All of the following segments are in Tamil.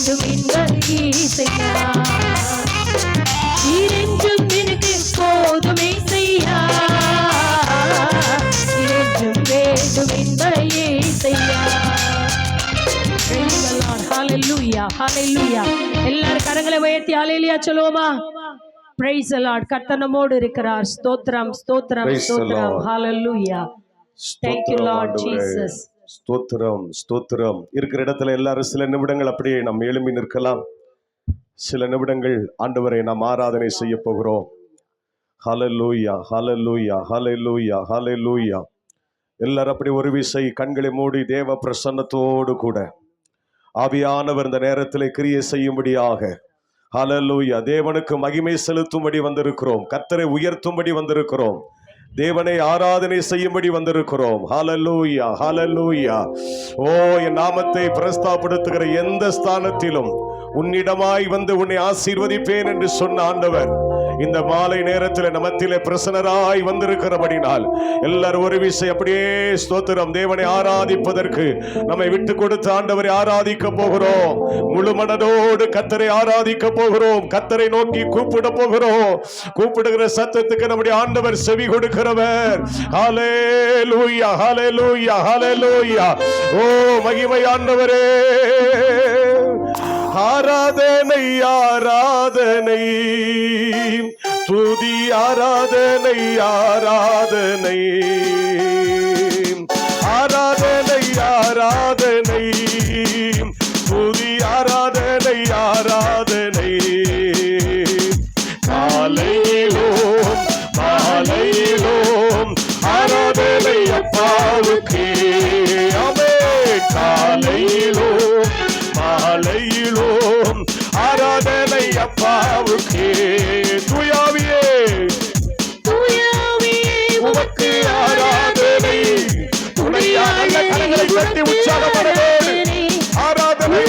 வேண்டும் என்பது இசையா, நீரென்றும் எனக்கு போதுமே செய்யா, நீரென்றும் வேண்டும் என்பது இசையா. ஹalleluya ஹalleluya. எல்லாரும் கரங்களை உயர்த்தி ஹalleluya சொல்லுவோமா? Praise the Lord. கர்த்தர் நம்மோடு இருக்கிறார். ஸ்தோத்திரம் ஸ்தோத்திரம் ஸ்தோத்திரம். ஹalleluya. Thank you Lord Jesus. ஸ்தோத்திரம் ஸ்தோத்திரம். இருக்கிற இடத்துல எல்லாரும் சில நிமிடங்கள் அப்படியே நாம் எழும்பி நிற்கலாம். சில நிமிடங்கள் ஆண்டவரை நாம் ஆராதனை செய்ய போகிறோம். ஹalleluya ஹalleluya ஹalleluya ஹalleluya. எல்லாரும் அப்படி ஒரு விசை கண்களை மூடி தேவ பிரசன்னத்தோடு கூட ஆவியானவர் இந்த நேரத்தில் கிரியை செய்யும்படியாக ஹalleluya தேவனுக்கு மகிமை செலுத்தும்படி வந்திருக்கிறோம். கர்த்தரை உயர்த்தும்படி வந்திருக்கிறோம். தேவனை ஆராதனை செய்யும்படி வந்திருக்கிறோம். ஹalleluya ஹalleluya. ஓ, என் நாமத்தை பிரஸ்தாபப்படுத்துகிற எந்த ஸ்தானத்திலும் உன்னிடமாய் வந்து உன்னை ஆசீர்வதிப்பேன் என்று சொன்ன ஆண்டவர் இந்த மாலை நேரத்தில் நமத்திலே பிரசன்னராய் வந்திருக்கிறபடினால் எல்லாரும் ஒரு விஷயம் அப்படியே ஸ்தோத்திரம். தேவனை ஆராதிப்பதற்கு நம்மை விட்டு கொடுத்த ஆண்டவரை ஆராதிக்க போகிறோம். முழு மனதோடு கர்த்தரை ஆராதிக்க போகிறோம். கர்த்தரை நோக்கி கூப்பிட போகிறோம். கூப்பிடுகிற சத்தத்துக்கு நம்முடைய ஆண்டவர் செவி கொடுக்கிறவர். ஹalleluya ஹalleluya ஹalleluya. ஓ மகிமை ஆண்டவரே, ஆராதனை ஆராதனை துதி ஆராதனை ஆராதனை ஆராதனை ஆராதனை துதி ஆராதனை ஆராதனை காலையிலோம் மாலையிலோம் ஆராதனை அப்பாவுக்கே. அமே காலையிலோம் மாலையிலோம் ஆராதனை அப்பாவுக்கே. தூயாவியே தூயாவியே உமக்கு ஆராதனை. துணையாக கரங்களை தட்டி உற்சாகப்படுவோம். ஆராதனை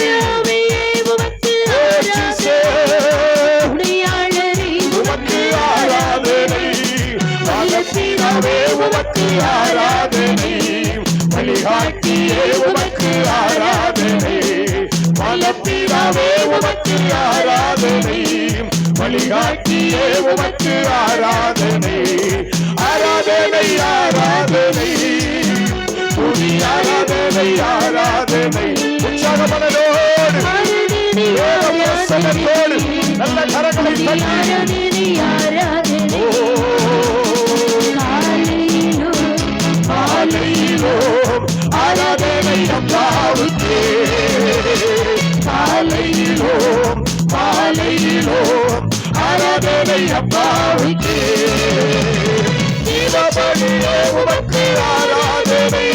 உமக்கு ஆராதனை. வல்லபிதாவே உமக்கு ஆராதனை. வழிகாட்டியே உமக்கு ஆராதனை. வல்லபிதாவே உமக்கு ஆராதனை. வழிகாட்டியே உமக்கு ஆராதனை. ஆராதனை ஆராதனை துதி ஆராதனை ஆராதனை. உற்சாகமனதோடு பிரசன்னத்தோடு நல்ல கரங்களை தட்டி காலையிலோம் ஆராதனை அப்பாவுக்கே. காலையிலோம் மாலையிலோம் ஆராதனை அப்பாவுக்கே. தீபபலியே உமக்கு ஆராதனை.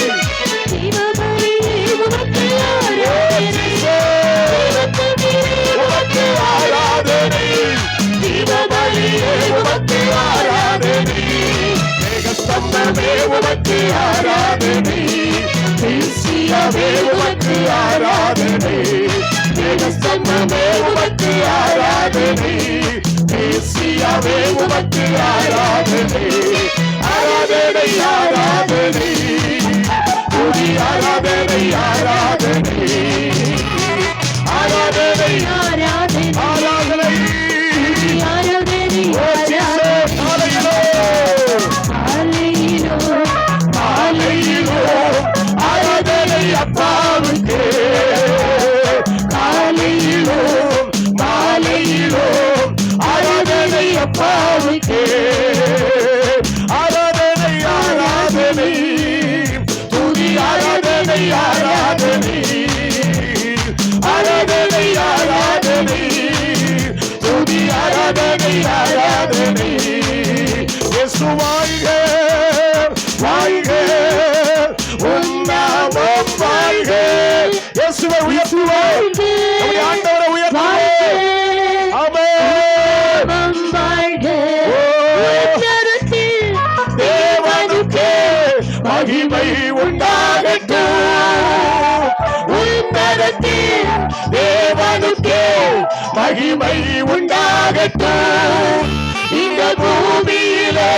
உமக்கு ஆராதனை. தீபபலியே உமக்கு ஆராதனை. மேகஸ்தம்பமே உமக்கு ஆராதனை. தேசியவே உமக்கு ஆராதனை. மேகஸ்தம்பமே உமக்கு ஆராதனை. தேசியவே உமக்கு ஆராதனை. ஆராதனை ஆராதனை துதி ஆராதனை ஆராதனை ஆராதனை ஆராதனை ஆராதனை. ஆராதனை அப்பாவுக்கே. காலையிலோம் மாலையிலோம் ஆராதனை அப்பாவுக்கே. ஆராதனை ஆராதனை துதி ஆராதனை ஆராதனை ஆராதனை ஆராதனை துதி ஆராதனை ஆராதனை. இயேசு வாழ்க வாழ்க உன் நாமம் வாழ்க. இயேசுவை உயர்த்துவோம். நம்முடைய ஆண்டவரை உயர்த்துவோம். ஆமென் வாழ்க. தேவனுக்கே மகிமை உண்டாகட்டும். உன்னதத்தில் தேவனுக்கே மகிமை உண்டாகட்டும். இந்த பூமியிலே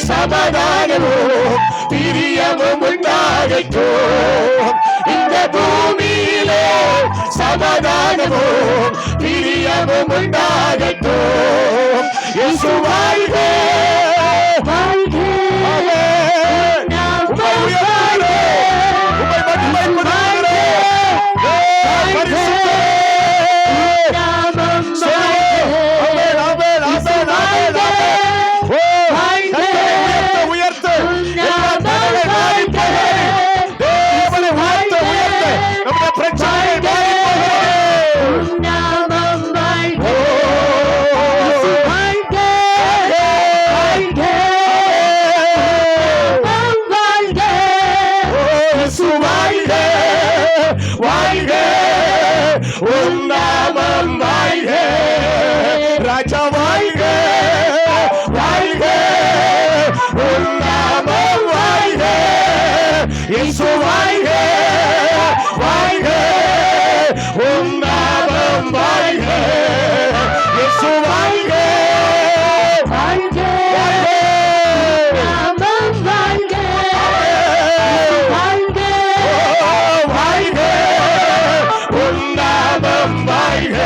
சமாதானமும் பிரியமும் உண்டாகட்டும். இந்த பூமியிலே சமாதானமும் பிரியமும் உண்டாகட்டும். இயேசு வாழ்க, வாழ்க, உம்மை உயர்த்துகிறோம், உம்மை மகிமைப்படுத்துகிறோம். பரிசுத்தரே, நாமம் ஆமென், ஆமென், ஆமென், ஆமென், ஆமென். ஓ, கரங்களை உயர்த்து, எல்லா தடைகளை மாறி போகிறது. தேவனை வாழ்த்த உயர்த்த நம்முடைய பிரச்சனைகள் மாறி போகிறது. நாமம் வாழ்க, ஓ, வாழ்க, வாழ்க, நாமம் வாழ்க, இயேசு வாழ்க, வாழ்க, உம் நாமம் வாழ்க. ராஜா வாழ்க, வாழ்க, உம் நாமம் வாழ்க. இயேசு வாழ்க, வாழ்க, உம் நாமம் வாழ்க. இயேசு வாழ்க, வாழ்க, வாழ்க. நாமம் வாழ்க, வாழ்க, வாழ்க, உம் நாமம் வாழ்க.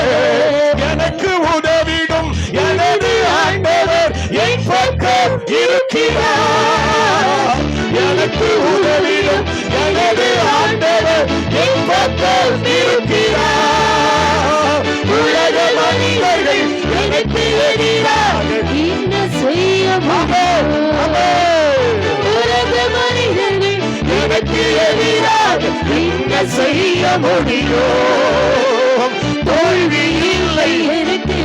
எனக்கு உதவிடும் எனது ஆண்டவர் என் பக்கம் இருக்கிறார். எனக்கு உதவிடும் எனது ஆண்டவர் என் பக்கம் இருக்கிறார். உலக மனிதர்கள் எனக்கு எதிராக என்ன செய்ய ஆமென், ஆமென். உலக மனிதர்கள் எனக்கு எதிராக என்ன செய்ய முடியும்? தோல்வி இல்லை. எனக்கு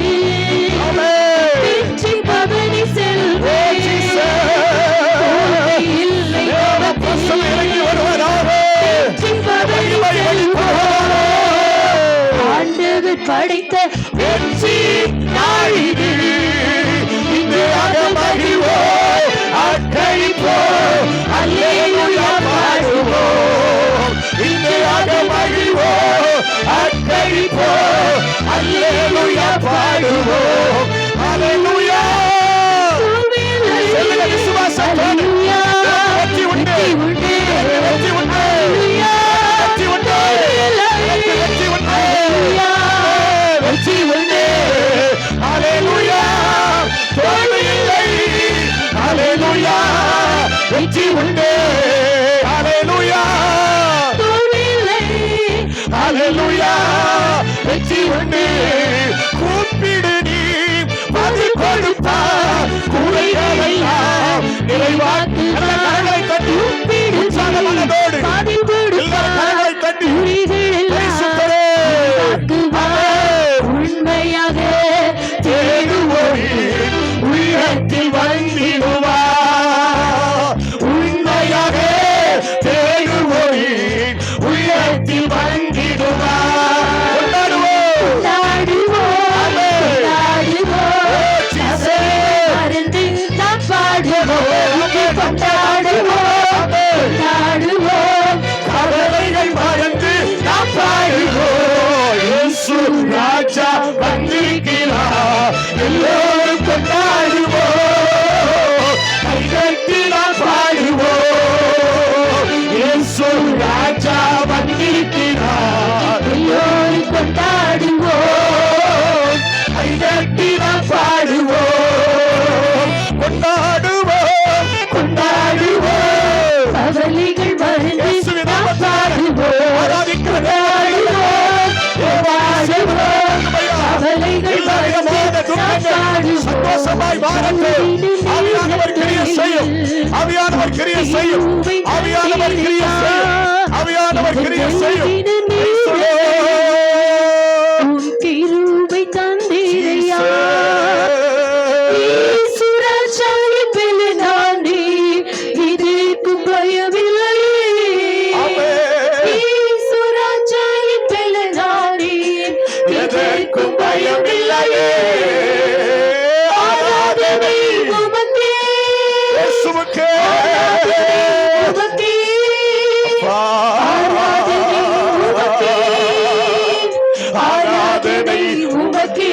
ஆமென். வெற்றி பவனி செல்வேன். இல்லை தேவபுருஷன் இறங்கி வருவதாக. வெற்றி பவனி மகிமை வெளிப்படுவதாக. ஆண்டவர் படைத்த வெற்றி நாளிது. இன்றையாக மகிழ்வோம், அர்ப்பணிப்போம், அல்லேலூயா பாடுவோம். இன்றையாக மகிழ்வோம், அர்ப்பணிப்போம், அல்லேலூயா பாடுவோம். அல்லேலூயா. சொல்லுங்க விசுவாசத்தோடு. வெற்றி உண்டு, வெற்றி உண்டு, வெற்றி உண்டு, வெற்றி உண்டு, வெற்றி உண்டு. அல்லேலூயா. தோல்வி இல்லை. அல்லேலூயா. வெற்றி உண்டு. அல்லேலூயா. அல்லேலூயா. வெற்றி உண்டு. கூப்பிடு நீ பதில் கொடுப்பார். குறைகள் எல்லாம் நிறைவாக்கு. நல்ல கரங்களை தட்டி உற்சாக மனதோடு எல்லா கரங்களை தட்டி பரிசுத்தரே. ஆமென். உண்மையாக தேடுவோரின் உள்ளத்தில் வந்திடுவார். உண்மையாக தேடுவோரின் உள்ளத்தில் வந்திடுவார். கொண்டாடுவோம். ஆமென். மறந்து நாம் பாடுவோம், கொண்டாடுவோம், கவலைகள் மறந்து நாம் பாடுவோம். இயேசு ராஜா வந்திருக்கிறார். எல்லோரும் கொண்டாடுவோம். கைதட்டி நாம் பாடுவோம். இயேசு ராஜா வந்திருக்கிறார். எல்லோரும் கொண்டாடுவோம், கைதட்டி நாம் பாடுவோம். கொண்டாடுவோம், கொண்டாடுவோம். கவலைகள் மறந்து இயேசுவின் நாம் நாமத்தால் பாடுவோம், ஆராதிக்கிறோம். பாடுவோம், கவலைகள் மறந்து நாம் பாடுவோம். சந்தோஷமாய் வாழட்டும். ஆவியானவர் கிரியை செய்யும். ஆவியானவர் கிரியை செய்யும். ஆவியானவர் கிரியை செய்யும். ஆவியானவர் கிரியை செய்யும். உம் கிருபை தந்தீரையா ஈசுராஜாவை பெலனானே, இதற்கும் பயமில்லையே. ஈசுராஜாவை பெலனானே, எதற்கும் பயமில்லையே. ஆராதனை உமக்கே, இயேசுவுக்கே. உமக்கே, அப்பா. ஆராதனை உமக்கே, ஆராதனை உமக்கே,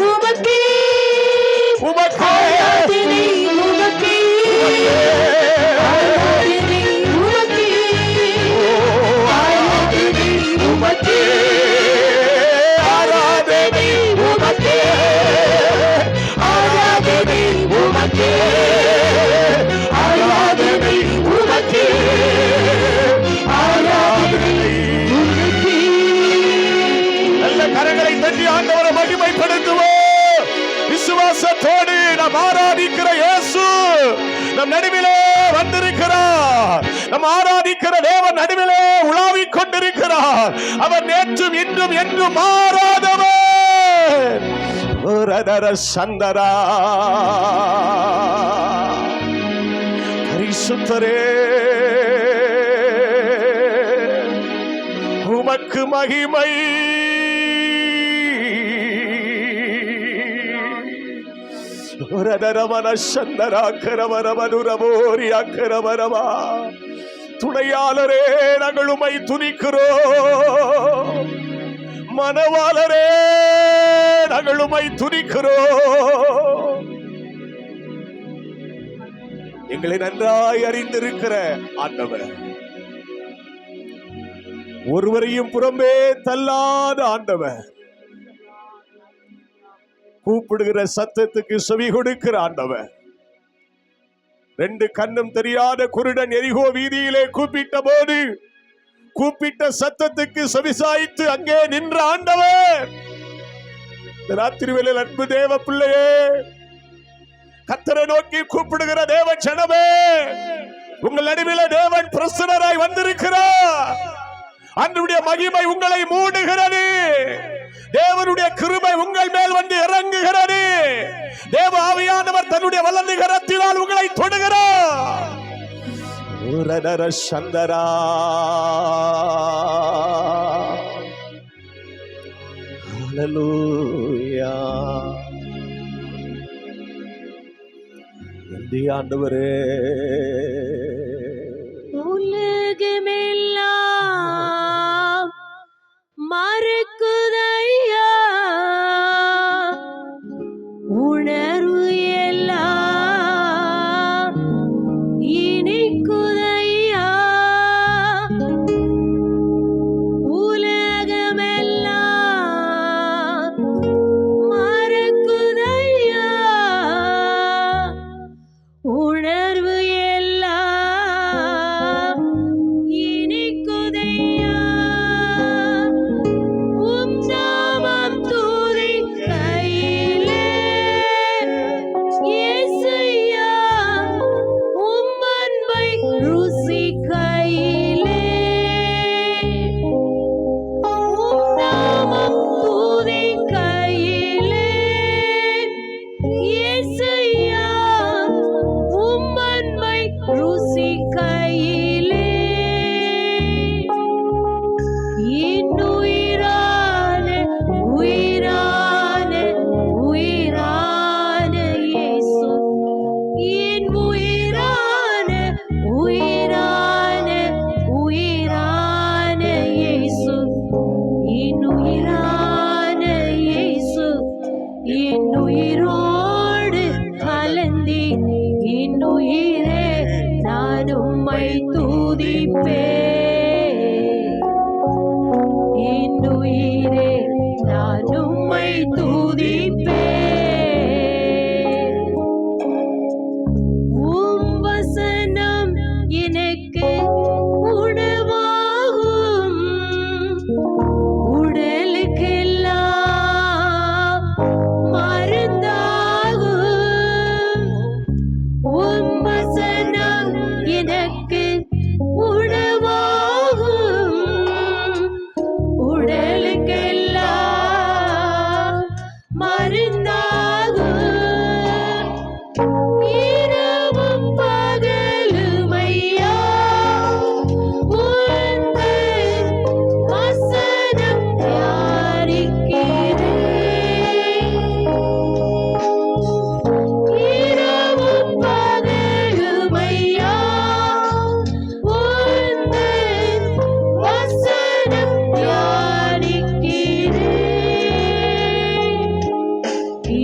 உமக்கே. ஆராதனை உமக்கே, ஆராதனை உமக்கே, ஆராதனை நம் நடுவிலே வந்திருக்கிறார். நம் ஆராதிக்கிற தேவன் நடுவிலே உலாவிக் கொண்டிருக்கிறார். அவர் நேற்றும் இன்றும் என்றும் மாறாதவர். சந்தரா பரிசுத்தரே, உமக்கு மகிமை. துணையாளரே, நாங்கள் உம்மை துதிக்கிறோம். மனவாளரே, நாங்கள் உம்மை துதிக்கிறோம். எங்களை நன்றாய் அறிந்திருக்கிற ஆண்டவர், ஒருவரையும் புறம்பே தள்ளாத ஆண்டவர், கூப்பிடுகிற சத்தத்துக்கு செவி கொடுக்கிற ஆண்டவர், ரெண்டு கண்ணும் தெரியாத குருடன் எரிகோ வீதியிலே கூப்பிட்ட போது கூப்பிட்ட சத்தத்துக்கு செவிசாய்த்து அங்கே நின்ற ஆண்டவர், ராத்திரி வேளையில் அன்பு தேவ பிள்ளையே, கர்த்தரை நோக்கி கூப்பிடுகிற தேவ ஜனமே, உங்கள் நடுவில் தேவன் பிரசன்னராய் வந்திருக்கிறார். அன்றைய மகிமை உங்களை மூடுகிறது. தேவனுடைய கிருபை உங்கள் மேல் வந்து இறங்குகிறது. தேவ ஆவியானவர் தன்னுடைய வலது கரத்தினால் உங்களை தொடுகிறார். சந்தரா ஹல்லேலூயா. நன்றி ஆண்டவரே. உலகமெல்லாம் மறக்குதையா, உணர்வு எல்லாம் இனிக்குதையா. உலகமெல்லாம் மறக்குதையா, உணர்வு எல்லாம் இனிக்குதையா. உம் நாமம் துதிக்கையிலே இயேசுயா, உம் அன்பை ருசிக்கையிலே. உம் நாமம் துதிக்கையிலே இயேசுயா, உம் அன்பை ருசிக்கையிலே. இன்னுயிரான உயிரான உயிரான இயேசு, என் உயிரான உயிரான உயிரான இயேசு, இன்னுயிரான இயேசு, இன்னுயிரோடு கலந்தி இன்னுயிரே நான் உம்மை துதிப்பேன். இன்னுயிரே நான் உம்மை துதிப்பேன். உம் வசனம் எனக்கு உணவாகும், உடலுக்கெல்லாம் மருந்தாகும். உம் வசனம் எனக்கு உணவாகும், உடலுக்கெல்லாம் மருந்தாகும். இரவும் பகலுமையா உந்தன் வசனம் தியானிக்கிறேன். இரவும் பகலுமையா உந்தன் வசனம் தியானிக்கிறேன்.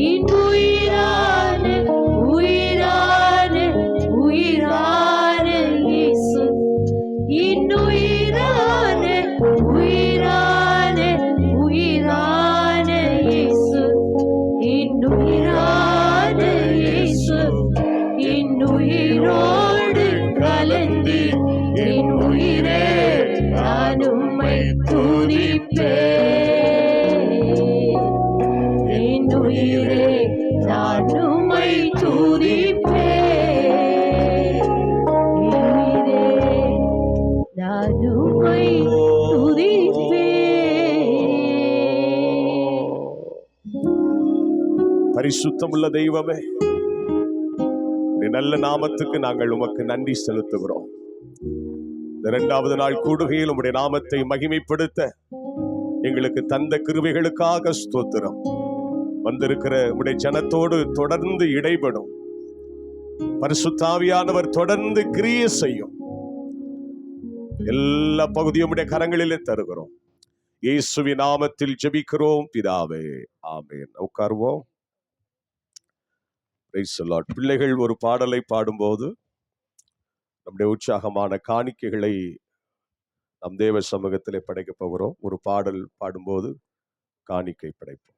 இன்னுயிரான உயிரான உயிரான இயேசு, இன்னுயிரான உயிரான உயிரான இயேசு, இன்னுயிரான இயேசு, இன்னுயிரோடு கலந்தி என் உயிரே நான் உம்மை துதிப்பேன். என் உயிரே நான் உம்மை துதிப்பேன். பரிசுத்தமுள்ள தெய்வமே, நல்ல நாமத்துக்கு நாங்கள் உமக்கு நன்றி செலுத்துகிறோம். இந்த 2வது நாள் கூடுகையில் உம்முடைய நாமத்தை மகிமைப்படுத்த எங்களுக்கு தந்த கிருபைகளுக்காக ஸ்தோத்திரம். வந்திருக்கிற உம்முடைய ஜனத்தோடு தொடர்ந்து இடைபடும். பரிசுத்த ஆவியானவர் தொடர்ந்து கிரியை செய்யும். எல்லா பகுதியும் உம்முடைய கரங்களிலே தருகிறோம். இயேசுவின் நாமத்தில் ஜெபிக்கிறோம் பிதாவே, ஆமென். உட்காருவோம். Praise the Lord. பிள்ளைகள் ஒரு பாடலை பாடும்போது நம்முடைய உற்சாகமான காணிக்கைகளை நம் தேவ சமூகத்திலே படைக்க போகிறோம். ஒரு பாடல் பாடும்போது காணிக்கை படைப்போம்.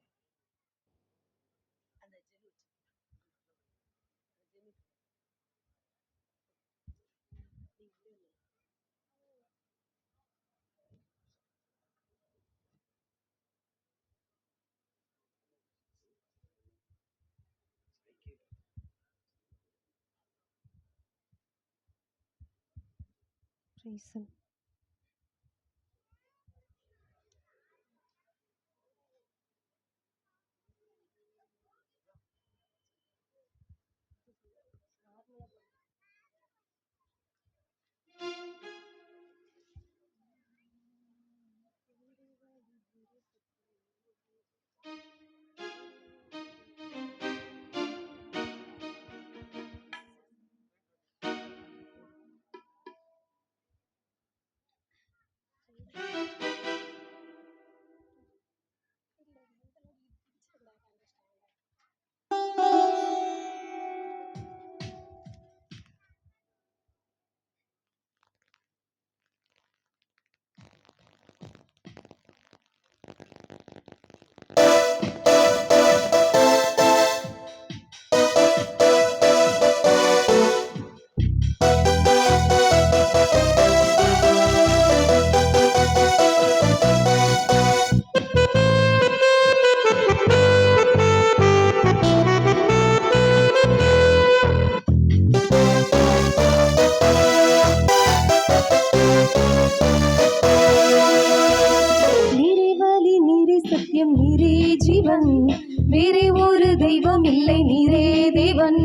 வேறே ஒரு தெய்வம் இல்லை, நீரே தேவன்.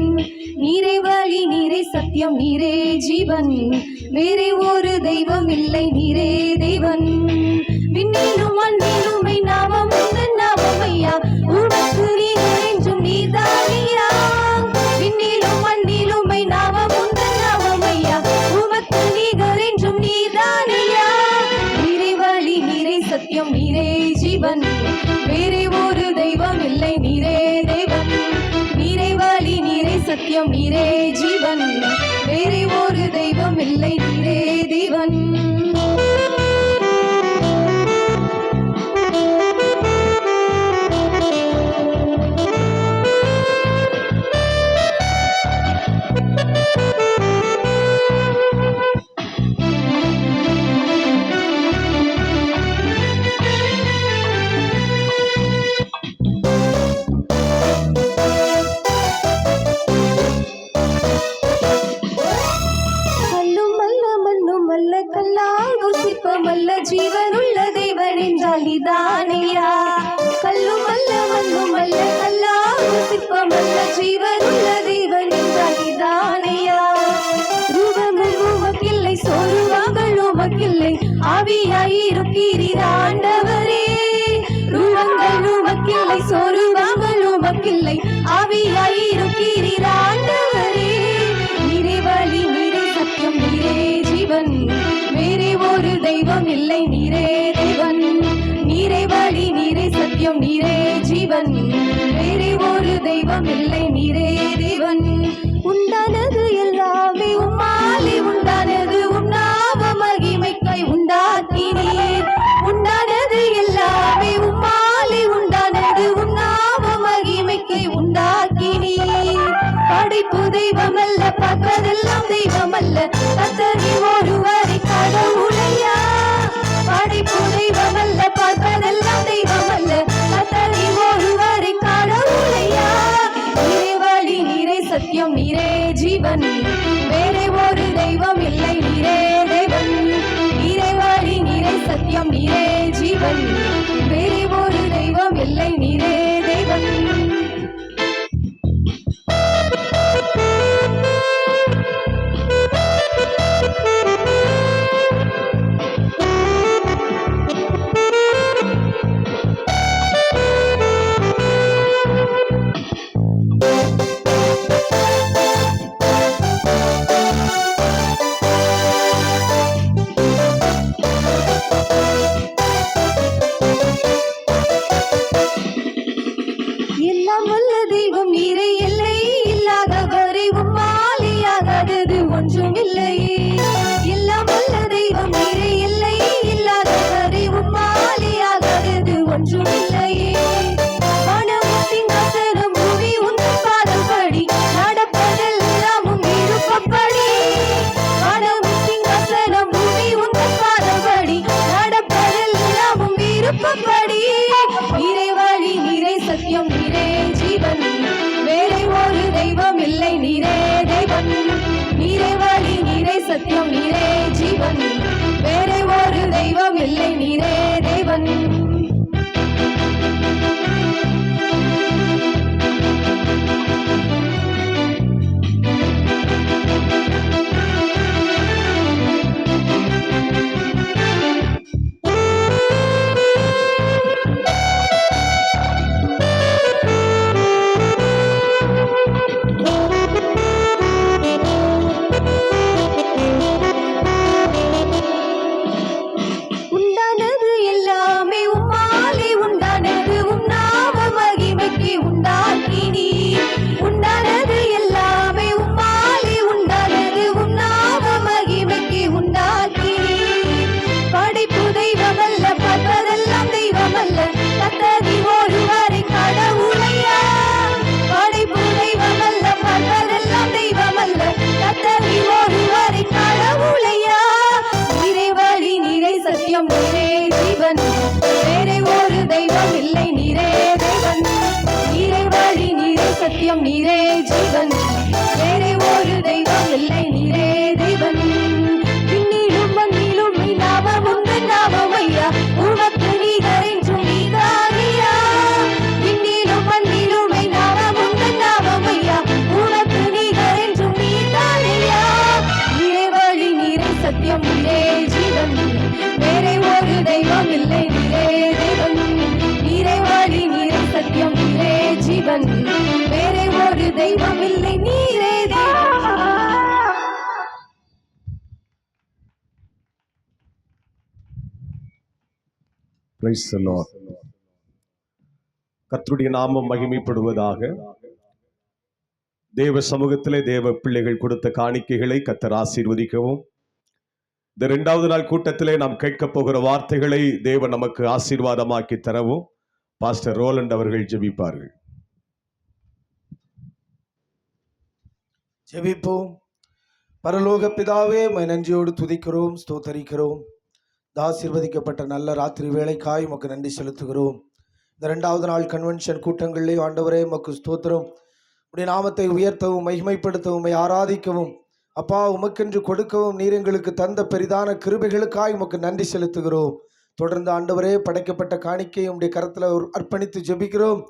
நீரே வழி, நீரே சத்தியம், நீரே ஜீவன். வேறே ஒரு தெய்வம் இல்லை, நீரே தேவன். விண்ணிலும் மண்ணிலும் நாமம் உந்தன் நாமம் ஐயா, உனக்கு நீர் என்றும் நீர்தானியா. விண்ணிலும் மண்ணிலும் நாமம் உந்தன் நாமம் ஐயா, உமக்கு நீர் என்றும் நீர்தானியா. நீரே வழி, நீரே சத்தியம், நீரே ஜீவன். வேறே ஒரு தெய்வம் இல்லை, நீரே தேவன். நீரே வழி, நீரே சத்தியம், நீரே ஜீவன். வேறே ஒரு தெய்வம் இல்லை, நீரே தேவன். ஜீவனுள்ள தேவன் என்றால் நீதானையா. கல்லும் அல்ல மண்ணும் அல்ல கல்லாகும் சிற்பமல்ல, ஜீவனுள்ள தேவன் என்றால் நீதானையா. ரூபங்கள் உமக்கில்லை, சோறுவாங்கள் உமக்கில்லை, ஆவியாயிருக்கிறீர் ஆண்டவரே. ரூபங்கள் உமக்கில்லை, சோறுவாங்கள் உமக்கில்லை, ஆவியாயிருக்கிறீர் ஆண்டவரே. நீரே வழி, நீரே சத்தியம், நீரே ஜீவன். வேறே ஒரு தெய்வம் இல்லை, நீரே தேவன். நீரே வழி, நீரே சத்தியம், நீரே ஜீவன். வேறே ஒரு தெய்வம் இல்லை, நீரே தேவன். உண்டானது எல்லாமே உம்மாலே உண்டானது, உன்னாம மகிமைக்காய் உண்டாக்கினீர். உண்டானது எல்லாமே உம்மாலே உண்டானது, உன்னாம மகிமைக்கை உண்டாக்கினீர். படைப்பு தெய்வம் அல்ல, பார்ப்பதெல்லாம் தெய்வம் அல்ல, கர்த்தரே ஒருவரே கடவுளையா. படைப்பு தெய்வம் அல்ல, பார்ப்பதெல்லாம் தெய்வம் அல்ல, கர்த்தரே ஒருவரே கடவுளையா. நீரே கேட்கும்படி. நீரே வழி, நீரே சத்தியம், நீரே ஜீவன், வேறே ஒரு தெய்வம் இல்லை, நீரே தேவன். நீரே வழி, நீரே சத்தியம், நீரே ஜீவன், வேறே ஒரு தெய்வம் இல்லை, நீரே தேவன். உண்டானது எல்லாமே உம்மாலே உண்டானது, உம் நாம மகிமைக்கு உண்டாக்கினீ. உண்டானது எல்லாமே உம்மாலே உண்டானது, உம் நாம மகிமைக்கு உண்டாக்கினீ. படைப்பு தெய்வமல்ல, பார்ப்பதெல்லாம் தெய்வமல்ல, கர்த்தர் ஒருவரே கடவுளையா. படைப்பு தெய்வமல்ல, பார்ப்பதெல்லாம் தெய்வமல்ல, கர்த்தர் ஒருவரே கடவுளையா. நீரே வழி, நீரே சத்தியம், நீரே ஜீவன், வேறே ஒரு தெய்வம் இல்லை, நீரே தேவன். நீரே வழி, நீரே சத்தியம், நீரே ஜீவன், வேறே ஒரு தெய்வம் இல்லை, நீரே தேவன். விண்ணிலும் மண்ணிலும் நீ நாமம் உந்தன் நாமம் ஐயா, உமக்கு நிகர் என்றும் நீதானையா. விண்ணிலும் மண்ணிலும் நீ நாமம் உந்தன் நாமம் ஐயா, உமக்கு நிகர் என்றும் நீதானையா. நீரே வழி, நீரே சத்தியம், நீரே ஜீவன், வேறே ஒரு தெய்வம் இல்லை, நீரே தேவன். நீரே வழி, நீரே சத்தியம், நீரே ஜீவன், வேறே ஒரு தெய்வம் இல்லை, நீரே தேவன். Praise the Lord. கர்த்தருடைய நாமம் மகிமைப்படுவதாக. தேவ சமூகத்திலே தேவ பிள்ளைகள் கொடுத்த காணிக்கைகளை கர்த்தர் ஆசீர்வதிக்கவும். இந்த 2வது நாள் கூட்டத்திலே நாம் கேட்கப் போகிற வார்த்தைகளை தேவன் நமக்கு ஆசீர்வாதமாக்கி தரவும் பாஸ்டர் ரோலண்ட் அவர்கள் ஜெபிப்பார்கள். ஜெபிப்போம். பரலோக பிதாவே, உம்மை நன்றியோடு துதிக்கிறோம், ஸ்தோத்தரிக்கிறோம். இந்த ஆசீர்வதிக்கப்பட்ட நல்ல ராத்திரி வேளைக்காய் உமக்கு நன்றி செலுத்துகிறோம். இந்த 2வது நாள் கன்வென்ஷன் கூட்டங்களிலே ஆண்டவரே உமக்கு ஸ்தோத்திரம். உடைய நாமத்தை உயர்த்தவும், மகிமைப்படுத்தவும், உம்மை ஆராதிக்கவும், அப்பா உமக்கென்று கொடுக்கவும் நீர் எங்களுக்கு தந்த பெரிதான கிருபைகளுக்காய் உமக்கு நன்றி செலுத்துகிறோம். தொடர்ந்து ஆண்டவரே படைக்கப்பட்ட காணிக்கையை உம்முடைய கரத்தில் அர்ப்பணித்து ஜெபிக்கிறோம்.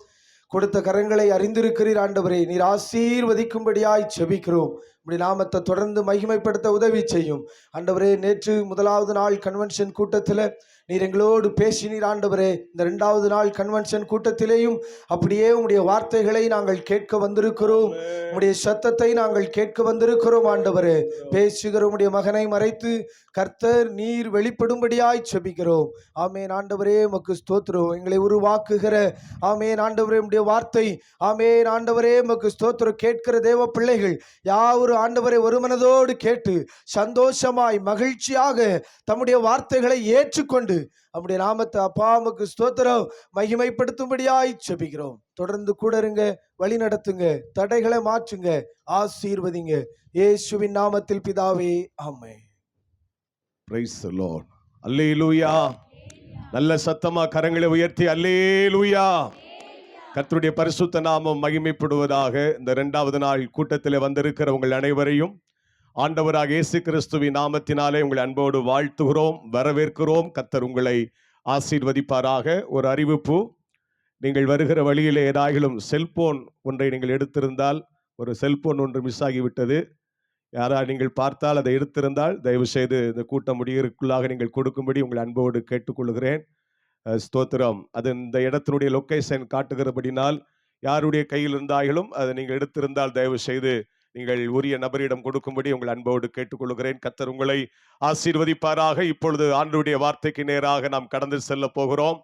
கொடுத்த கரங்களை அறிந்திருக்கிறீர் ஆண்டவரே, நீர் ஆசீர்வதிக்கும்படியாய் ஜெபிக்கிறோம். உம்முடைய நாமத்தை தொடர்ந்து மகிமைப்படுத்த உதவி செய்யும் ஆண்டவரே. நேற்று 1வது நாள் கன்வென்ஷன் கூட்டத்தில் நீர் எங்களோடு பேசினீர் ஆண்டவரே. இந்த 2வது நாள் கன்வென்ஷன் கூட்டத்திலேயும் அப்படியே உம்முடைய வார்த்தைகளை நாங்கள் கேட்க வந்திருக்கிறோம். உம்முடைய சத்தத்தை நாங்கள் கேட்க வந்திருக்கிறோம் ஆண்டவரே. பேசுகிற உம்முடைய மகனை மறைத்து கர்த்தர் நீர் வெளிப்படும்படியாய் செபிக்கிறோம். ஆமேன் ஆண்டவரே, உமக்கு ஸ்தோத்திரம். எங்களை உருவாக்குகிற ஆமேன் ஆண்டவரே உம்முடைய வார்த்தை, ஆமேன் ஆண்டவரே உமக்கு ஸ்தோத்திரம். கேட்கிற தேவ பிள்ளைகள் யாவரும் ஆண்டவரை ஒரு மனதோடு கேட்டு சந்தோஷமாய் மகிழ்ச்சியாக தம்முடைய வார்த்தைகளை ஏற்றுக்கொண்டு நம்முடைய நாமத்தை அப்பா உமக்கு ஸ்தோத்திரம் மகிமைப்படுத்தும்படியாய் செபிக்கிறோம். தொடர்ந்து கூட இருங்க, வழி நடத்துங்க, தடைகளை மாற்றுங்க, ஆசீர்வதிங்க. இயேசுவின் நாமத்தில் பிதாவே, ஆமென். Praise the Lord. அல்லேலூயா. நல்ல சத்தமா கரங்களை உயர்த்தி அல்லேலூயா. கர்த்தருடைய பரிசுத்த நாமம் மகிமைப்படுவதாக. இந்த 2வது நாள் கூட்டத்தில் வந்திருக்கிற உங்கள் அனைவரையும் ஆண்டவராக இயேசு கிறிஸ்துவின் நாமத்தினாலே உங்களை அன்போடு வாழ்த்துகிறோம், வரவேற்கிறோம். கர்த்தர் உங்களை ஆசீர்வதிப்பாராக. ஒரு அறிவிப்பு, நீங்கள் வருகிற வழியிலே ஏதாயிலும் செல்போன் ஒன்றை நீங்கள் எடுத்திருந்தால், ஒரு செல்போன் ஒன்று மிஸ் ஆகிவிட்டது, யாரா நீங்கள் பார்த்தால் அதை எடுத்திருந்தால் தயவு செய்து இந்த கூட்டம் முடிகிறதுக்குள்ளாக நீங்கள் கொடுக்கும்படி உங்கள் அன்போடு கேட்டுக்கொள்கிறேன். ஸ்தோத்திரம். அது இந்த இடத்தினுடைய லொக்கேஷன் காட்டுகிறபடினால் யாருடைய கையில் இருந்தாலும் அதை நீங்கள் எடுத்திருந்தால் தயவு செய்து நீங்கள் உரிய நபரிடம் கொடுக்கும்படி உங்கள் அன்போடு கேட்டுக்கொள்கிறேன். கர்த்தர் உங்களை ஆசீர்வதிப்பாராக. இப்பொழுது ஆண்டவருடைய வார்த்தைக்கு நேராக நாம் கடந்து செல்ல போகிறோம்.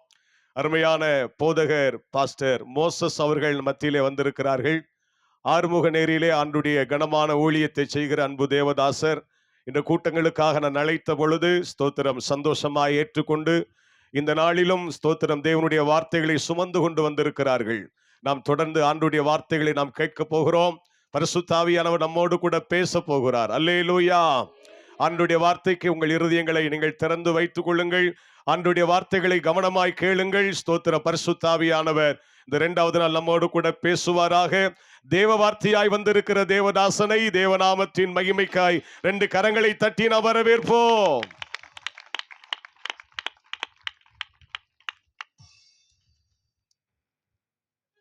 அருமையான போதகர் பாஸ்டர் மோசஸ் அவர்கள் மத்தியிலே வந்திருக்கிறார்கள். ஆறுமுக நேரிலே ஆண்டுடைய கனமான ஊழியத்தை செய்கிற அன்பு தேவதாசர் இந்த கூட்டங்களுக்காக நான் அழைத்த பொழுது ஸ்தோத்திரம் சந்தோஷமாய் ஏற்றுக்கொண்டு இந்த நாளிலும் ஸ்தோத்திரம் தேவனுடைய வார்த்தைகளை சுமந்து கொண்டு வந்திருக்கிறார்கள். நாம் தொடர்ந்து ஆண்டுடைய வார்த்தைகளை நாம் கேட்க போகிறோம். பரிசுத்த ஆவியானவர் நம்மோடு கூட பேச போகிறார். அல்லேலூயா. ஆண்டுடைய வார்த்தைக்கு உங்கள் இருதயங்களை நீங்கள் திறந்து வைத்துக் கொள்ளுங்கள். ஆண்டவருடைய வார்த்தைகளை கவனமாய் கேளுங்கள். ஸ்தோத்திர. பரிசுத்தாவியானவர் இந்த 2வது நாள் நம்மோடு கூட பேசுவாராக. தேவ வார்த்தையாய் வந்திருக்கிற தேவதாசனை தேவநாமத்தின் மகிமைக்காய் 2 கரங்களை தட்டி நாம் வரவேற்போம்.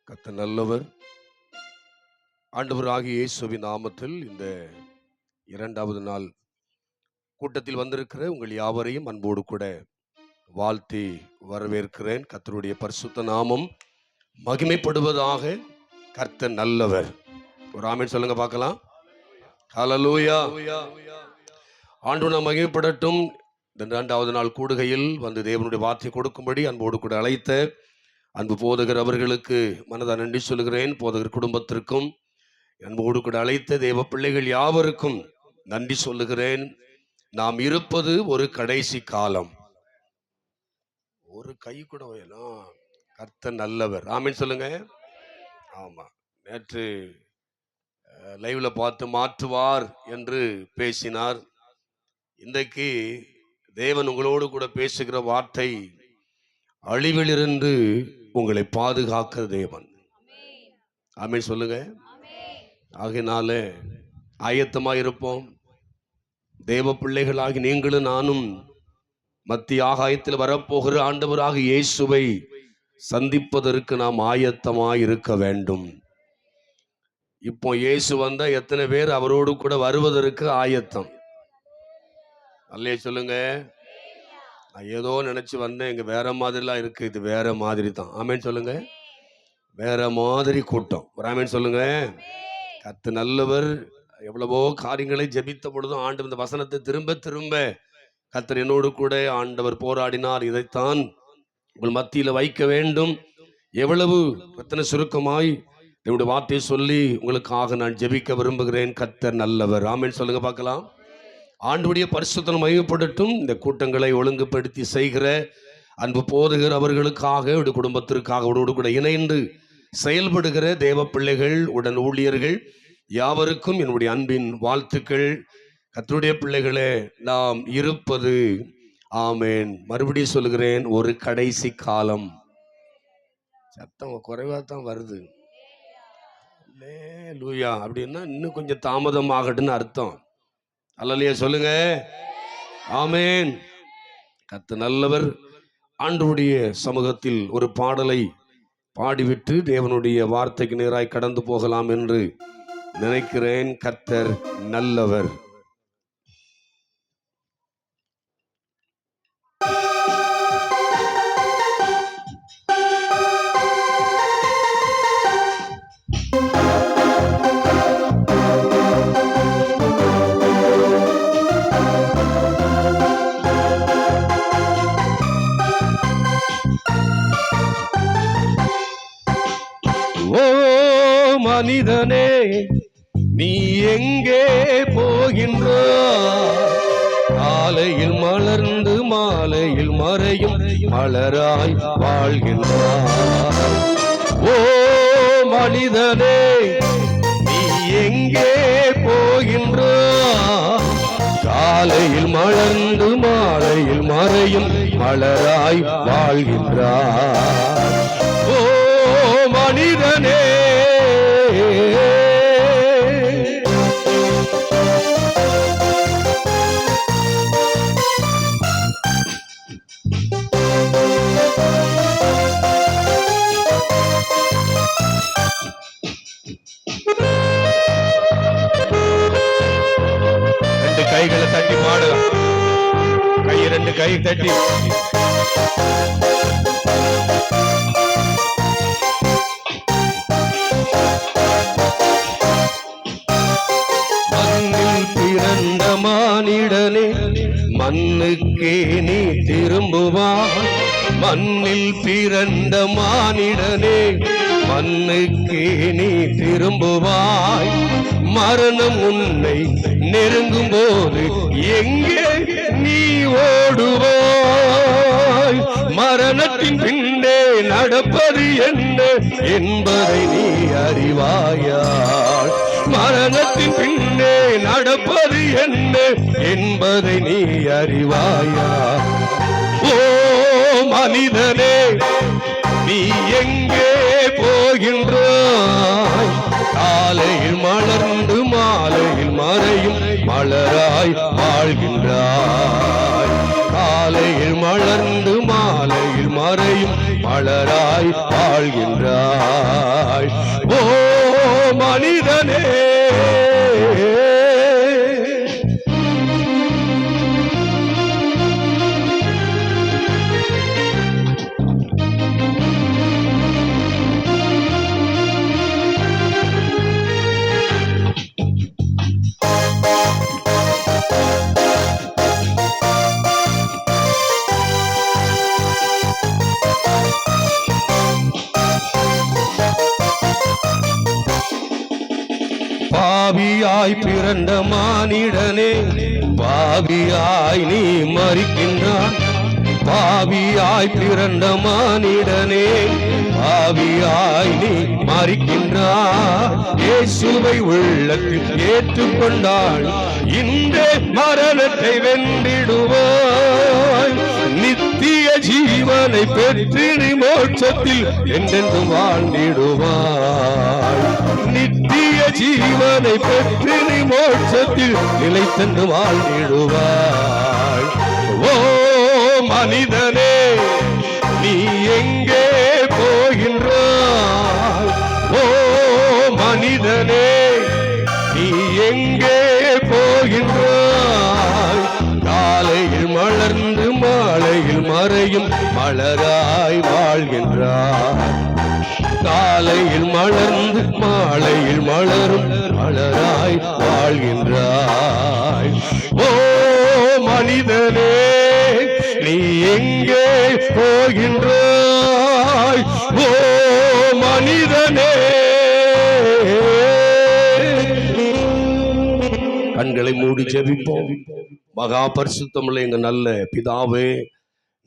கர்த்தர் நல்லவர். ஆண்டவராகிய இயேசுவின் நாமத்தில் இந்த 2வது நாள் கூட்டத்தில் வந்திருக்கிற உங்கள் யாவரையும் அன்போடு கூட வாழ்த்தி வரவேற்கிறேன். கர்த்தருடைய பரிசுத்த நாமம் மகிமைப்படுவதாக. கர்த்தர் நல்லவர். ஒரு ஆமென் சொல்லுங்க பார்க்கலாம். ஹல்லேலூயா. ஆண்டவரே மகிமைப்படட்டும். இந்த 2வது நாள் கூடுகையில் வந்து தேவனுடைய வார்த்தை கொடுக்கும்படி அன்போடு கூட அழைத்த அன்பு போதகர் அவர்களுக்கு மனதார நன்றி சொல்கிறேன். போதகர் குடும்பத்திற்கும் அன்போடு கூட அழைத்த தேவ பிள்ளைகள் யாவருக்கும் நன்றி சொல்லுகிறேன். நாம் இருப்பது ஒரு கடைசி காலம். ஒரு கை கூட வேணும். கர்த்தர் நல்லவர். ஆமென் சொல்லுங்க. ஆமா, நேற்று லைவ்ல பார்த்து மாற்றுவார் என்று பேசினார். இன்றைக்கு தேவன் உங்களோடு கூட பேசுகிற வார்த்தை அழிவிலிருந்து உங்களை பாதுகாக்கிற தேவன். ஆமென் சொல்லுங்க. ஆகையினால ஆயத்தமாக இருப்போம். தேவ பிள்ளைகளாகி நீங்களும் நானும் மத்திய ஆகாயத்தில் வரப்போகிற ஆண்டவராக இயேசுவை சந்திப்பதற்கு நாம் ஆயத்தமாய் இருக்க வேண்டும். இப்போ இயேசு வந்தா எத்தனை பேர் அவரோடு கூட வருவதற்கு ஆயத்தம்? அல்லே சொல்லுங்க. நான் ஏதோ நினைச்சு வந்தேன், இங்க வேற மாதிரிலாம் இருக்கு. இது வேற மாதிரி தான். ஆமென் சொல்லுங்க. வேற மாதிரி கூட்டம். ஆமென் சொல்லுங்க. கர்த்தர் நல்லவர். எவ்வளவோ காரியங்களை ஜெபித்த பொழுதும் ஆண்டவர் இந்த வசனத்தை திரும்ப திரும்ப கர்த்தர் என்னோடு கூட ஆண்டவர் போராடினார். இதைத்தான் உங்கள் மத்தியில வைக்க வேண்டும். எவ்வளவு ரத்தன சுருக்கமாய் என்னுடைய வார்த்தையை சொல்லி உங்களுக்காக நான் ஜெபிக்க விரும்புகிறேன். கர்த்தர் நல்லவர். ஆமென் சொல்லுங்க பார்க்கலாம். ஆண்டவருடைய பரிசுத்தம் மகிமைப்படட்டும். இந்த கூட்டங்களை ஒழுங்குபடுத்தி செய்கிற அன்பு போதகர் அவர்களுக்காக, குடும்பத்திற்காக அவரோடு கூட இணைந்து செயல்படுகிற தேவ பிள்ளைகள், உடன் ஊழியர்கள் யாவருக்கும் என்னுடைய அன்பின் வாழ்த்துக்கள். கர்த்தருடைய பிள்ளைகளே, நாம் இருப்பது, ஆமென், மறுபடியும் சொல்கிறேன், ஒரு கடைசி காலம். சத்தம் குறைவா தான் வருது. அல்லேலூயா. அப்படின்னா இன்னும் கொஞ்சம் தாமதம் ஆகட்டும்னு அர்த்தம். அல்லேலூயா சொல்லுங்க. ஆமென். கர்த்தர் நல்லவர். ஆண்டவருடைய சமூகத்தில் ஒரு பாடலை பாடிவிட்டு தேவனுடைய வார்த்தைக்கு நேராய் கடந்து போகலாம் என்று நினைக்கிறேன். கர்த்தர் நல்லவர். ஓ மனிதனே, நீ எங்கே போகின்றாய்? காலையில் மலர்ந்து மாலையில் மறையும் மலராய் வாழ்கின்றாய். ஓ மனிதனே, நீ எங்கே போகின்றாய்? காலையில் மலர்ந்து மாலையில் மறையும் மலராய் வாழ்கின்றாய். ஓ மனிதனே, ரெண்டு கைகளை தட்டி பாடு. கையை 2 கை தட்டி பிறந்த மானிடனே, மண்ணுக்கே நீ திரும்புவாய். மண்ணில் பிறந்த மானிடனே, மண்ணுக்கே நீ திரும்புவாய். மரணம் உன்னை நெருங்கும் போது எங்கே நீ ஓடுவாய்? மரணத்தின் பின்னே நடப்பது என்ன என்பதை நீ அறிவாயா? மரணத்தின் பின்னே நடப்பது என்ன என்பதை நீ அறிவாயா? ஓ மனிதனே நீ எங்கே போகின்றாய்? காலையில் மலர்ந்து மாலையில் மறையும் மலராய் வாழ்கின்றாய். காலையில் மலர்ந்து மாலையில் மறையும் மலராய் வாழ்கின்றாய். ஓ மனிதனே, பாவியாய் பிறந்த மானிடனே, பாவியாய் நீ மரிக்கின்றாய். பாவியாய் பிறந்த மானிடனே, பாவியாய் நீ மரிக்கின்றாய். இயேசுவை உள்ளத்தில் ஏற்றுக்கொண்டாள், இந்த மரணத்தை வென்றிடுவாய். நித்திய ஜீவனை பெற்று நீ மோட்சத்தில் என்றென்று வாழ்ந்திடுவாய். நித்திய ஜீவனை பெற்று நீ மோட்சத்தில் நிலைத்தென்று வாழ்ந்திடுவாய். ஓ மனிதனே, நீ எங்கே போகின்றாய்? ஓ மனிதனே, நீ எங்கே போகின்றாய்? காலையில் மலர்ந்து மாலையில் மறையும் மலராய் வாழ்கின்றாய். காலையில் மலர்ந்து மாலையில் மலரும் மலராய் வாழ்கின்றாய். ஓ மனிதனே, நீ எங்கே போகின்றாய்? ஓ மனிதனே. கண்களை மூடி ஜெபிப்போம். மகா பரிசுத்தமுள்ள எங்க நல்ல பிதாவே,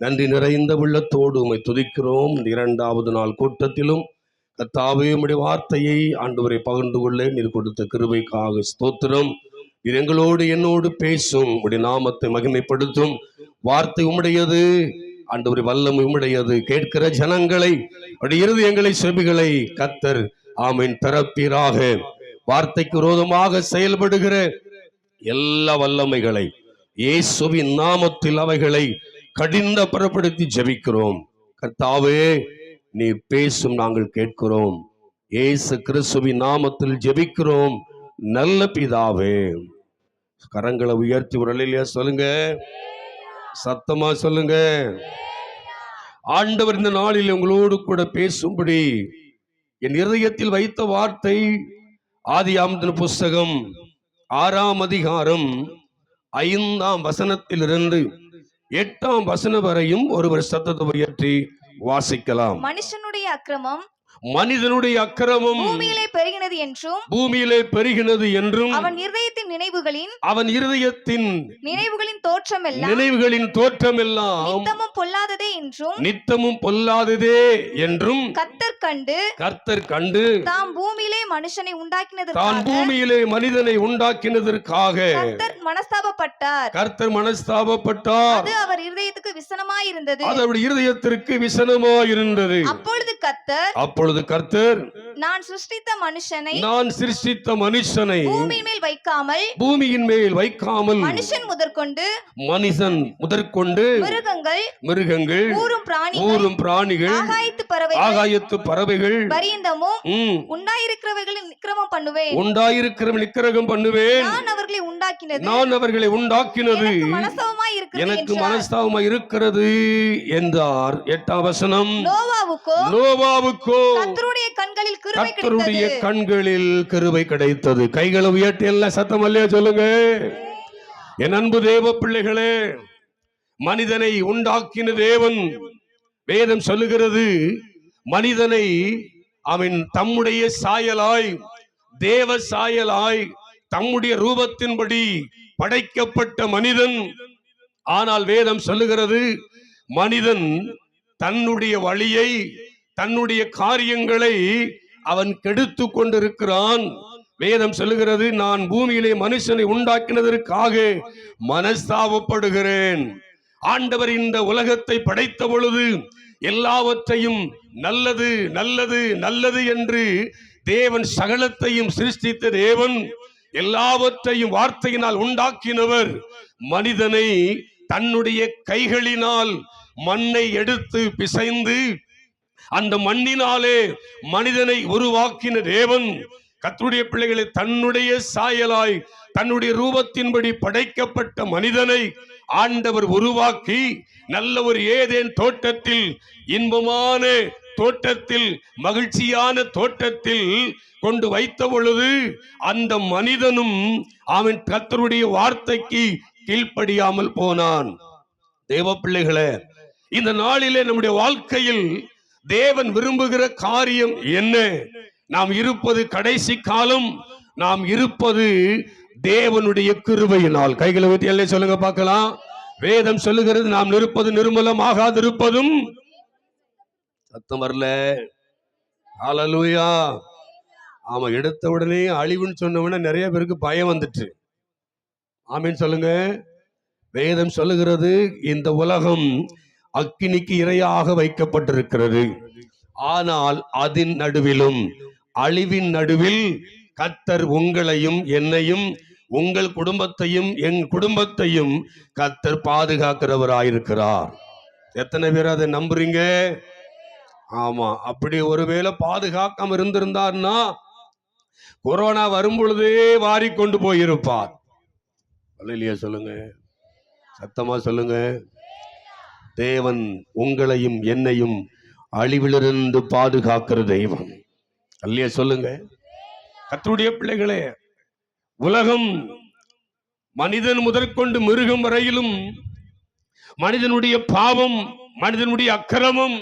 நன்றி நிறைந்த உள்ளத்தோடு உம்மை துதிக்கிறோம். இந்த 2வது நாள் கூட்டத்திலும் கர்த்தாவே உம்முடைய வார்த்தையை ஆண்டவரை பகிர்ந்து கொள்ள நீர் கொடுத்த கிருபைக்காக ஸ்தோத்திரம். நீர் எங்களோடு என்னோடு பேசும், உம்முடைய நாமத்தை மகிமைப்படுத்தும். வார்த்தை உம்முடையது ஆண்டவரை, வல்லமை உம்முடையது. கேட்கிற ஜனங்களை உம்முடைய இருதயங்களை செவிகளை கர்த்தர் ஆமென் திறப்பீராக. வார்த்தைக்கு விரோதமாக செயல்படுகிற எல்லா வல்லமைகளை இயேசுவின் நாமத்தில் அவைகளை கடிந்த புறப்படுத்தி ஜெபிக்கிறோம். கர்த்தாவே நீர் பேசும், நாங்கள் கேட்கிறோம். இயேசு கிறிஸ்துவின் நாமத்தில் ஜெபிக்கிறோம் நல்ல பிதாவே. கரங்களை உயர்த்தி ஒரு அல்லேலூயா சொல்லுங்க, சத்தமா சொல்லுங்க. ஆண்டவர் இந்த நாளில் உங்களோடு கூட பேசும்படி என் இருதயத்தில் வைத்த வார்த்தை ஆதியாகமத்தின் புஸ்தகம் 6ஆம் அதிகாரம் 5ஆம் வசனத்திலிருந்து 8ஆம் வசனம் வரையும் ஒருவர் சத்தத்தை உயர்த்தி வாசிக்கலாம். மனிதனுடைய அக்கிரமம் பூமியிலே பெருகினது என்றும் அவன் இருதயத்தின் நினைவுகளின் தோற்றமெல்லாம் நித்தமும் பொல்லாததே என்றும் கர்த்தர் கண்டு தாம் பூமியிலே மனிதனை உண்டாக்கினதற்காக கர்த்தர் மனஸ்தாபப்பட்டார். அது அவர் இருதயத்துக்கு விசனமாயிருந்தது. அப்பொழுது கர்த்தர் நான் சிருஷ்டித்த மனுஷனை பூமியின் மேல் வைக்காமல் மனுஷன் முதற்கொண்டு மிருகங்கள் ஊரும் பிராணிகள் ஆகாயத்து பறவைகள் உண்டாயிருக்கிற நிக்கிரகம் பண்ணுவேன். நான் அவர்களை உண்டாக்கினது எனக்கு மனஸ்தாபமாய் இருக்கிறது என்றார். 8ஆம் வசனம். நோவாவுக்கோ கர்த்தருடைய கண்களில் கிருபை கிடைத்தது. கைகளை உயர்த்தி எல்லாம் சத்தம் அல்லையா சொல்லுங்க. என் அன்பு தேவ பிள்ளைகளே, மனிதனை உண்டாக்கின தேவன், வேதம் சொல்லுகிறது, மனிதனை அவன் தம்முடைய சாயலாய் தேவ சாயலாய் தம்முடைய ரூபத்தின்படி படைக்கப்பட்ட மனிதன். ஆனால் வேதம் சொல்லுகிறது, மனிதன் தன்னுடைய வழியை தன்னுடைய காரியங்களை அவன் கெடுத்து கொண்டிருக்கிறான். வேதம் சொல்லுகிறது, நான் பூமியிலே மனுஷனை உண்டாக்கினதற்காக மனஸ்தாபப்படுகிறேன். ஆண்டவர் இந்த உலகத்தை படைத்த பொழுது எல்லாவற்றையும் நல்லது நல்லது நல்லது என்று தேவன் சகலத்தையும் சிருஷ்டித்த தேவன், எல்லாவற்றையும் வார்த்தையினால் உண்டாக்கினவர். மனிதனை தன்னுடைய கைகளினால் மண்ணை எடுத்து பிசைந்து அந்த மண்ணினாலே மனிதனை உருவாக்கின தேவன், கர்த்தருடைய பிள்ளைகளை தன்னுடைய சாயலாய் தன்னுடைய ரூபத்தின்படி படைக்கப்பட்ட மனிதனை ஆண்டவர் உருவாக்கி நல்ல ஒரு ஏதேன் தோட்டத்தில், இன்பமான தோட்டத்தில், மகிழ்ச்சியான தோட்டத்தில் கொண்டு வைத்த பொழுது அந்த மனிதனும் அவன் கர்த்தருடைய வார்த்தைக்கு கீழ்ப்படியாமல் போனான். தேவ பிள்ளைகளே, இந்த நாளிலே நம்முடைய வாழ்க்கையில் தேவன் விரும்புகிற காரியம் என்ன? நாம் இருப்பது கடைசி காலம். நாம் இருப்பது தேவனுடைய கிருபையினால். கைகளை ஊற்றி எல்லை சொல்லுங்க பார்க்கலாம். வேதம் சொல்லுகிறது, நாம் இருப்பது நிர்மூலமாகாதிருப்பதும். சத்தம் வரல. ஹல்லேலூயா. ஆமா, எடுத்த உடனே அழிவுன்னு சொன்ன உடனே நிறைய பேருக்கு பயம் வந்துட்டு. ஆமீன் சொல்லுங்க. வேதம் சொல்லுகிறது, இந்த உலகம் அக்கினிக்கு இரையாக வைக்கப்பட்டிருக்கிறது. ஆனால் அதன் நடுவிலும், அழிவின் நடுவில் கர்த்தர் உங்களையும் என்னையும், உங்கள் குடும்பத்தையும் என் குடும்பத்தையும் கர்த்தர் பாதுகாக்கிறவராயிருக்கிறார். எத்தனை பேர் அதை நம்புறீங்க? ஆமா, அப்படி ஒருவேளை பாதுகாக்காம இருந்திருந்தார்னா கொரோனா வரும் பொழுதே வாரி கொண்டு போயிருப்பார். அல்லேலூயா சொல்லுங்க, சத்தமா சொல்லுங்க. தேவன் உங்களையும் என்னையும் அழிவிலிருந்து பாதுகாக்கிற தெய்வம். அல்லேலூயா சொல்லுங்க. கர்த்தருடைய பிள்ளைகளே, உலகம் மனிதன் முதற்கொண்டு மிருகம் வரையிலும் மனிதனுடைய பாவம், மனிதனுடைய அக்கிரமம்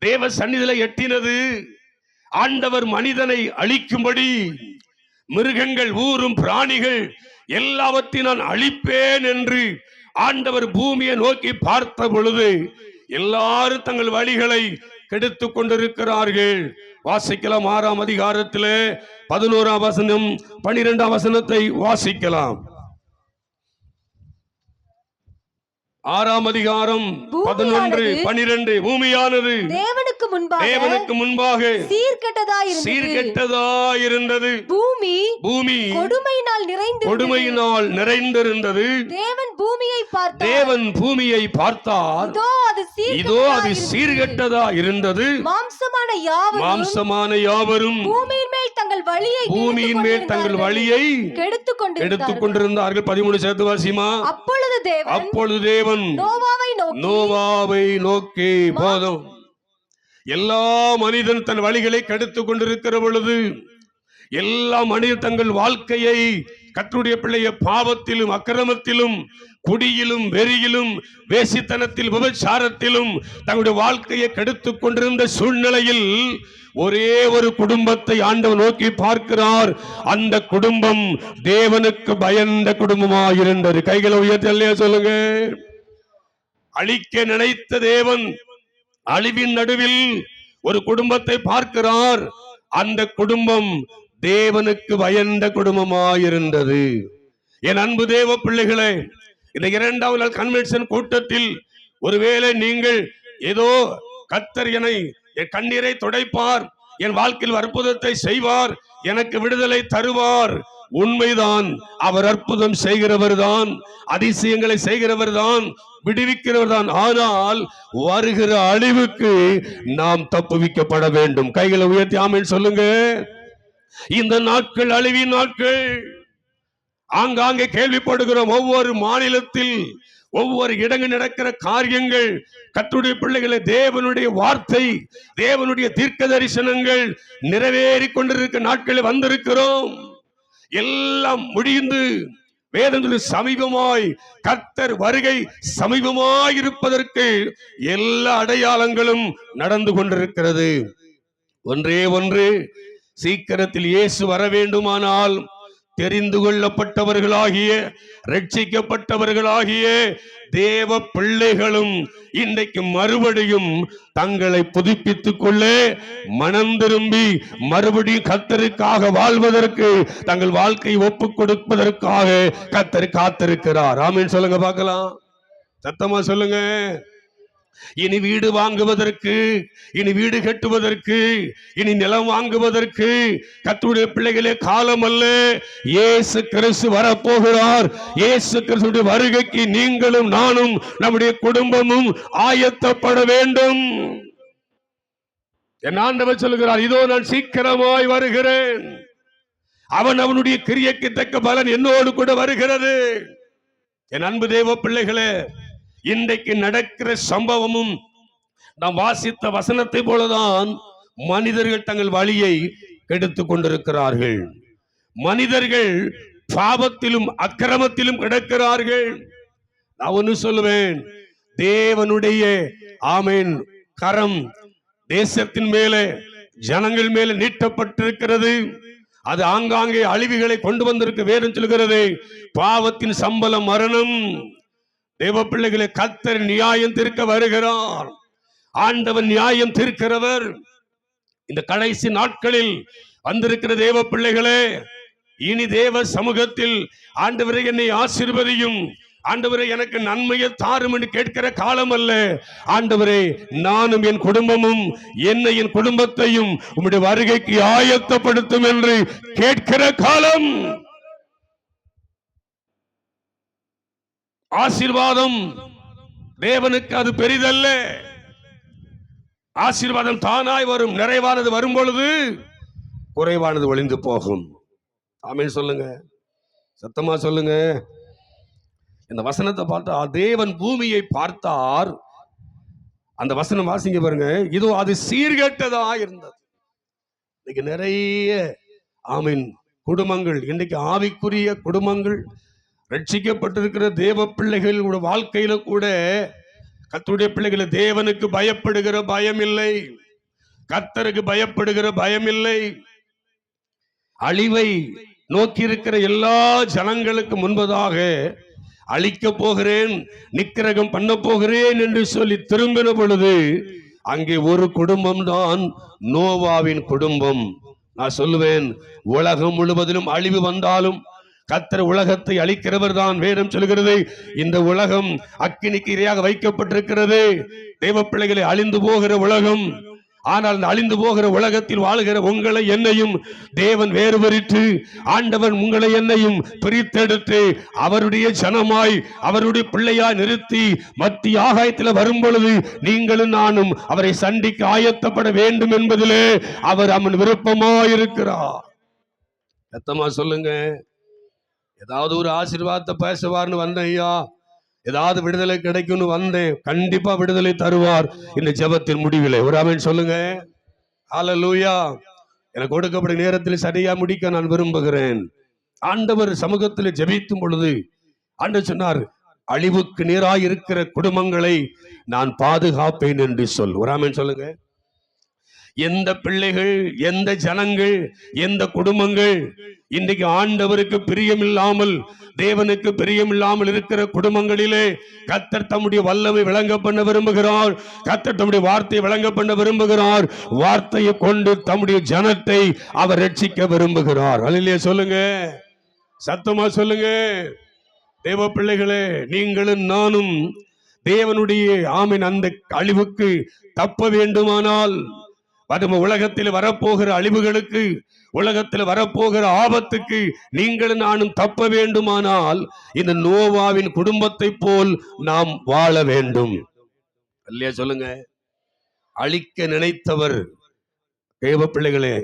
தேவ சந்நிதியிலே எட்டினது. ஆண்டவர் மனிதனை அழிக்கும்படி மிருகங்கள், ஊரும் பிராணிகள் எல்லாவற்றையும் நான் அழிப்பேன் என்று ஆண்டவர் பூமியை நோக்கி பார்த்த பொழுது எல்லாரும் தங்கள் வழிகளை கெடுத்துக் கொண்டிருக்கிறார்கள். வாசிக்கலாம். 6ஆம் அதிகாரத்திலே 11ஆம் வசனம் 12ஆம் வசனத்தை வாசிக்கலாம். 6ஆம் அதிகாரம் 11, 12. பூமியானது தேவனுக்கு முன்பாக சீர்கெட்டதாயிருந்தது. பூமி கொடுமையினால் நிறைந்திருந்தது. தேவன் பூமியை பார்த்தார், இதோ அது சீர்கெட்டதா இருந்தது. மாம்சமான யாவரும் பூமியின் மேல் தங்கள் வழியை கெடுத்துக் கொண்டிருந்தார்கள். 13 சேர்த்து வாசிமா. அப்பொழுது தேவன் நோவாவை நோக்கி, போதும், எல்லா மனிதன் தன் வழிகளை கெடுத்துக் கொண்டிருக்கிற பொழுது, எல்லா மனிதர் தங்கள் வாழ்க்கையை கர்த்தருடைய பிள்ளைய பாவத்திலும் அக்கிரமத்திலும் குடியிலும் வெறியிலும் வேசித்தனத்தில் விபச்சாரத்திலும் தங்களுடைய வாழ்க்கையை கெடுத்துக் கொண்டிருந்த சூழ்நிலையில் ஒரே ஒரு குடும்பத்தை ஆண்டவர் நோக்கி பார்க்கிறார். அந்த குடும்பம் தேவனுக்கு பயந்த குடும்பமாயிருந்தது. கைகளை உயர்த்தி சொல்லுங்க. அழிக்க நினைத்த தேவன் அழிவின் நடுவில் ஒரு குடும்பத்தை பார்க்கிறார். அந்த குடும்பம் தேவனுக்கு பயந்த குடும்பமாயிருந்தது. என் அன்பு தேவ பிள்ளைகளே, இந்த 2வது நாள் கன்வென்ஷன் கூட்டத்தில் ஒருவேளை நீங்கள் ஏதோ கர்த்தர் என் கண்ணீரை துடைப்பார், என் வாழ்க்கையில் அற்புதத்தை செய்வார், எனக்கு விடுதலை தருவார். உண்மைதான், அவர் அற்புதம் செய்கிறவர் தான், அதிசயங்களை செய்கிறவர் தான், விடுவிக்கிறவர் தான். ஆனால் வருகிற அழிவுக்கு நாம் தப்புவிக்கப்பட வேண்டும். கைகளை உயர்த்தி ஆமென் சொல்லுங்க. இந்த நாட்கள் அழிவின் நாட்கள். ஆங்காங்கே கேள்விப்படுகிறோம். ஒவ்வொரு மாநிலத்தில் ஒவ்வொரு இடங்கள் நடக்கிற காரியங்கள், கர்த்தருடைய பிள்ளைகளை, தேவனுடைய வார்த்தை, தேவனுடைய தீர்க்க தரிசனங்கள் நிறைவேறி கொண்டிருக்கிற நாட்களில் வந்திருக்கிறோம். எல்லாம் முடிந்து வேதத்தில் சமீபமாய், கர்த்தர் வருகை சமீபமாய் இருப்பதற்கு எல்லா அடையாளங்களும் நடந்து கொண்டிருக்கிறது. ஒன்றே ஒன்று, சீக்கிரத்தில் இயேசு வர வேண்டுமானால் தெரிந்து கொள்ளப்பட்டவர்களாகிய, ரட்சிக்கப்பட்டவர்களாகிய தேவ பிள்ளைகளும் இன்றைக்கு மறுபடியும் தங்களை புதுப்பித்துக் கொள்ள மனம் திரும்பி மறுபடியும் கர்த்தருக்காக வாழ்வதற்கு, தங்கள் வாழ்க்கையை ஒப்புக் கொடுப்பதற்காக கர்த்தர் காத்திருக்கிறார். ஆமென் சொல்லுங்க பார்க்கலாம். சத்தமா சொல்லுங்க. இனி வீடு வாங்குவதற்கு, இனி வீடு கட்டுவதற்கு, இனி நிலம் வாங்குவதற்கு கர்த்தருடைய பிள்ளைகளே காலம் அல்ல. இயேசு கிறிஸ்து வரப்போகிறார். இயேசு கிறிஸ்துடைய வருகைக்கு நீங்களும் நானும் நம்முடைய குடும்பமும் ஆயத்தப்பட வேண்டும். என் ஆண்டவர் சொல்லுகிறார், இதோ நான் சீக்கிரமாய் வருகிறேன். அவனுடைய கிரியைக்கு தக்க பலன் என்னோடு கூட வருகிறது. என் அன்பு தேவ பிள்ளைகளே, இன்றைக்கு நடக்கிற சம்பவமும் நாம் வாசித்த வசனத்தை போலதான் மனிதர்கள் தங்கள் வழியை கெடுத்துக் கொண்டிருக்கிறார்கள். மனிதர்கள் பாவத்திலும் அக்கிரமத்திலும் கிடக்கிறார்கள். நான் ஒன்று சொல்லுவேன், தேவனுடைய ஆமென் கரம் தேசத்தின் மேலே, ஜனங்கள் மேலே நீட்டப்பட்டிருக்கிறது. அது ஆங்காங்கே அழிவுகளை கொண்டு வந்திருக்க. வேதம் சொல்கிறது, பாவத்தின் சம்பளம் மரணம். தேவ பிள்ளைகளை, கர்த்தர் நியாயம் தீர்க்க வருகிறார். ஆண்டவன் நியாயம் தீர்க்கிறவர். இந்த கடைசி நாட்களில் வந்திருக்கிற தேவ பிள்ளைகளே, இனி தேவ சமூகத்தில் ஆண்டவரை என்னை ஆசீர்வதியும், ஆண்டவரே எனக்கு நன்மையை தாரும் என்று கேட்கிற காலம் அல்ல. ஆண்டவரே, நானும் என் குடும்பமும் என்னை என் குடும்பத்தையும் உம்முடைய வருகைக்கு ஆயத்தப்படுத்தும் என்று கேட்கிற காலம். ஆசீர்வாதம் தேவனுக்கு அது பெரிதல்ல. ஆசீர்வாதம் தானாய் வரும். நிறைவானது வரும் பொழுது குறைவானது ஒளிந்து போகும். ஆமென் சொல்லுங்க, சத்தமா சொல்லுங்க. இந்த வசனத்தை பார்த்தா, தேவன் பூமியை பார்த்தார். அந்த வசனம் வாசிங்க பாருங்க. இதோ அது சீர்கெட்டதா இருந்தது. இன்னைக்கு நிறைய ஆமீன் குடும்பங்கள், இன்னைக்கு ஆவிக்குரிய குடும்பங்கள், ரட்சிக்கப்பட்டிருக்கிற தேவ பிள்ளைகள் வாழ்க்கையில கூட கர்த்தருடைய பிள்ளைகளை தேவனுக்கு பயப்படுகிற பயம் இல்லை, கர்த்தருக்கு பயப்படுகிற பயம் இல்லை. அழிவை நோக்கி இருக்கிற எல்லா ஜனங்களுக்கு முன்பதாக அழிக்க போகிறேன், நிக்கிரகம் பண்ண போகிறேன் என்று சொல்லி திரும்பின பொழுது அங்கே ஒரு குடும்பம் தான் நோவாவின் குடும்பம். நான் சொல்லுவேன், உலகம் முழுவதிலும் அழிவு வந்தாலும் கர்த்தர் உலகத்தை அழிக்கிறவர் தான். வேதம் சொல்கிறது, இந்த உலகம் அக்கினிக்கு இரையாக வைக்கப்பட்டிருக்கிறது. தேவ பிள்ளைகளை, அழிந்து போகிற உலகம். ஆனால் அந்த அழிந்து போகிற உலகத்தில் வாழுகிற உங்களை என்னையும் தேவன் வேறுபரித்து, ஆண்டவன் உங்களை என்னையும் பிரித்தெடுத்து அவருடைய ஜனமாய், அவருடைய பிள்ளையாய் நிறுத்தி மத்திய ஆகாயத்தில் வரும் பொழுது நீங்களும் நானும் அவரை சந்திக்க ஆயத்தப்பட வேண்டும் என்பதிலே அவர் அவன் விருப்பமாயிருக்கிறார். சத்தமா சொல்லுங்க. ஏதாவது ஒரு ஆசீர்வாதத்தை பேசுவார்னு வந்தேன் ஐயா, ஏதாவது விடுதலை கிடைக்கும்னு வந்தேன். கண்டிப்பா விடுதலை தருவார் இந்த ஜெபத்தின் முடிவிலே. ஒரு ஆமென் சொல்லுங்க. ஹல்லேலூயா. எனக்கு கொடுக்கப்பட்ட நேரத்தில் சரியா முடிக்க நான் விரும்புகிறேன். ஆண்டவர் சமூகத்தில் ஜெபிக்கும் பொழுது ஆண்டவர் சொன்னார், அழிவுக்கு நேராய் இருக்கிற குடும்பங்களை நான் பாதுகாப்பேன் என்று சொல். ஒரு ஆமென் சொல்லுங்க. எந்த பிள்ளைகள், எந்த ஜனங்கள், எந்த குடும்பங்கள் இன்றைக்கு ஆண்டவருக்கு பிரியமில்லாமல், தேவனுக்கு பிரியமில்லாமல் இருக்கிற குடும்பங்களிலே கர்த்தர் தம்முடைய வல்லமை விளங்க பண்ண விரும்புகிறார். கர்த்தர் தம்முடைய வார்த்தையை விளங்க பண்ண விரும்புகிறார். வார்த்தையை கொண்டு தம்முடைய ஜனத்தை அவர் ரட்சிக்க விரும்புகிறார். அல்லேலூயா சொல்லுங்க, சத்தமா சொல்லுங்க. தேவ பிள்ளைகளே, நீங்களும் நானும் தேவனுடைய ஆமென் அந்த அழிவுக்கு தப்ப வேண்டுமானால், உலகத்தில் வரப்போகிற அழிவுகளுக்கு, உலகத்தில் வரப்போகிற ஆபத்துக்கு நீங்களும் நானும் தப்ப வேண்டுமானால் இந்த நோவாவின் குடும்பத்தை போல் நாம் வாழ வேண்டும். இல்லையா சொல்லுங்க. அழிக்க நினைத்தவர் தேவ பிள்ளைகளே,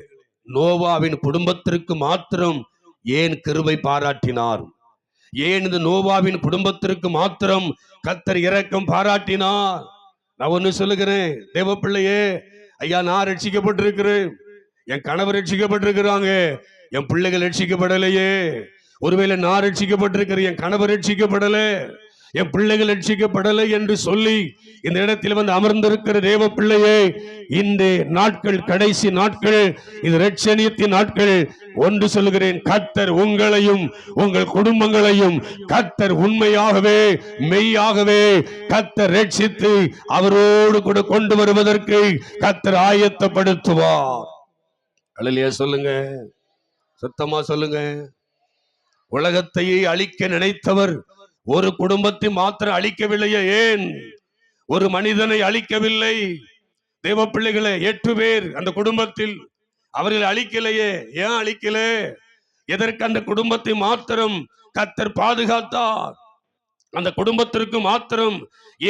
நோவாவின் குடும்பத்திற்கு மாத்திரம் ஏன் கிருபை பாராட்டினார்? ஏன் இந்த நோவாவின் குடும்பத்திற்கு மாத்திரம் கர்த்தர் இரக்கம் பாராட்டினார்? நான் ஒண்ணு சொல்லுகிறேன் தேவ பிள்ளையே, ஐயா, நான் ரட்சிக்கப்பட்டிருக்கிறேன், என் கணவர் ரட்சிக்கப்பட்டிருக்கிறாங்க, என் பிள்ளைகள் ரட்சிக்கப்படலையே. ஒருவேளை நான் ரட்சிக்கப்பட்டிருக்கிறேன், என் கணவர் ரட்சிக்கப்படல, என் பிள்ளைகள் ரட்சிக்கப்படலை என்று சொல்லி இந்த இடத்தில் வந்து அமர்ந்திருக்கிற தேவ பிள்ளையே, இந்த நாட்கள் கடைசி நாட்கள், இது இரட்சணியத்தின் நாட்கள். ஒன்று சொல்லுகிறேன், கர்த்தர் உங்களையும் உங்கள் குடும்பங்களையும் கர்த்தர் உண்மையாகவே மெய்யாகவே கர்த்தர் ரட்சித்து அவரோடு கூட கொண்டு வருவதற்கு கர்த்தர் ஆயத்தப்படுத்துவார். அல்லேலூயா சொல்லுங்க, சத்தமா சொல்லுங்க. உலகத்தையே அழிக்க நினைத்தவர் ஒரு குடும்பத்தை மாத்திரம் அழிக்கவில்லையே, ஏன் ஒரு மனிதனை அழிக்கவில்லை? தேவ பிள்ளைகளே, 8 பேர் அந்த குடும்பத்தில், அவர்கள் அழிக்கலையே. ஏன் அழிக்கல? எதற்கு அந்த குடும்பத்தை மாத்திரம் கர்த்தர் பாதுகாத்தார்? அந்த குடும்பத்திற்கு மாத்திரம்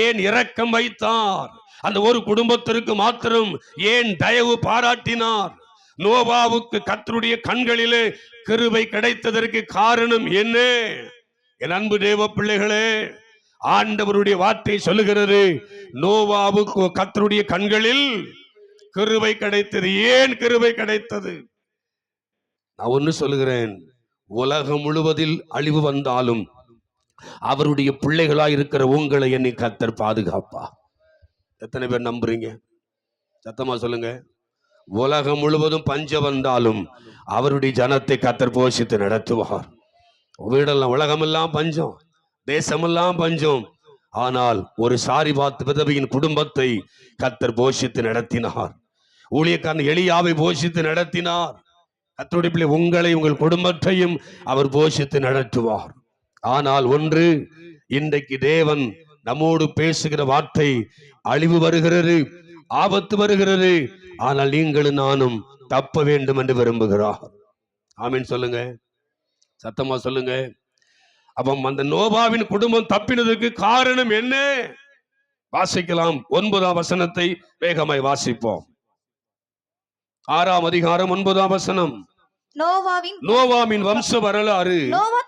ஏன் இரக்கம் வைத்தார்? அந்த ஒரு குடும்பத்திற்கு மாத்திரம் ஏன் தயவு பாராட்டினார்? நோவாவுக்கு கர்த்தருடைய கண்களிலே கிருபை கிடைத்ததற்கு காரணம் என்ன? என் அன்பு தேவ பிள்ளைகளே, ஆண்டவருடைய வார்த்தை சொல்லுகிறது, நோவாவுக்கு கர்த்தருடைய கண்களில் கிருபை கிடைத்தது. ஏன் கிருபை கிடைத்தது? நான் ஒன்னு சொல்லுகிறேன், உலகம் முழுவதில் அழிவு வந்தாலும் அவருடைய பிள்ளைகளாய் இருக்கிற உங்களை என்னை கர்த்தர் பாதுகாப்பா. எத்தனை பேர் நம்புறீங்க? சத்தமா சொல்லுங்க. உலகம் முழுவதும் பஞ்சம் வந்தாலும் அவருடைய ஜனத்தை கர்த்தர் போஷித்து நடத்துவார். வீடெல்லாம் உலகமெல்லாம் பஞ்சம், தேசமெல்லாம் பஞ்சம், ஆனால் ஒரு சாரிபாத் விதவையின் குடும்பத்தை கர்த்தர் போஷித்து நடத்தினார். ஊழியக்காரன் எலியாவை போஷித்து நடத்தினார். கர்த்தருடைய பிள்ளை, உங்களை உங்கள் குடும்பத்தையும் அவர் போஷித்து நடத்துவார். ஆனால் ஒன்று, இன்றைக்கு தேவன் நம்மோடு பேசுகிற வார்த்தை, அழிவு வருகிறது, ஆபத்து வருகிறது, ஆனால் நீங்களும் நானும் தப்ப வேண்டும் என்று விரும்புகிறார். ஆமீன் சொல்லுங்க, சத்தமா சொல்லுங்க. அப்ப அந்த நோவாவின் குடும்பம் தப்பினதுக்கு காரணம் என்ன? வாசிக்கலாம். 9ஆம் வசனத்தை வேகமாய் வாசிப்போம். 6ஆம் அதிகாரம் 9ஆம் வசனம். நோவாவின் வம்ச வரலாறு. நோவா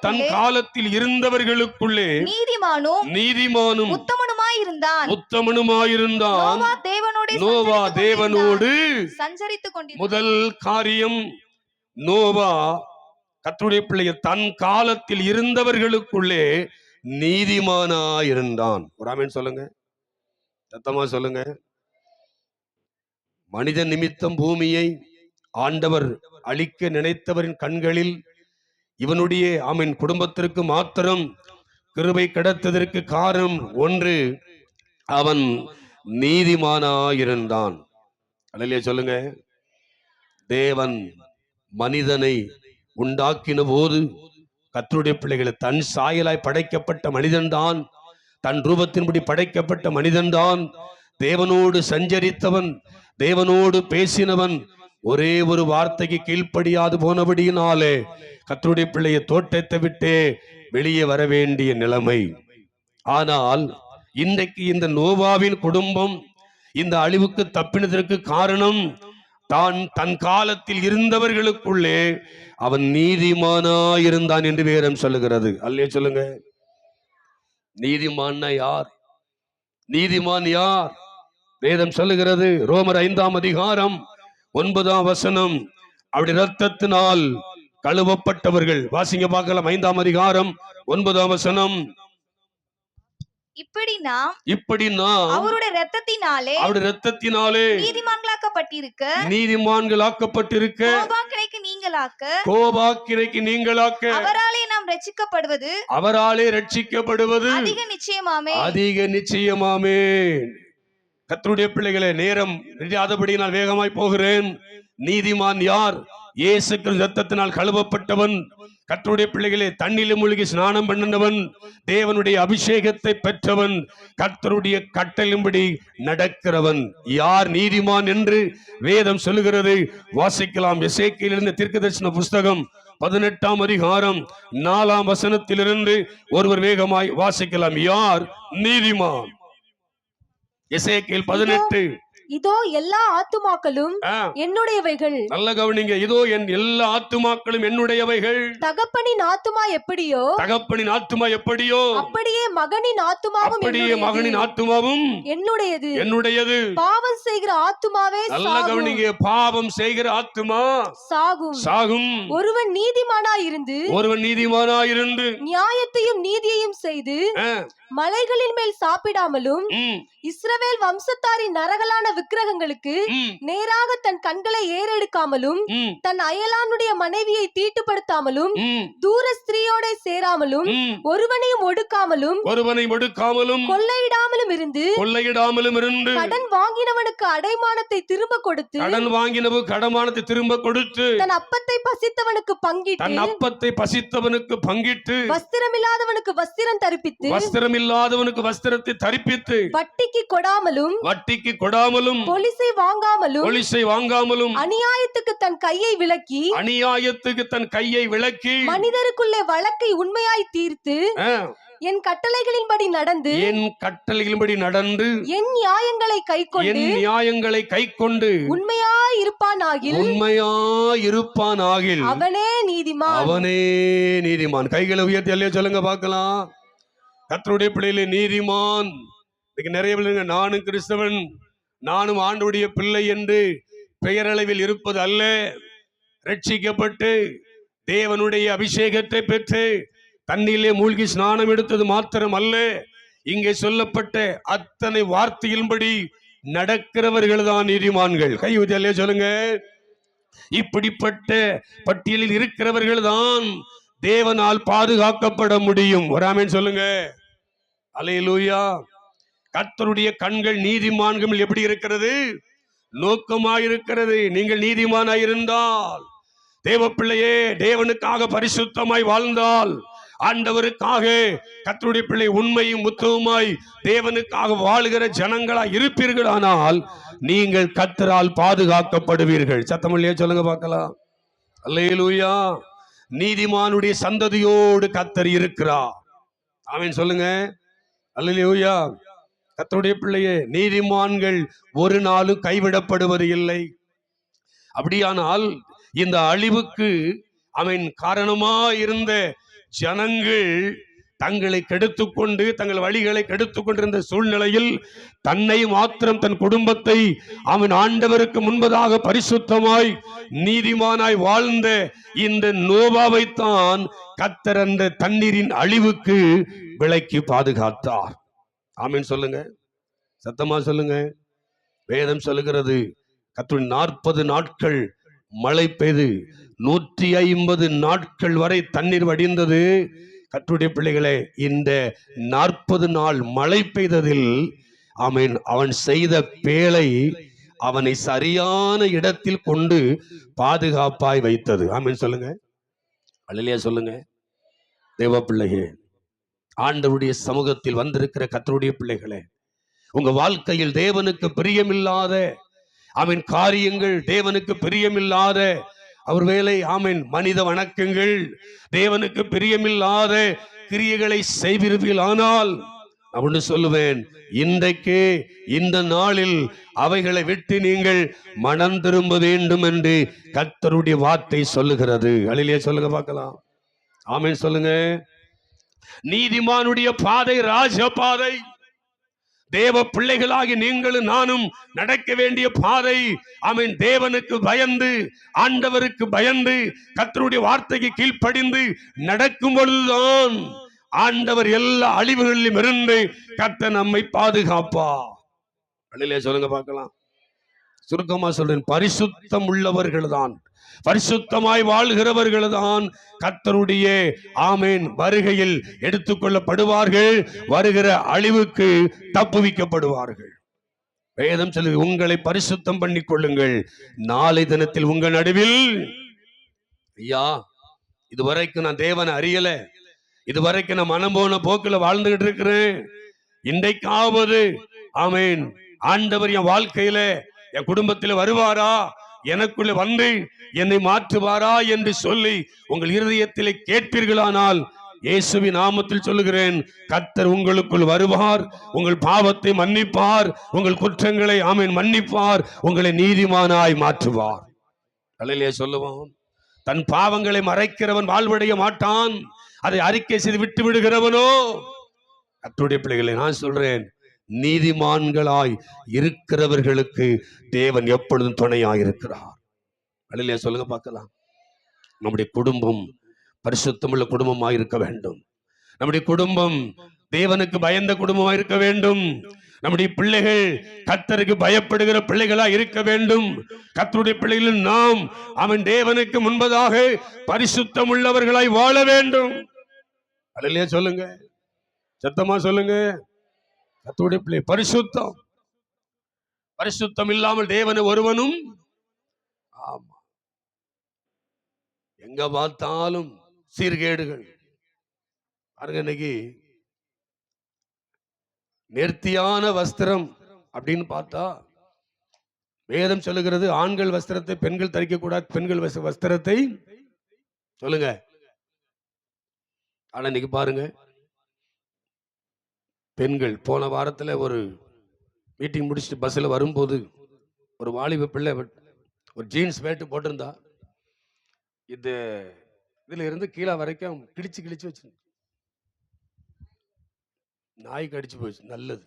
தன் காலத்தில் இருந்தவர்களுக்குள்ளே நீதிமானும் உத்தமனுமாயிருந்தான். நோவா தேவனோடு சஞ்சரித்துக் கொண்டிருந்தான். முதல் காரியம், நோவா கர்த்தருடைய பிள்ளைய தன் காலத்தில் இருந்தவர்களுக்குள்ளே நீதிமானாயிருந்தான். ஒரு ஆமென் சொல்லுங்க, சத்தமா சொல்லுங்க. மனித நிமித்தம் பூமியை ஆண்டவர் அழிக்க நினைத்தவரின் கண்களில் இவனுடைய ஆமீன் குடும்பத்திற்கு மாத்திரம் கிருபை கிடைத்ததற்கு காரணம் ஒன்று, அவன் நீதிமானாயிருந்தான். அல்லேலூயா சொல்லுங்க. தேவன் மனிதனை உண்டாக்கின போது கர்த்தருடைய பிள்ளைகளை தன் சாயலாய் படைக்கப்பட்ட மனிதன்தான், தன் ரூபத்தின்படி படைக்கப்பட்ட மனிதன்தான், தேவனோடு சஞ்சரித்தவன், தேவனோடு பேசினவன், ஒரே ஒரு வார்த்தைக்கு கீழ்ப்படியாது போனபடியினாலே கர்த்தருடைய பிள்ளையை தோட்டத்தை விட்டே வெளியே வர வேண்டிய நிலைமை. ஆனால் இன்றைக்கு இந்த நோவாவின் குடும்பம் இந்த அழிவுக்கு தப்பினதற்கு காரணம், தன் காலத்தில் இருந்தவர்களுக்குள்ளே அவன் நீதிமானாயிருந்தான் என்று வேதம் சொல்லுகிறது. அல்லேலூயா சொல்லுங்க. நீதிமான் யார்? நீதிமான் யார்? வேதம் சொல்லுகிறது. ரோமர் 5ஆம் அதிகாரம் 9ஆம் வசனம். அவருடைய இரத்தத்தினால் கழுவப்பட்டவர்கள். வாசிங்க பார்க்கலாம். 5ஆம் அதிகாரம் 9ஆம் வசனம். இப்படி நாம் அவருடைய இரத்தத்தினாலே நீதிமான்களாக்கப்பட்டிருக்க கோபாக்கினைக்கு நீங்களாக்க அவராலே ரட்சிக்கப்படுவது அதிக நிச்சயமாமே. கர்த்தருடைய பிள்ளைகளே, நேரம் இல்லாதபடி நான் வேகமாய் போகிறேன். நீதிமான் யார்? இயேசு கிறிஸ்து இரத்தத்தினால் கழுவப்பட்டவன். கர்த்தருடைய பிள்ளைகளே, தண்ணீரில் மூழ்கி ஸ்நானம் பண்ணினவன், தேவனுடைய அபிஷேகத்தை பெற்றவன், கர்த்தருடைய கட்டளையின்படி நடக்கிறவன். யார் நீதிமான் என்று வேதம் சொல்லுகிறது. வாசிக்கலாம். எசேக்கியேலிருந்து தீர்க்கதரிசன புஸ்தகம் 18ஆம் அதிகாரம் 4ஆம் வசனத்திலிருந்து ஒருவர் வேகமாய் வாசிக்கலாம். யார் நீதிமான்? எசேக்கியேல் 18. இதோ எல்லா ஆத்துமாக்களும் என்னுடையவைகள். நல்ல கவனிங்க. இதோ என் எல்லா ஆத்துமாக்களும் என்னுடையவைகள். தகப்பனின் ஆத்துமா எப்படியோ அப்படியே மகனின் ஆத்துமாவும் என்னுடையது. பாவம் செய்கிற ஆத்துமாவே நல்ல கவனிங்க. பாவம் செய்கிற ஆத்துமா சாகும். ஒருவன் நீதிமானாயிருந்து நியாயத்தையும் நீதியையும் செய்து மலைகளின் மேல் சாப்பிடாமலும் இஸ்ரவேல் வம்சத்தாரின் நரகலான விக்கிரகங்களுக்கு நேராக தன் கண்களை ஏறெடுக்காமலும் தன் அயலானுடைய மனைவியை தீட்டுப்படுத்தாமலும் தூர ஸ்திரீயோட சேராமலும் ஒருவனையும் ஒடுக்காமலும் கொள்ளையிடாமலும் இருந்து கடன் வாங்கினவனுக்கு அடைமானத்தை திரும்ப கொடுத்து தன் அப்பத்தை பங்கிட்டு வஸ்திரமில்லாதவனுக்கு வஸ்திரத்தை தரிப்பித்து வட்டிக்கு கொடாமலும் பொலிசை வாங்காமலும் அநியாயத்துக்கு தன் கையை விலக்கி மனிதருக்குள்ளே வழக்கை உண்மையாய் தீர்த்து என் கட்டளைகளின்படி நடந்து என் நியாயங்களை கைக்கொண்டு உண்மையாயிருப்பானாகில் அவனே நீதிமான். கைகளை உயர்த்தி அல்லையா சொல்லுங்க பார்க்கலாம். கர்த்தருடைய பிள்ளையிலே நீதிமான். இன்னைக்கு நிறைய பிள்ளைங்க நானும் கிறிஸ்தவன், நானும் ஆண்டவருடைய பிள்ளை என்று பெயரளவில் இருப்பது அல்ல. ரட்சிக்கப்பட்டு தேவனுடைய அபிஷேகத்தை பெற்று தண்ணீரிலே மூழ்கி ஸ்நானம் எடுத்தது மாத்திரம் அல்ல, இங்கே சொல்லப்பட்ட அத்தனை வார்த்தையின்படி நடக்கிறவர்கள் தான் நீதிமான்கள். கை ஊதியாலே சொல்லுங்க. இப்படிப்பட்ட பட்டியலில் இருக்கிறவர்கள் தான் தேவனால் பாதுகாக்கப்பட முடியும். வராமேன்னு சொல்லுங்க. அல்லேலூயா. கர்த்தருடைய கண்கள் நீதிமான்கள் எப்படி இருக்கிறது? நோக்கமாயிருக்கிறது. நீங்கள் நீதிமானாயிருந்தால், தேவ பிள்ளையே, தேவனுக்காக பரிசுத்தமாய் வாழ்ந்தால், ஆண்டவருக்காக கர்த்தருடைய பிள்ளை உண்மையும் உத்தமமாய் தேவனுக்காக வாழுகிற ஜனங்களாய் இருப்பீர்களானால் நீங்கள் கர்த்தரால் பாதுகாக்கப்படுவீர்கள். சத்தமில்லையே சொல்லுங்க பார்க்கலாம். அல்லேலூயா. நீதிமானுடைய சந்ததியோடு கர்த்தர் இருக்கிறார். ஆமென் சொல்லுங்க. அல்லேலூயா. கர்த்தருடைய பிள்ளையே, நீதிமான்கள் ஒரு நாளும் கைவிடப்படுவது இல்லை. அப்படியானால் இந்த அழிவுக்கு அவன் காரணமாயிருந்த ஜனங்கள் தங்களை கெடுத்துக்கொண்டு தங்கள் வழிகளை கெடுத்துக்கொண்டிருந்த சூழ்நிலையில் தன்னை மாத்திரம் தன் குடும்பத்தை அவன் ஆண்டவருக்கு முன்பதாக பரிசுத்தமாய் நீதிமானாய் வாழ்ந்த இந்த நோவாவைத்தான் கர்த்தர் அந்த தண்ணீரின் அழிவுக்கு விலக்கி பாதுகாத்தார். ஆமென் சொல்லுங்க. சத்தமா சொல்லுங்க. வேதம் சொல்லுகிறது, கர்த்தர் 40 நாட்கள் மழை பெய்து 150 நாட்கள் வரை தண்ணீர் வடிந்தது. கர்த்தருடைய பிள்ளைகளே, இந்த 40 நாள் மழை பெய்ததில் ஆமென் அவன் செய்த பேழை அவனை சரியான இடத்தில் கொண்டு பாதுகாப்பாய் வைத்தது. ஆமென் சொல்லுங்க. அல்லேலூயா சொல்லுங்க. தேவ பிள்ளையே, ஆண்டவருடைய சமூகத்தில் வந்திருக்கிற கர்த்தருடைய பிள்ளைகளே, உங்க வாழ்க்கையில் தேவனுக்கு பிரியமில்லாத அவன் காரியங்கள், தேவனுக்கு பிரியமில்லாத அவர் வேலை, ஆமென் மனித வணக்கங்கள், தேவனுக்கு பிரியமில்லாத கிரியைகளை செய்வீர்கள். ஆனால் நான் ஒன்று சொல்லுவேன், இன்றைக்கு இந்த நாளில் அவைகளை விட்டு நீங்கள் மனம் திரும்ப வேண்டும் என்று கர்த்தருடைய வார்த்தை சொல்லுகிறது. அல்லேலூயா சொல்லுங்க பார்க்கலாம். ஆமென் சொல்லுங்க. நீதிமானுடைய பாதை ராஜ பாதை. தேவ பிள்ளைகளாகி நீங்களும் நானும் நடக்க வேண்டிய பாதை ஆமென் தேவனுக்கு பயந்து, ஆண்டவருக்கு பயந்து, கர்த்தருடைய வார்த்தைக்கு கீழ்ப்படிந்து நடக்கும் பொழுதுதான் ஆண்டவர் எல்லா அழிவுகளிலும் இருந்து கர்த்தர் நம்மை பாதுகாப்பா. அல்லேலூயா சொல்லுங்க பார்க்கலாம். சுருக்கமா சொல்றேன், பரிசுத்தம் உள்ளவர்கள் தான், பரிசுத்தமாய் வாழ்கிறவர்கள் தான் கர்த்தருடைய ஆமென் வருகையில் எடுத்துக்கொள்ளப்படுவார்கள், வருகிற அழிவுக்கு தப்புவிக்கப்படுவார்கள். வேதம் சொல்லுது, உங்களை பரிசுத்தம் பண்ணிக் கொள்ளுங்கள், நாளை தினத்தில் உங்கள் நடுவில். ஐயா, இதுவரைக்கும் நான் தேவனை அறியல, இதுவரைக்கும் நான் மனம் போன போக்குல வாழ்ந்துகிட்டு இருக்கிறேன். இன்றைக்காவது ஆமென் ஆண்டவர் என் வாழ்க்கையில என் குடும்பத்தில் வருவாரா, எனக்குள்ள வந்து என்னை மாற்றுவாரா என்று சொல்லி உங்கள் இருதயத்திலே கேட்பீர்களானால், இயேசுவின் நாமத்தில் சொல்லுகிறேன், கர்த்தர் உங்களுக்குள் வருவார், உங்கள் பாவத்தை மன்னிப்பார், உங்கள் குற்றங்களை ஆமென் மன்னிப்பார், உங்களை நீதிமானாய் மாற்றுவார். அல்லேலூயா சொல்லுவோம். தன் பாவங்களை மறைக்கிறவன் வாழ்வடைய மாட்டான், அதை அறிக்கை செய்து விட்டு விடுகிறவனோ. கர்த்தருடைய பிள்ளைகளை நான் சொல்றேன், நீதிமான்களாய் இருக்கிறவர்களுக்கு தேவன் எப்பொழுதும் துணையாயிருக்கிறார். அல்லேலூயா சொல்லுங்க பார்க்கலாம். நம்முடைய குடும்பம் பரிசுத்தமுள்ள குடும்பமாய் இருக்க வேண்டும். நம்முடைய குடும்பம் தேவனுக்கு பயந்த குடும்பமா இருக்க வேண்டும். நம்முடைய பிள்ளைகள் கர்த்தருக்கு பயப்படுகிற பிள்ளைகளா இருக்க வேண்டும். கர்த்தருடைய பிள்ளைகள் நாம் அவன் தேவனுக்கு முன்பதாக பரிசுத்தம் உள்ளவர்களாய் வாழ வேண்டும். அல்லேலூயா சொல்லுங்க, சத்தமா சொல்லுங்க. கர்த்தருடைய பிள்ளை பரிசுத்தம், பரிசுத்தம் இல்லாமல் தேவனை ஒருவனும், ஆமா, எங்க பார்த்தாலும் சீர்கேடுகள். பாருங்க, இன்னைக்கு நேர்த்தியான வஸ்திரம் அப்படின்னு பார்த்தா வேதம் சொல்லுகிறது, ஆண்கள் வஸ்திரத்தை பெண்கள் தரிக்க கூடாது, பெண்கள் வஸ்திரத்தை சொல்லுங்க. ஆனா இன்னைக்கு பாருங்க, பெண்கள் போன வாரத்துல ஒரு மீட்டிங் முடிச்சுட்டு பஸ்ல வரும்போது ஒரு வாலிப பிள்ளை ஒரு ஜீன்ஸ் பேண்ட் போட்டிருந்தா, இதுல இருந்து கீழே வரைக்கும் கிழிச்சு கிழிச்சு வச்சு நாய் கடிச்சு போச்சு. நல்லது.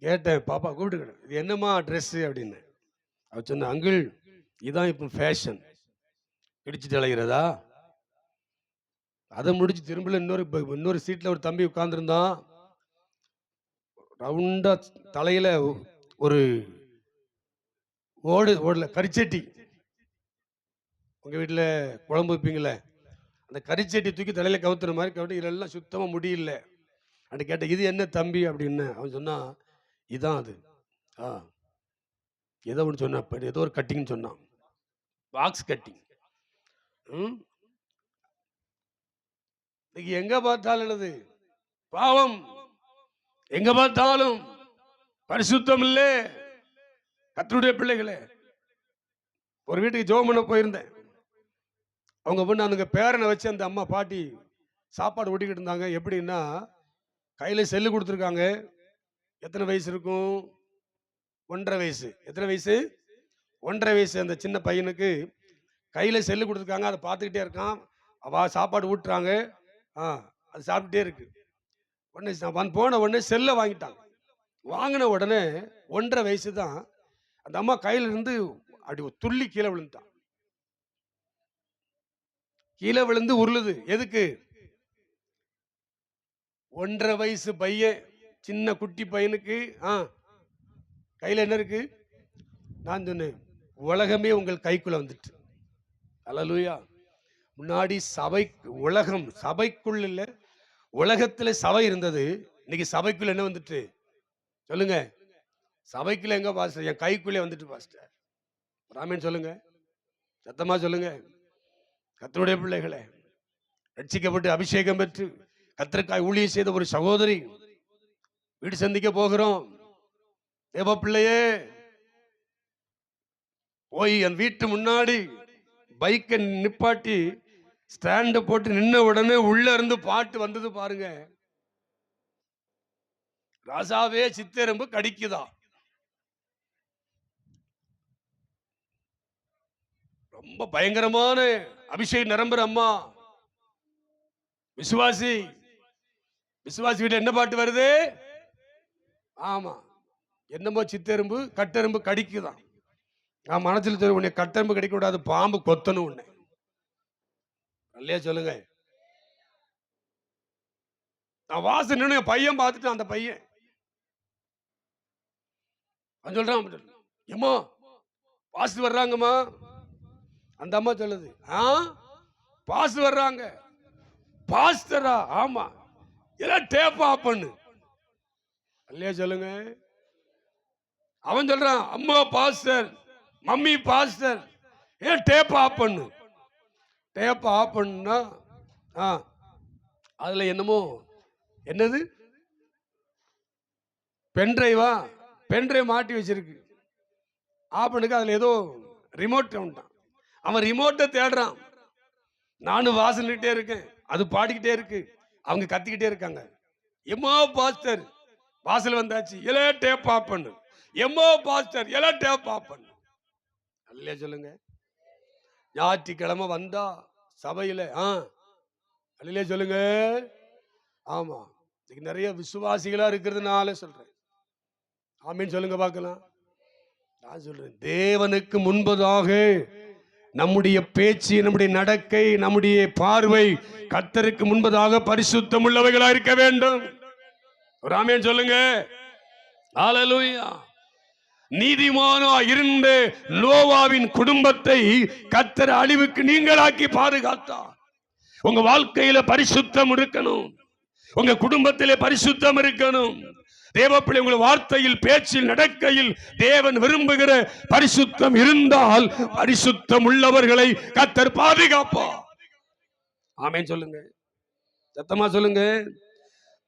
கேட்டேன், பாப்பா கூப்பிட்டு, இது என்னம்மா ட்ரெஸ் அப்படின்னு. அவ சொன்ன, அங்கிள் இதான் இப்போ ஃபேஷன், கிடிச்சிட்டு அலைகிறதா. அதை முடிச்சு திரும்ப இன்னொரு சீட்ல ஒரு தம்பி உட்கார்ந்துருந்தான். ரவுண்டா தலையில ஒரு ஓடல கரிச்சட்டி, உங்க வீட்டுல குழம்பு வைப்பீங்களே அந்த கரிச்சட்டி தூக்கி தலையில கவுத்துற மாதிரி கவுட்டு, இதெல்லாம் சுத்தமா முடியல. அப்படி கேட்டேன், இது என்ன தம்பி அப்படின்னு. அவன் சொன்னான், இதான் அது. ஏதோ ஒன்று சொன்னான், ஏதோ ஒரு கட்டிங்னு சொன்னான், பாக்ஸ் கட்டிங். இன்னைக்கு எங்க பார்த்தாலும் என்னது பாவம், எங்க பார்த்தாலும் பரிசுத்தம் இல்லை. கர்த்தருடைய பிள்ளைகளே, ஒரு வீட்டுக்கு ஜெபம் பண்ண போயிருந்தேன். அவங்க பொண்ணு அந்த பேரனை வச்சு அந்த அம்மா பாட்டி சாப்பாடு ஊட்டிக்கிட்டு இருந்தாங்க. எப்படின்னா, கையில செல்லு கொடுத்துருக்காங்க. எத்தனை வயசு இருக்கும்? 1.5 வயசு. எத்தனை வயசு? 1.5 வயசு. அந்த சின்ன பையனுக்கு கையில செல்லு கொடுத்துருக்காங்க. அதை பார்த்துக்கிட்டே இருக்கான். அவ சாப்பாடு ஊட்டுறாங்க, அது சாப்பிட்டுட்டே இருக்கு. உடனே போன உடனே செல்லை வாங்கிட்டாங்க. வாங்கின உடனே 1.5 வயசு தான். அந்த அம்மா கையில இருந்து அப்படி துள்ளி கீழே விழுந்துட்டான். கீழே விழுந்து உருளுது. எதுக்கு? 1.5 வயசு பையன், சின்ன குட்டி பையனுக்கு கையில என்ன இருக்கு? நான் சொன்னேன், உலகமே உங்கள் கைக்குள்ள வந்துட்டு. அல்லேலூயா. முன்னாடி உலகம் சபைக்குள்ள இல்ல, உலகத்துல சபை இருந்தது. இன்னைக்கு சபைக்குள்ள என்ன வந்துட்டு? சொல்லுங்க. சபைக்குள்ள எங்க பாஸ்டர்? என் கைக்குள்ளே வந்துட்டு பாஸ்டர். ராமன் சொல்லுங்க, சத்தமா சொல்லுங்க. கர்த்தருடைய பிள்ளைகளே, ரட்சிக்கப்பட்டு அபிஷேகம் பெற்று கர்த்தருக்காய் ஊழியம் செய்த ஒரு சகோதரி வீடு சந்திக்க போகிறோம். தேவ பிள்ளையே, போய் என் வீட்டு முன்னாடி பைக்கை நிப்பாட்டி ஸ்டாண்ட போட்டு நின்ன உடனே உள்ள இருந்து பாட்டு வந்தது பாருங்க. ராசாவே சித்தெரும்பு கடிக்குதா. ரொம்ப பயங்கரமான அபிஷேகம் நிரம்புற அம்மா. விசுவாசி வீட்டுல என்ன பாட்டு வருது? ஆமா, என்னமோ சித்தெரும்பு கட்டெரும்பு கடிக்குதான். நான் மனசுல சொல்லி, உன்னை கட்டெரும்பு கடிக்க கூடாது, பாம்பு கொத்தணும் உன்னை. இல்லையா சொல்லுங்க. நான் வாசனை பையன் பார்த்துட்டு, அந்த பையன் சொல்றான், ஏம்மா பாசு வர்றாங்கம்மா. அந்த அம்மா சொல்லுது, பாசு வர்றாங்க. பாஸ்டரா? ஆமா. எல்லாம் டேப் ஆஃப் பண்ணு. இல்லையா சொல்லுங்க. அவன் சொல்றான், அம்மா பாஸ்டர், மம்மி பாஸ்டர், ஏன் டேப் ஆஃப் பண்ணு. டேப் ஆஃப் பண்ணா அதுல என்னமோ என்னது பென்ட்ரைவா, பென்ட்ரைவ் மாட்டி வச்சிருக்கு. ஆஃப் பண்ணுக்கு அதுல ஏதோ ரிமோட் வந்துட்டான். அவன் ரிமோட்டை தேடுறான். நானும் வாசல்கிட்டே இருக்கேன், அது பாடிக்கிட்டே இருக்கு, அவங்க கத்திக்கிட்டே இருக்காங்க. எம்மா பாஸ்டர் வாசல் வந்தாச்சு, எல்லாம் டேப் ஆஃப் பண்ணு. எம்மா பாஸ்டர், எல்லாம் டேப் ஆஃப் பண்ணு. இல்லையா சொல்லுங்க. ஞாயிற்றுக்கிழமை வந்தா சபையில இல்லையா சொல்லுங்க. ஆமா, நிறைய விசுவாசிகளா இருக்கிறதுனால சொல்றேன். ஆமீன் சொல்லுங்க பார்க்கலாம். நான் சொல்றேன், தேவனுக்கு முன்பதாக நம்முடைய பேச்சு, நம்முடைய நடக்கை, நம்முடைய பார்வை கர்த்தருக்கு முன்பதாக பரிசுத்தம் உள்ளவைகளா இருக்க வேண்டும். ஒரு ஆமென் சொல்லுங்க. ஹல்லேலூயா. நீதிமானா இருந்த நோவாவின் குடும்பத்தை கர்த்தர் அழிவுக்கு நீங்களாக்கி பாதுகாத்தார். உங்க வாழ்க்கையில பரிசுத்தம் இருக்கணும், உங்க குடும்பத்திலே பரிசுத்தம் இருக்கணும். தேவப்பிள்ளை, உங்கள் வார்த்தையில், பேச்சில், நடக்கையில் தேவன் விரும்புகிற பரிசுத்தம் இருந்தால் பரிசுத்தம் உள்ளவர்களை கர்த்தர் பாதுகாப்பார். ஆமென் சொல்லுங்க, சத்தமா சொல்லுங்க.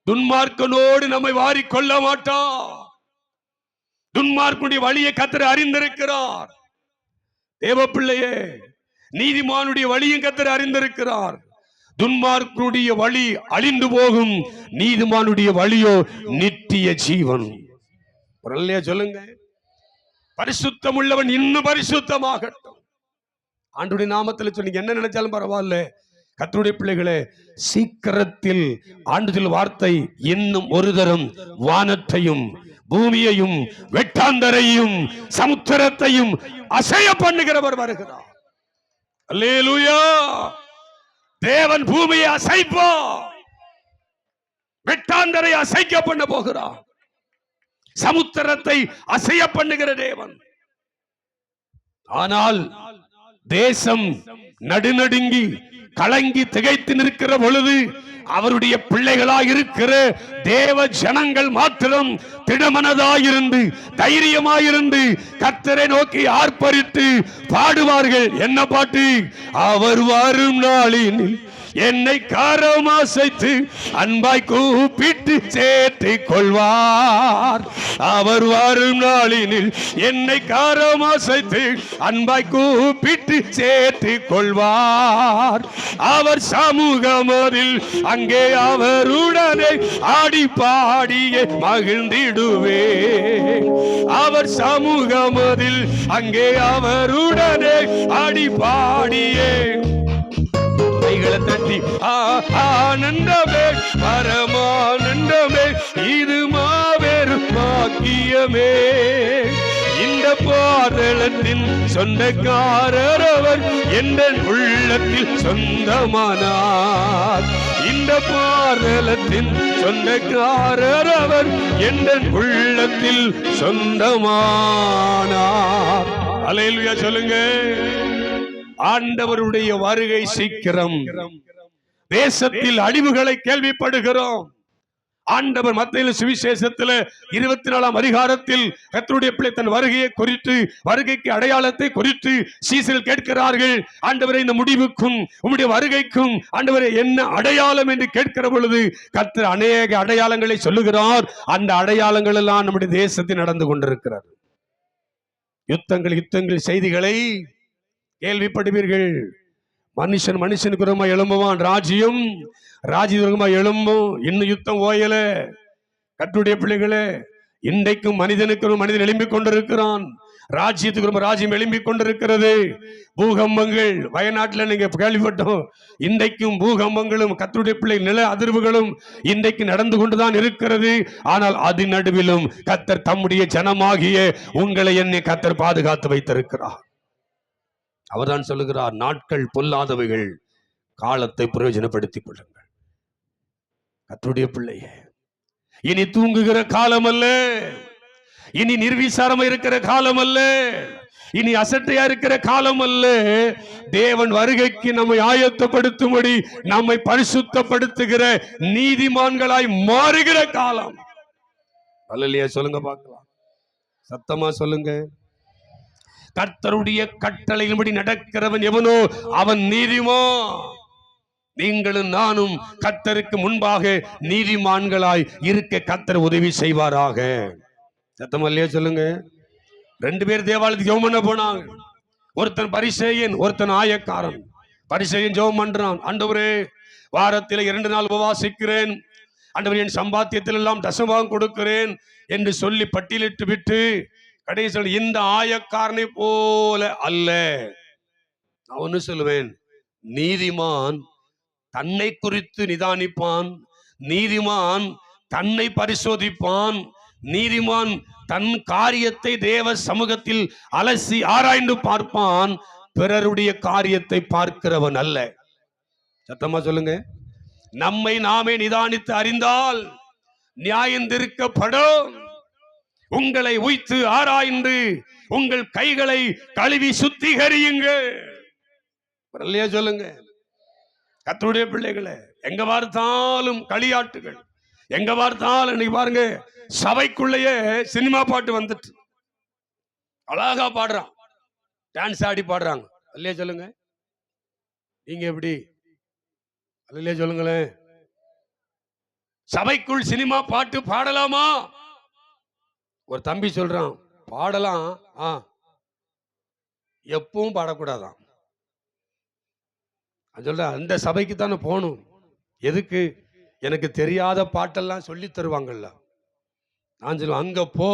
துன்மார்க்கனோடு நம்மை வாரி கொள்ள மாட்டார். துன்மார்க்கனுடைய வழியை கர்த்தர் அறிந்திருக்கிறார். தேவப்பிள்ளையே, நீதிமானுடைய வழியும் கர்த்தர் அறிந்திருக்கிறார். துன்மார்க்கனுடைய வழி அழிந்து போகும், நீதிமானுடைய வழியோ நித்திய ஜீவன். சொல்லுங்க. பரிசுத்தம் உள்ளவன் இன்னும் பரிசுத்தமாகட்டும். ஆண்டவருடைய நாமத்தில் சொன்னீங்க, என்ன நினைச்சாலும் பரவாயில்ல. கர்த்தருடைய பிள்ளைகளே, சீக்கிரத்தில் ஆண்டுதல் வார்த்தை இன்னும் ஒரு தரம் வானத்தையும் பூமியையும் வெட்டாந்தரையும் சமுத்திரத்தையும் அசைய பண்ணுகிறவர் வருகிறார். அல்லேலூயா. தேவன் பூமியை அசைப்பா, வெட்டாந்தரை அசைக்க பண்ண போகிறார். சமுத்திரத்தை அசைய பண்ணுகிற தேவன். ஆனால் தேசம் நடுநடுங்கி கலங்கி திகைத்து நிற்கிற பொழுது அவருடைய பிள்ளைகளாய் இருக்கிற தேவ ஜனங்கள் மாத்திரம் திடமனதாயிருந்து தைரியமாயிருந்து கர்த்தரை நோக்கி ஆர்ப்பரித்து பாடுவார்கள். என்ன பாட்டு? அவர் வரும் நாளினில் என்னை காரமாசைத்து அன்பாய் கூப்பிட்டு சேர்த்துக் கொள்வார். அவர் வரும் நாளினில் என்னை காரமாசைத்து அன்பாய் கூப்பிட்டு சேர்த்துக் கொள்வார். அவர் சமூகமதில் அங்கே அவருடனே ஆடி பாடியே மகிழ்ந்திடுவே. அவர் சமூகமதில் அங்கே அவருடனே ஆடி பாடியே கைகளை தட்டி ஆனந்தமே பரமானந்தமே இது மாபெரும் பாக்கியமே. இந்த பாதளத்தின் சொந்தக்காரர் அவர் என்ற உள்ளத்தில் சொந்தமானார். இந்த பாதளத்தின் சொந்தக்காரர் அவர் என்ற உள்ளத்தில் சொந்தமானார். அல்லேலூயா சொல்லுங்க. ஆண்டவருடைய வருகை சீக்கிரம். தேசத்தில் அழிவுகளை கேள்விப்படுகிறோம். ஆண்டவர் மத்தேயு சுவிசேஷத்தில் 24ஆம் அதிகாரத்தில் கர்த்தருடைய பிள்ளை தன் வருகையை குறித்து, வருகைக்கு அடையாளத்தை குறித்து சீசர்கள் கேட்கிறார்கள். ஆண்டவரே, இந்த முடிவுக்கும் உம்முடைய வருகைக்கும் ஆண்டவரே என்ன அடையாளம் என்று கேட்கிற பொழுது கர்த்தர் அநேக அடையாளங்களை சொல்லுகிறார். அந்த அடையாளங்கள் எல்லாம் நம்முடைய தேசத்தில் நடந்து கொண்டிருக்கிறது. யுத்தங்கள் செய்திகளை கேள்விப்படுவீர்கள். மனுஷனுக்கு விரோதமா எழும்புவான், ராஜ்யம் விரோதமா எழும்பும். இன்னும் யுத்தம் ஓயல. கர்த்தருடைய பிள்ளைகளே, இன்றைக்கும் மனிதன் எழும்பிக் கொண்டிருக்கிறான். ராஜ்யத்துக்கு ராஜ்யம் எழும்பிக் கொண்டிருக்கிறது. பூகம்பங்கள் வயநாட்டில் நீங்க கேள்விப்பட்டோம். இன்றைக்கும் பூகம்பங்களும் கர்த்தருடைய பிள்ளை நில அதிர்வுகளும் இன்றைக்கு நடந்து கொண்டுதான் இருக்கிறது. ஆனால் அதன் நடுவிலும் கர்த்தர் தம்முடைய ஜனமாகிய உங்களை என்னை கர்த்தர் பாதுகாத்து வைத்திருக்கிறார். அவர்தான் சொல்லுகிறார், நாட்கள் பொல்லாதவைகள், காலத்தை பிரயோஜனப்படுத்திக் கொள்ளுங்கள். கர்த்தருடைய பிள்ளையே, இனி தூங்குகிற காலம் அல்ல, இனி நிர்விசாரமா இருக்கிற காலம் அல்ல, இனி அசட்டையா இருக்கிற காலம் அல்ல. தேவன் வருகைக்கு நம்மை ஆயத்தப்படுத்தும்படி நம்மை பரிசுத்தப்படுத்துகிற நீதிமான்களாய் மாறுகிற காலம். அல்லேலூயா சொல்லுங்க பார்க்கலாம், சத்தமா சொல்லுங்க. கர்த்தருடைய கட்டளையின்படி நடக்கிறவன் எவனோ அவன் நீதிமான். நீங்களும் நானும் கர்த்தருக்கு முன்பாக நீதிமான்களாய் இருக்க கர்த்தர் உதவி செய்வாராக. சத்தமா இல்லையா சொல்லுங்க. 2 பேர் தேவாலயத்துக்கு ஜெபம் பண்ண போனாங்க. ஒருத்தன் பரிசேயன், ஒருத்தன் ஆயக்காரன். பரிசேயன் ஜெபம் பண்றான், ஆண்டவரே வாரத்தில் 2 நாள் உபவாசிக்கிறேன், ஆண்டவரே என் சம்பாத்தியத்தில் எல்லாம் தசமபாகம் கொடுக்கிறேன் என்று சொல்லி பட்டியலிட்டு விட்டு கடைசியில் இந்த ஆயக்காரனை போல அல்ல. நான் ஒண்ணு சொல்லுவேன், நீதிமான் தன்னை குறித்து நிதானிப்பான், நீதிமான் தன்னை பரிசோதிப்பான், நீதிமான் தன் காரியத்தை தேவ சமூகத்தில் அலசி ஆராய்ந்து பார்ப்பான். பிறருடைய காரியத்தை பார்க்கிறவன் அல்ல. சத்தமா சொல்லுங்க. நம்மை நாமே நிதானித்து அறிந்தால் நியாயந்திருக்கப்படும். உங்களை உய்த்து ஆராய்ந்து உங்கள் கைகளை கழுவி சுத்திகரியுங்கள். சொல்லுங்க. கர்த்தருடைய பிள்ளைகளை எங்க பார்த்தாலும் களியாட்டுகள், எங்க பார்த்தாலும் இன்னைக்கு பாருங்க சபைக்குள்ளேயே சினிமா பாட்டு வந்துட்டு அழகா பாடுறான், டான்ஸ் ஆடி பாடுறாங்க. அல்லையா சொல்லுங்க. நீங்க எப்படி அல்லையா சொல்லுங்களேன். சபைக்குள் சினிமா பாட்டு பாடலாமா? ஒரு தம்பி சொல்றான், பாடலாம், எப்பவும் பாடக்கூடாதான். சொல்ற அந்த சபைக்கு தானே போகணும். எதுக்கு? எனக்கு தெரியாத பாட்டெல்லாம் சொல்லி தருவாங்கல்ல. நான் சொல்லுவேன், அங்க போ,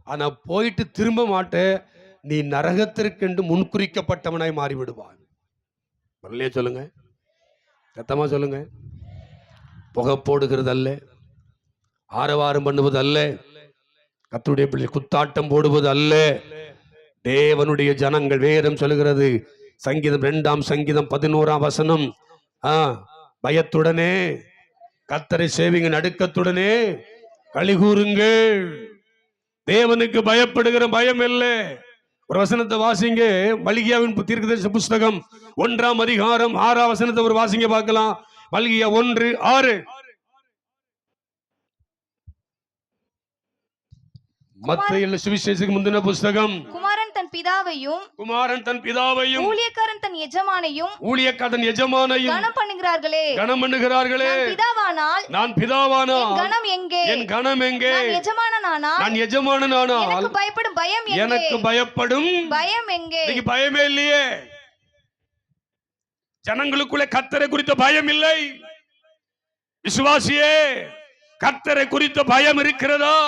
ஆனா போயிட்டு திரும்ப மாட்டேன், நீ நரகத்திற்கென்று முன்குறிக்கப்பட்டவனாய் மாறிவிடுவான். வரலையே சொல்லுங்க, சத்தமா சொல்லுங்க. புகை போடுகிறது அல்ல, ஆரவாரம் பண்ணுவது அல்ல, கர்த்தருடைய பிள்ளை குத்தாட்டம் போடுவது அல்ல. தேவனுடைய ஜனங்கள், வேதம் சொல்லுகிறது, சங்கீதம் 2ஆம் சங்கீதம் 11ஆம் வசனம், பயத்துடனே கர்த்தரை சேவிங்க, நடுக்கத்துடனே களி கூறுங்கள். தேவனுக்கு பயப்படுகிற பயம் இல்லை. ஒரு வசனத்தை வாசிங்க, மல்கியாவின் தீர்க்கதரிசி புஸ்தகம் 1ஆம் அதிகாரம் 6ஆம் வசனத்தை ஒரு வாசிங்க பார்க்கலாம். மல்கியா 1:6. மத்தேயு சுவிசேஷத்துக்கு முந்தின புஸ்தகம். குமாரன் தன் பிதாவையும் ஊழியக்காரன் தன் எஜமானையும் கனம் பண்ணுகிறார்களே. நான் பிதாவானால் என் கனம் எங்கே? நான் எஜமானனானால் எனக்கு பயப்படும் பயம் எங்கே? பயமே இல்லையே. ஜனங்களுக்குள்ளே கர்த்தரை குறித்த பயம் இல்லை. விசுவாசியே, கர்த்தரை குறித்த பயம் இருக்கிறதா?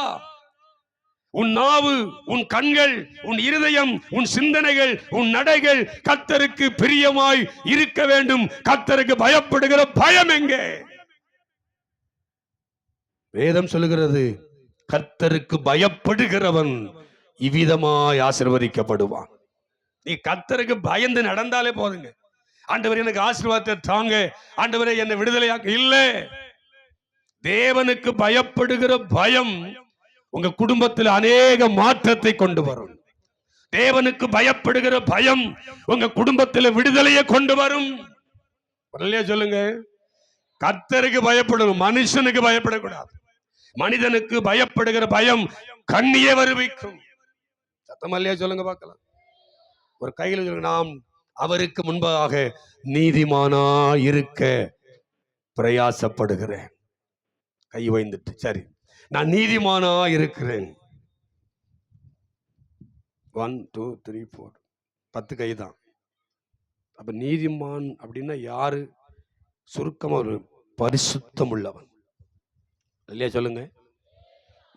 உன் நாவு, உன் கண்கள், உன் இருதயம், உன் சிந்தனைகள், உன் நடைகள் கர்த்தருக்கு பிரியமாய் இருக்க வேண்டும். கர்த்தருக்கு பயப்படுகிற பயம் எங்கே? வேதம் சொல்லுகிறது, கர்த்தருக்கு பயப்படுகிறவன் இவ்விதமாய் ஆசீர்வதிக்கப்படுவான். நீ கர்த்தருக்கு பயந்து நடந்தாலே போதுங்க. ஆண்டவரே எனக்கு ஆசீர்வாதத்தை தாங்க, ஆண்டவரே என்னை விடுதலையாக்க. இல்லை, தேவனுக்கு பயப்படுகிற பயம் உங்க குடும்பத்தில் அநேக மாற்றத்தை கொண்டு வரும். தேவனுக்கு பயப்படுகிற பயம் உங்க குடும்பத்தில் விடுதலையை கொண்டு வரும். சொல்லுங்க. கர்த்தருக்கு பயப்படணும், மனுஷனுக்கு பயப்படக்கூடாது. மனிதனுக்கு பயப்படுகிற பயம் கண்ணியே வருவிக்கும். சத்தமல்லையா சொல்லுங்க பார்க்கலாம். ஒரு கையில் சொல்லுங்க, நாம் அவருக்கு முன்பாக நீதிமானா இருக்க பிரயாசப்படுகிறேன். கை வைந்துட்டு, சரி, நான் நீதிமானா இருக்கிறேன். 1 2 3 4 10 கை தான். அப்ப நீதிமான் அப்படின்னா யாரு? சுருக்கமா ஒரு பரிசுத்தம் உள்ளவன். இல்லையா சொல்லுங்க.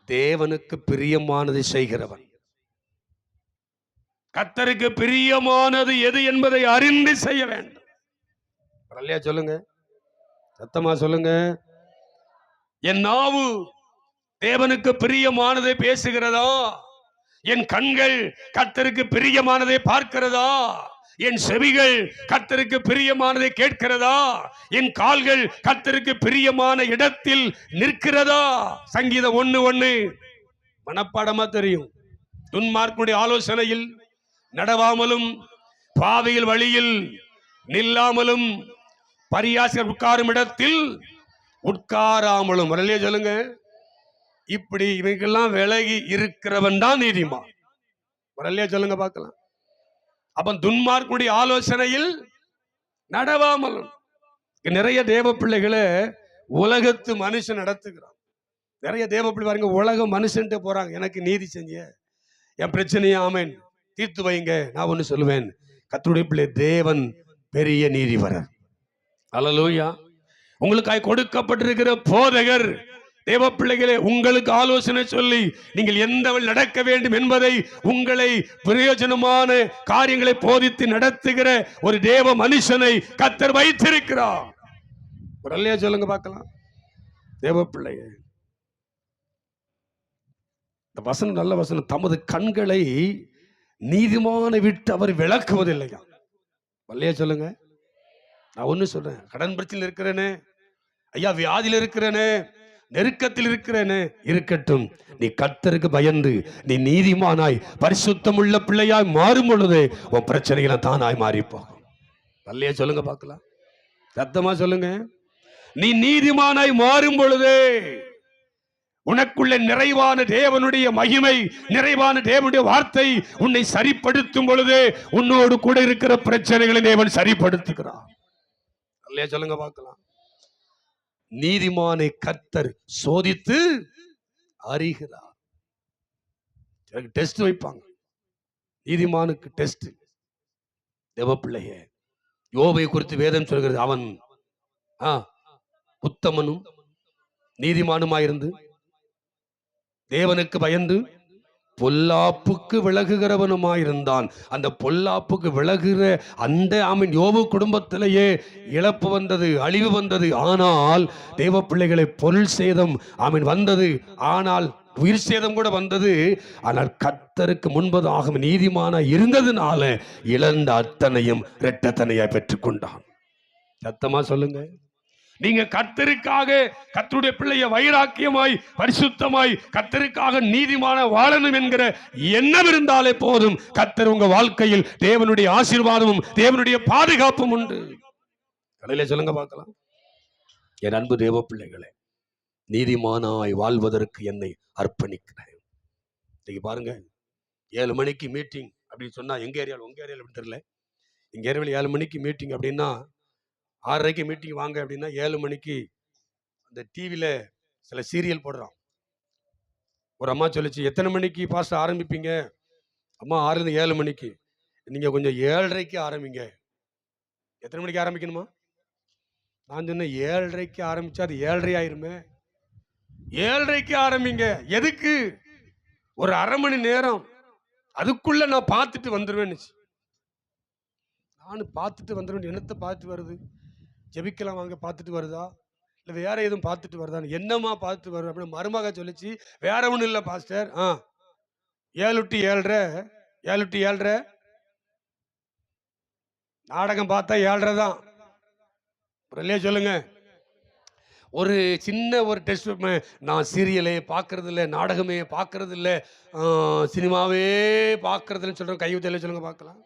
தேவனுக்கு பிரியமானதை செய்கிறவன். கர்த்தருக்கு பிரியமானது எது என்பதை அறிந்து செய்ய வேண்டும். இல்லையா சொல்லுங்க, சத்தமா சொல்லுங்க. என் நாவு தேவனுக்கு பிரியமானதை பேசுகிறதா? என் கண்கள் கர்த்தருக்கு பிரியமானதை பார்க்கிறதா? என் செவிகள் கர்த்தருக்கு பிரியமானதை கேட்கிறதா? என் கால்கள் கர்த்தருக்கு பிரியமான இடத்தில் நிற்கிறதா? சங்கீதம் 1:1 மனப்பாடமா தெரியும். துன்மார்க்கனுடைய ஆலோசனையில் நடவாமலும், பாவிகள் வழியில் நில்லாமலும், பரியாசிரியர் உட்காரும் இடத்தில் உட்காராமலும். வரலையே சொல்லுங்க. இப்படி இவங்கெல்லாம் விலகி இருக்கிறவன் தான் நீதிமான். வரலையா சொல்லுங்க பார்க்கலாம். அப்ப துன்மார்க்கனுடைய ஆலோசனையில் நடவாமலும். நிறைய தேவ பிள்ளைகளை உலகத்து மனுஷன் நடத்துகிறான். நிறைய தேவ பிள்ளை பாருங்க, உலக மனுஷன்ட்டு போறாங்க. எனக்கு நீதி செஞ்ச, என் பிரச்சனையை ஆமேன் தீர்த்து வைங்க. நான் ஒண்ணு சொல்லுவேன், கர்த்தருடைய பிள்ளை தேவன் பெரிய நீதிபரர். அல்லேலூயா. உங்களுக்காய் கொடுக்கப்பட்டிருக்கிற போதகர் தேவ பிள்ளைகளே, உங்களுக்கு ஆலோசனை சொல்லி நீங்கள் எந்த வழி நடக்க வேண்டும் என்பதை, உங்களை பிரயோஜனமான காரியங்களை போதித்து நடத்துகிற ஒரு தேவ மனுஷனை கர்த்தர் வைத்திருக்கிறார். இல்லையா சொல்லுங்க பார்க்கலாம். தேவ பிள்ளையே, இந்த வசனம் நல்ல வசனம். தமது கண்களை நீதிமானை விட்டு அவர் விலக்குவதில்லையா. வல்லையா சொல்லுங்க. நான் ஒண்ணு சொல்றேன், கடன் பிரச்சனையில் இருக்கிறேனே, ஐயா வியாதியில் இருக்கிறேனே, நெருக்கத்தில் இருக்கிறேனே, இருக்கட்டும். நீ கர்த்தருக்கு பயந்து நீ நீதிமானாய் பரிசுத்தமுள்ள பிள்ளையாய் மாறும் பொழுது உன் பிரச்சனைகளை தானாய் மாறி போகும். வல்லையா சொல்லுங்க பார்க்கலாம், சத்தமா சொல்லுங்க. நீ நீதிமானாய் மாறும் பொழுது உனக்குள்ள நிறைவான தேவனுடைய மகிமை, நிறைவான தேவனுடைய வார்த்தை உன்னை சரிப்படுத்தும் பொழுது உன்னோடு கூட இருக்கிற பிரச்சனைகளை தேவன் சரிப்படுத்துகிறார். அல்லையா சொல்லுங்க பார்க்கலாம். நீதிமானை கர்த்தர் சோதித்து அறிகிறார். டெஸ்ட் வைப்பாங்க, நீதிமானுக்கு டெஸ்ட். தேவ பிள்ளையே, யோபை குறித்து வேதம் சொல்கிறது, அவன் உத்தமனும் நீதிமானுமாயிருந்து தேவனுக்கு பயந்து பொல்லாப்புக்கு விலகுகிறவனுமாயிருந்தான். அந்த பொல்லாப்புக்கு விலகுகிற அந்த யோபு குடும்பத்திலேயே இழப்பு வந்தது, அழிவு வந்தது. ஆனால் தேவ பிள்ளைகளை பொருள் சேதம் வந்தது, ஆனால் உயிர் சேதம் கூட வந்தது. ஆனால் கர்த்தருக்கு முன்பதாக நீதிமானா இருந்ததுனால இழந்த அத்தனையும் இரட்டத்தனையாய் பெற்றுக்கொண்டான். சத்தமா சொல்லுங்க. நீங்க கர்த்தருக்காக, கர்த்தருடைய பிள்ளைய வைராக்கியமாய் பரிசுத்தமாய் கர்த்தருக்காக நீதிமான வாழணும் என்கிற எண்ணம் இருந்தாலே போதும். கர்த்தர் உங்க வாழ்க்கையில் தேவனுடைய ஆசீர்வாதமும் தேவனுடைய பாதுகாப்பும் உண்டு. கடையில சொல்லுங்க பார்க்கலாம். என் அன்பு தேவ பிள்ளைகளே, நீதிமானாய் வாழ்வதற்கு என்னை அர்ப்பணிக்கிறேன். இன்னைக்கு பாருங்க, 7 மணிக்கு மீட்டிங் அப்படின்னு சொன்னா, எங்க ஏரியாவில் உங்க ஏரியாவில் அப்படின்னு தெரியல, எங்க ஏரியாவில் 7 மணிக்கு மீட்டிங் அப்படின்னா 6:30 மீட்டிங் வாங்க அப்படின்னா 7 மணிக்கு அந்த டிவியில் சில சீரியல் போடுறான். ஒரு அம்மா சொல்லிச்சு, எத்தனை மணிக்கு பாஸ்டர் ஆரம்பிப்பீங்க? அம்மா 6 to 7 மணிக்கு. நீங்கள் கொஞ்சம் 7:30க்கு ஆரம்பிங்க. எத்தனை மணிக்கு ஆரம்பிக்கணுமா? நான் சொன்னேன் 7:30க்கு ஆரம்பிச்சா அது 7:30 ஆயிருமே. 7:30க்கு ஆரம்பிங்க. எதுக்கு? ஒரு அரை மணி நேரம், அதுக்குள்ள நான் பார்த்துட்டு வந்துடுவேன்னு. நான் பார்த்துட்டு வந்துடுவேன். என்னத்தை பார்த்துட்டு வருது? ஜெபிக்கலாம் வாங்க, பார்த்துட்டு வருதா? இல்லை வேற எதுவும் பார்த்துட்டு வருதான்னு. என்னம்மா பார்த்துட்டு வருது அப்படின்னு மருமக சொல்லிச்சு. வேற ஒன்றும் இல்லை பாஸ்டர். 7 to 7:30, 7 to 7:30 நாடகம் பார்த்தா 7:30 தான். இல்லையா சொல்லுங்க. ஒரு சின்ன ஒரு டெஸ்ட், நான் சீரியலே பார்க்கறது இல்லை, நாடகமே பார்க்கறது இல்லை, சினிமாவே பார்க்கறதுன்னு சொல்றேன். கைவிட்டல சொல்லுங்க பார்க்கலாம்.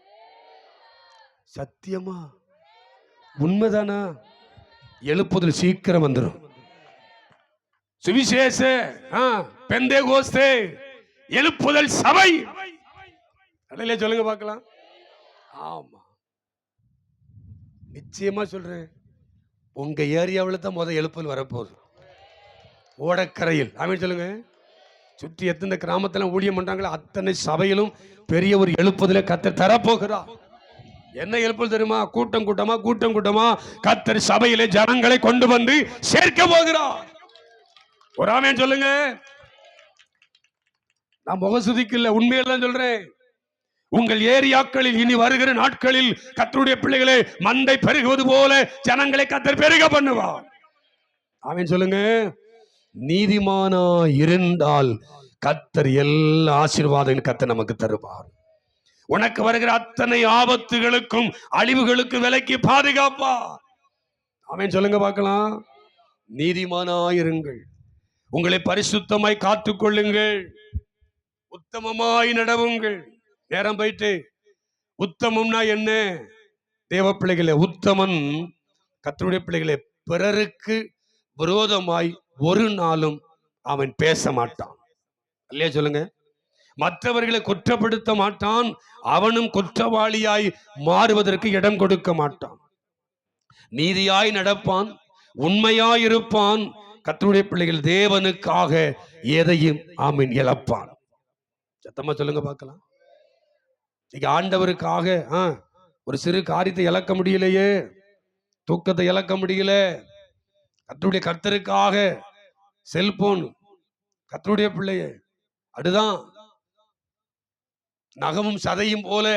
சத்தியமா உண்மைதானா? எழுப்புதல் சீக்கிரம் வந்துடும். சுவிசேஷ பெந்தேகோஸ்தே எழுப்புதல் சபை கடையில சொல்லுங்க பார்க்கலாம். ஆமா, நிச்சயமா சொல்றேன். உங்க ஏரியாவில் தான் முதல் எழுப்புதல் வரப்போகுது. ஓடக்கரையில் ஆமென் சொல்லுங்க. சுற்றி எத்தனை கிராமத்துல ஊழியம் பண்றாங்களோ அத்தனை சபையிலும் பெரிய ஒரு எழுப்புதலை கர்த்தர் தரப்போகிறார். என்ன எழுப்புதல் தெரியுமா? கூட்டம் கூட்டமா கர்த்தர் சபையிலே ஜனங்களை கொண்டு வந்து சேர்க்க போகிறார். ஒரு ஆமென் சொல்லுங்க. நான் முகசுதிக்கல, உண்மையெல்லாம் சொல்றேன். உங்கள் ஏரியாக்களில் இனி வருகிற நாட்களில் கர்த்தருடைய பிள்ளைகளை மந்தை பெருகுவது போல ஜனங்களை கர்த்தர் பெருக பண்ணுவார். ஆமென் சொல்லுங்க. நீதிமானா இருந்தால் கர்த்தர் எல்லா ஆசீர்வாதங்களும் கர்த்தர் நமக்கு தருவார். உனக்கு வருகிற அத்தனை ஆபத்துகளுக்கும் அழிவுகளுக்கும் விலக்கி பாதுகாப்பார். ஆமென் சொல்லுங்க பார்க்கலாம். நீதிமானாயிருங்கள், உங்களை பரிசுத்தமாய் காத்துக்கொள்ளுங்கள், உத்தமமாய் நடவுங்கள். நேரம் போயிட்டு. உத்தமம்னா என்ன? தேவ பிள்ளைகளே, உத்தமன் கர்த்தருடைய பிள்ளைகளே பிறருக்கு விரோதமாய் ஒரு நாளும் அவன் பேச மாட்டான். இல்லையா சொல்லுங்க. மற்றவர்களை குற்றப்படுத்த மாட்டான். அவனும் குற்றவாளியாய் மாறுவதற்கு இடம் கொடுக்க மாட்டான். நீதியாய் நடப்பான், உண்மையாய் இருப்பான். கர்த்தருடைய பிள்ளைகள் தேவனுக்காக எதையும் ஆமீன் இழப்பான். சத்தமா சொல்லுங்க பார்க்கலாம். இன்னைக்கு ஆண்டவருக்காக ஒரு சிறு காரியத்தை இழக்க முடியலையே, தூக்கத்தை இழக்க முடியல. கர்த்தருக்காக செல்போன், கர்த்தருடைய பிள்ளைய அதுதான் நகமும் சதையும் போல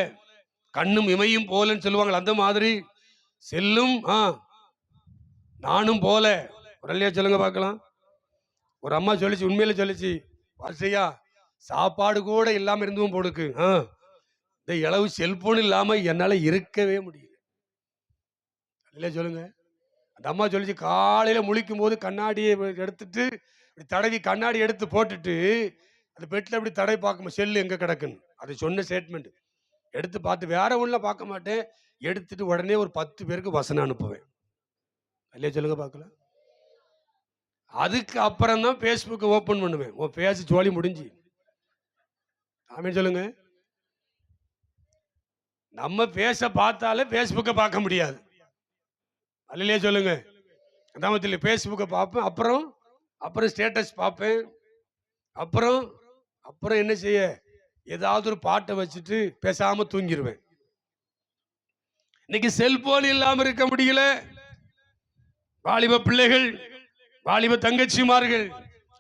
கண்ணும் இமையும் போலன்னு சொல்லுவாங்க. அந்த மாதிரி செல்லும் நானும் போல. இல்லையா சொல்லுங்க பார்க்கலாம். ஒரு அம்மா சொல்லிச்சு, உண்மையில சொல்லிச்சு, வாசியா சாப்பாடு கூட இல்லாம இருந்தும் போடுக்கு இந்த இளவு செல்போன் இல்லாம என்னால இருக்கவே முடியல. இல்லையா சொல்லுங்க. அந்த அம்மா சொல்லிச்சு, காலையில முழிக்கும் போது கண்ணாடியை எடுத்துட்டு தடவி கண்ணாடி எடுத்து போட்டுட்டு அந்த பெட்டில் அப்படி தடவை பார்க்க செல்லு எங்க கிடக்குன்னு அது சொன்ன ஸ்டேட்மெண்ட் எடுத்து பார்த்து வேற ஒன்றும் பார்க்க மாட்டேன். எடுத்துட்டு உடனே ஒரு 10 பேருக்கு வசனம் அனுப்புவேன். இல்லையா சொல்லுங்க பார்க்கலாம். அதுக்கு அப்புறம் தான் ஃபேஸ்புக்கை ஓப்பன் பண்ணுவேன். உன் பேசி ஜோலி முடிஞ்சு. ஆமென் சொல்லுங்க. நம்ம பேச பார்த்தாலே ஃபேஸ்புக்கை பார்க்க முடியாது. அல்லையா சொல்லுங்க. அதாமத்தில் ஃபேஸ்புக்கை பார்ப்பேன், அப்புறம் ஸ்டேட்டஸ் பார்ப்பேன், அப்புறம் என்ன செய்ய, ஏதாவது ஒரு பாட்டை வச்சுட்டு பேசாம தூங்கிடுவேன். இன்னைக்கு செல்போன் இல்லாம இருக்க முடியல. வாலிப பிள்ளைகள், வாலிப தங்கச்சிமார்கள்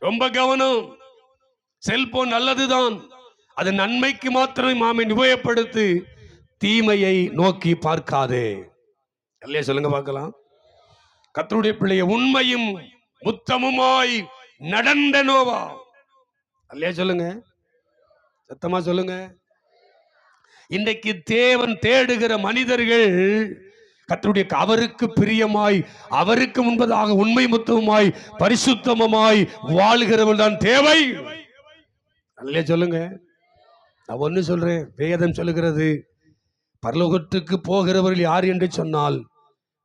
ரொம்ப கவனம். செல்போன் நல்லதுதான், அது நன்மைக்கு மாத்திரம் மாமை உபயோகப்படுத்து, தீமையை நோக்கி பார்க்காதே. இல்லையா சொல்லுங்க பார்க்கலாம். கர்த்தருடைய பிள்ளைய உண்மையும் உத்தமமாய் நடந்த நோவா. இல்லையா சொல்லுங்க, சத்தமா சொல்லுங்க. இன்றைக்கு தேவன் தேடுகிற மனிதர்கள் கர்த்தருடைய அவருக்கு பிரியமாய், அவருக்கு முன்பதாக உண்மை முத்தமாய் பரிசுத்தமாய் வாழ்கிறவள் தான் தேவை. இல்லையா சொல்லுங்க. நான் ஒன்னு சொல்றேன், வேதம் சொல்லுகிறது, பரலோகத்துக்கு போகிறவர்கள் யார் என்று சொன்னால்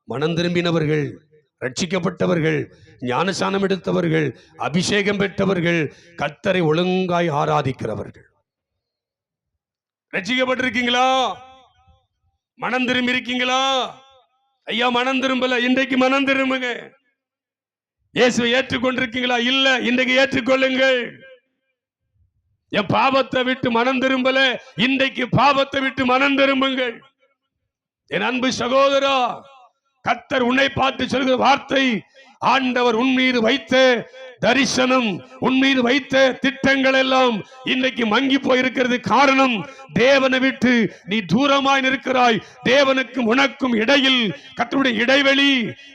மனம் திரும்பினவர்கள், ரட்சிக்கப்பட்டவர்கள், ஞானசானம் எடுத்தவர்கள், அபிஷேகம் பெற்றவர்கள், கர்த்தரை ஒழுங்காய் ஆராதிக்கிறவர்கள். ரட்சிக்கப்பட்டிருக்கீங்களா? மனம் திரும்பி இருக்கீங்களா? ஐயா மனம் திரும்பல, இன்றைக்கு மனம் திரும்புங்க. இயேசுவை ஏற்றுக்கொண்டிருக்கீங்களா? இல்ல, இன்றைக்கு ஏற்றுக்கொள்ளுங்கள். என் பாவத்தை விட்டு மனம் திரும்பல, இன்றைக்கு பாவத்தை விட்டு மனம் திரும்புங்கள். என் அன்பு சகோதரா, கர்த்தர் உன்னை பார்த்து சொல்கிற வார்த்தை, ஆண்டவர் உன் மீது வைத்த தரிசனம், உன் மீது வைத்த திட்டங்கள் எல்லாம் இன்றைக்கு மங்கி போயிருக்கிறது. காரணம், தேவனை விட்டு நீ தூரமாய் நிற்கிறாய். தேவனுக்கும் உனக்கும் இடையில் கர்த்தருடைய இடைவெளி,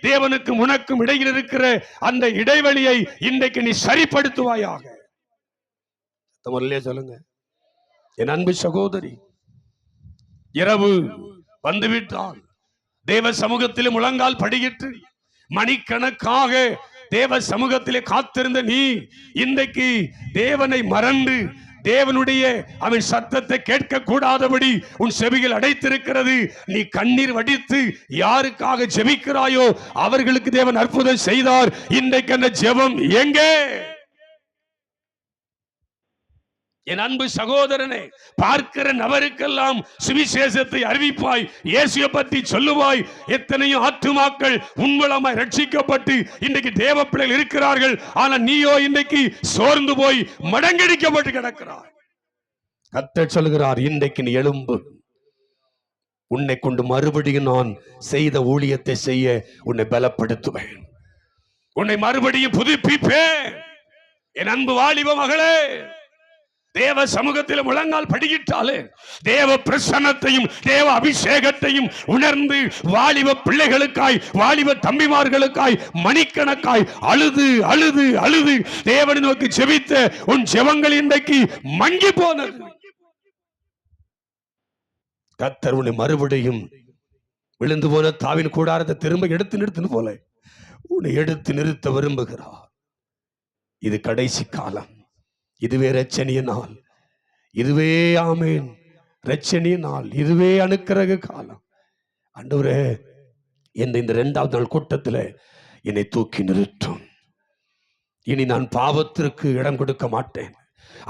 தேவனுக்கும் உனக்கும் இடையில் இருக்கிற அந்த இடைவெளியை இன்றைக்கு நீ சரிப்படுத்துவாயாக. சொல்லுங்க. என் அன்பு சகோதரி, இரவு வந்துவிட்டால் தேவ சமூகத்திலே முழங்கால் படியிட்டு மணிக்கணக்காக தேவ சமூகத்திலே காத்திருந்த நீ இன்றைக்கு தேவனை மறந்து, தேவனுடைய அவன் சத்தத்தை கேட்க கூடாதபடி உன் செவிகள் அடைத்திருக்கிறது. நீ கண்ணீர் வடித்து யாருக்காக ஜெபிக்கிறாயோ அவர்களுக்கு தேவன் அற்புதம் செய்தார். இன்றைக்கு அந்த ஜெபம் எங்கே? என் அன்பு சகோதரனே, பார்க்கிற நபருக்கெல்லாம் சுவிசேஷத்தை அறிவிப்பாய், இயேசுவை பற்றி சொல்லுவாய். எத்தனையோ ஆத்துமாக்கள் உன்மூலமாய் ரட்சிக்கப்பட்டு இன்றைக்கு தேவ பிள்ளைகள் இருக்கிறார்கள். ஆனா நீயோ இன்றைக்கு சோர்ந்து போய் மடங்கடிக்கப்பட்டு கிடக்கிறாய். கர்த்தர் சொல்கிறார், இன்றைக்கு நீ எழும்பு, உன்னை கொண்டு மறுபடியும் நான் செய்த ஊழியத்தை செய்ய உன்னை பலப்படுத்துவேன், உன்னை மறுபடியும் புதுப்பிப்பேன். என் அன்பு வாலிப மகளே, தேவ சமூகத்தில் முழங்கால் படியிட்டாலே தேவ பிரசன்னத்தையும் தேவ அபிஷேகத்தையும் உணர்ந்து வாலிப பிள்ளைகளுக்காய், வாலிப தம்பிமார்களுக்காய் மணிக்கணக்காய் அழுது அழுது அழுது தேவனை நோக்கி ஜெபித்த உன் ஜெபங்கள் இன்றைக்கு மங்கி போனது. கர்த்தர் உன்னை மறுபடியும் விழுந்து போன தாவின் கூடாரத்தை திரும்ப எடுத்து நிறுத்தின போல உன்னை எடுத்து நிறுத்த விரும்புகிறார். இது கடைசி காலம், இதுவே இரட்சணிய நாள், இதுவே ஆமேன் இரட்சணிய நாள், இதுவே அனுக்கிரக காலம். ஆண்டவரே, இந்த 2வது நாள் கூட்டத்தில் என்னை தூக்கி நிறுத்தும். இனி நான் பாவத்திற்கு இடம் கொடுக்க மாட்டேன்.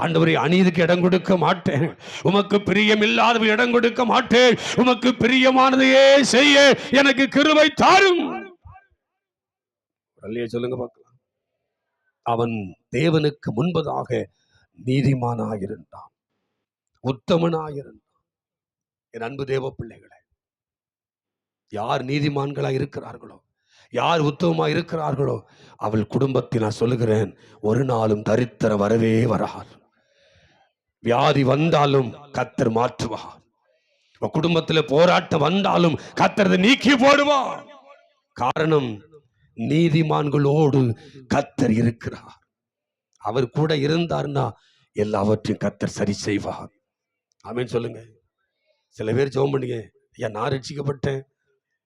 ஆண்டவரே, அநீதிக்கு இடம் கொடுக்க மாட்டேன். உமக்கு பிரியமில்லாதவை இடம் கொடுக்க மாட்டேன். உமக்கு பிரியமானதையே செய்ய எனக்கு கிருபை தாரும். சொல்லுங்க பார்க்கலாம். அவன் தேவனுக்கு முன்பதாக நீதிமானாயிருந்தான், உத்தமனாயிருந்தான். என் அன்பு தேவ பிள்ளைகளே, யார் நீதிமான்களா இருக்கிறார்களோ, யார் உத்தமமா இருக்கிறார்களோ அவள் குடும்பத்தை நான் சொல்லுகிறேன், ஒரு நாளும் தரித்திரம் வரவே வராது. வியாதி வந்தாலும் கர்த்தர் மாற்றுவார். குடும்பத்தில் போராட்டம் வந்தாலும் கர்த்தர் நீக்கி போடுவார். காரணம், நீதிமான்களோடு கர்த்தர் இருக்கிறார். அவர் கூட இருந்தார்னா எல்லாவற்றையும் கர்த்தர் சரி செய்வார். ஆமென் சொல்லுங்க. சில பேர் ஜெபம் பண்ணீங்க, ஐயா நான் ரட்சிக்கப்பட்டேன்,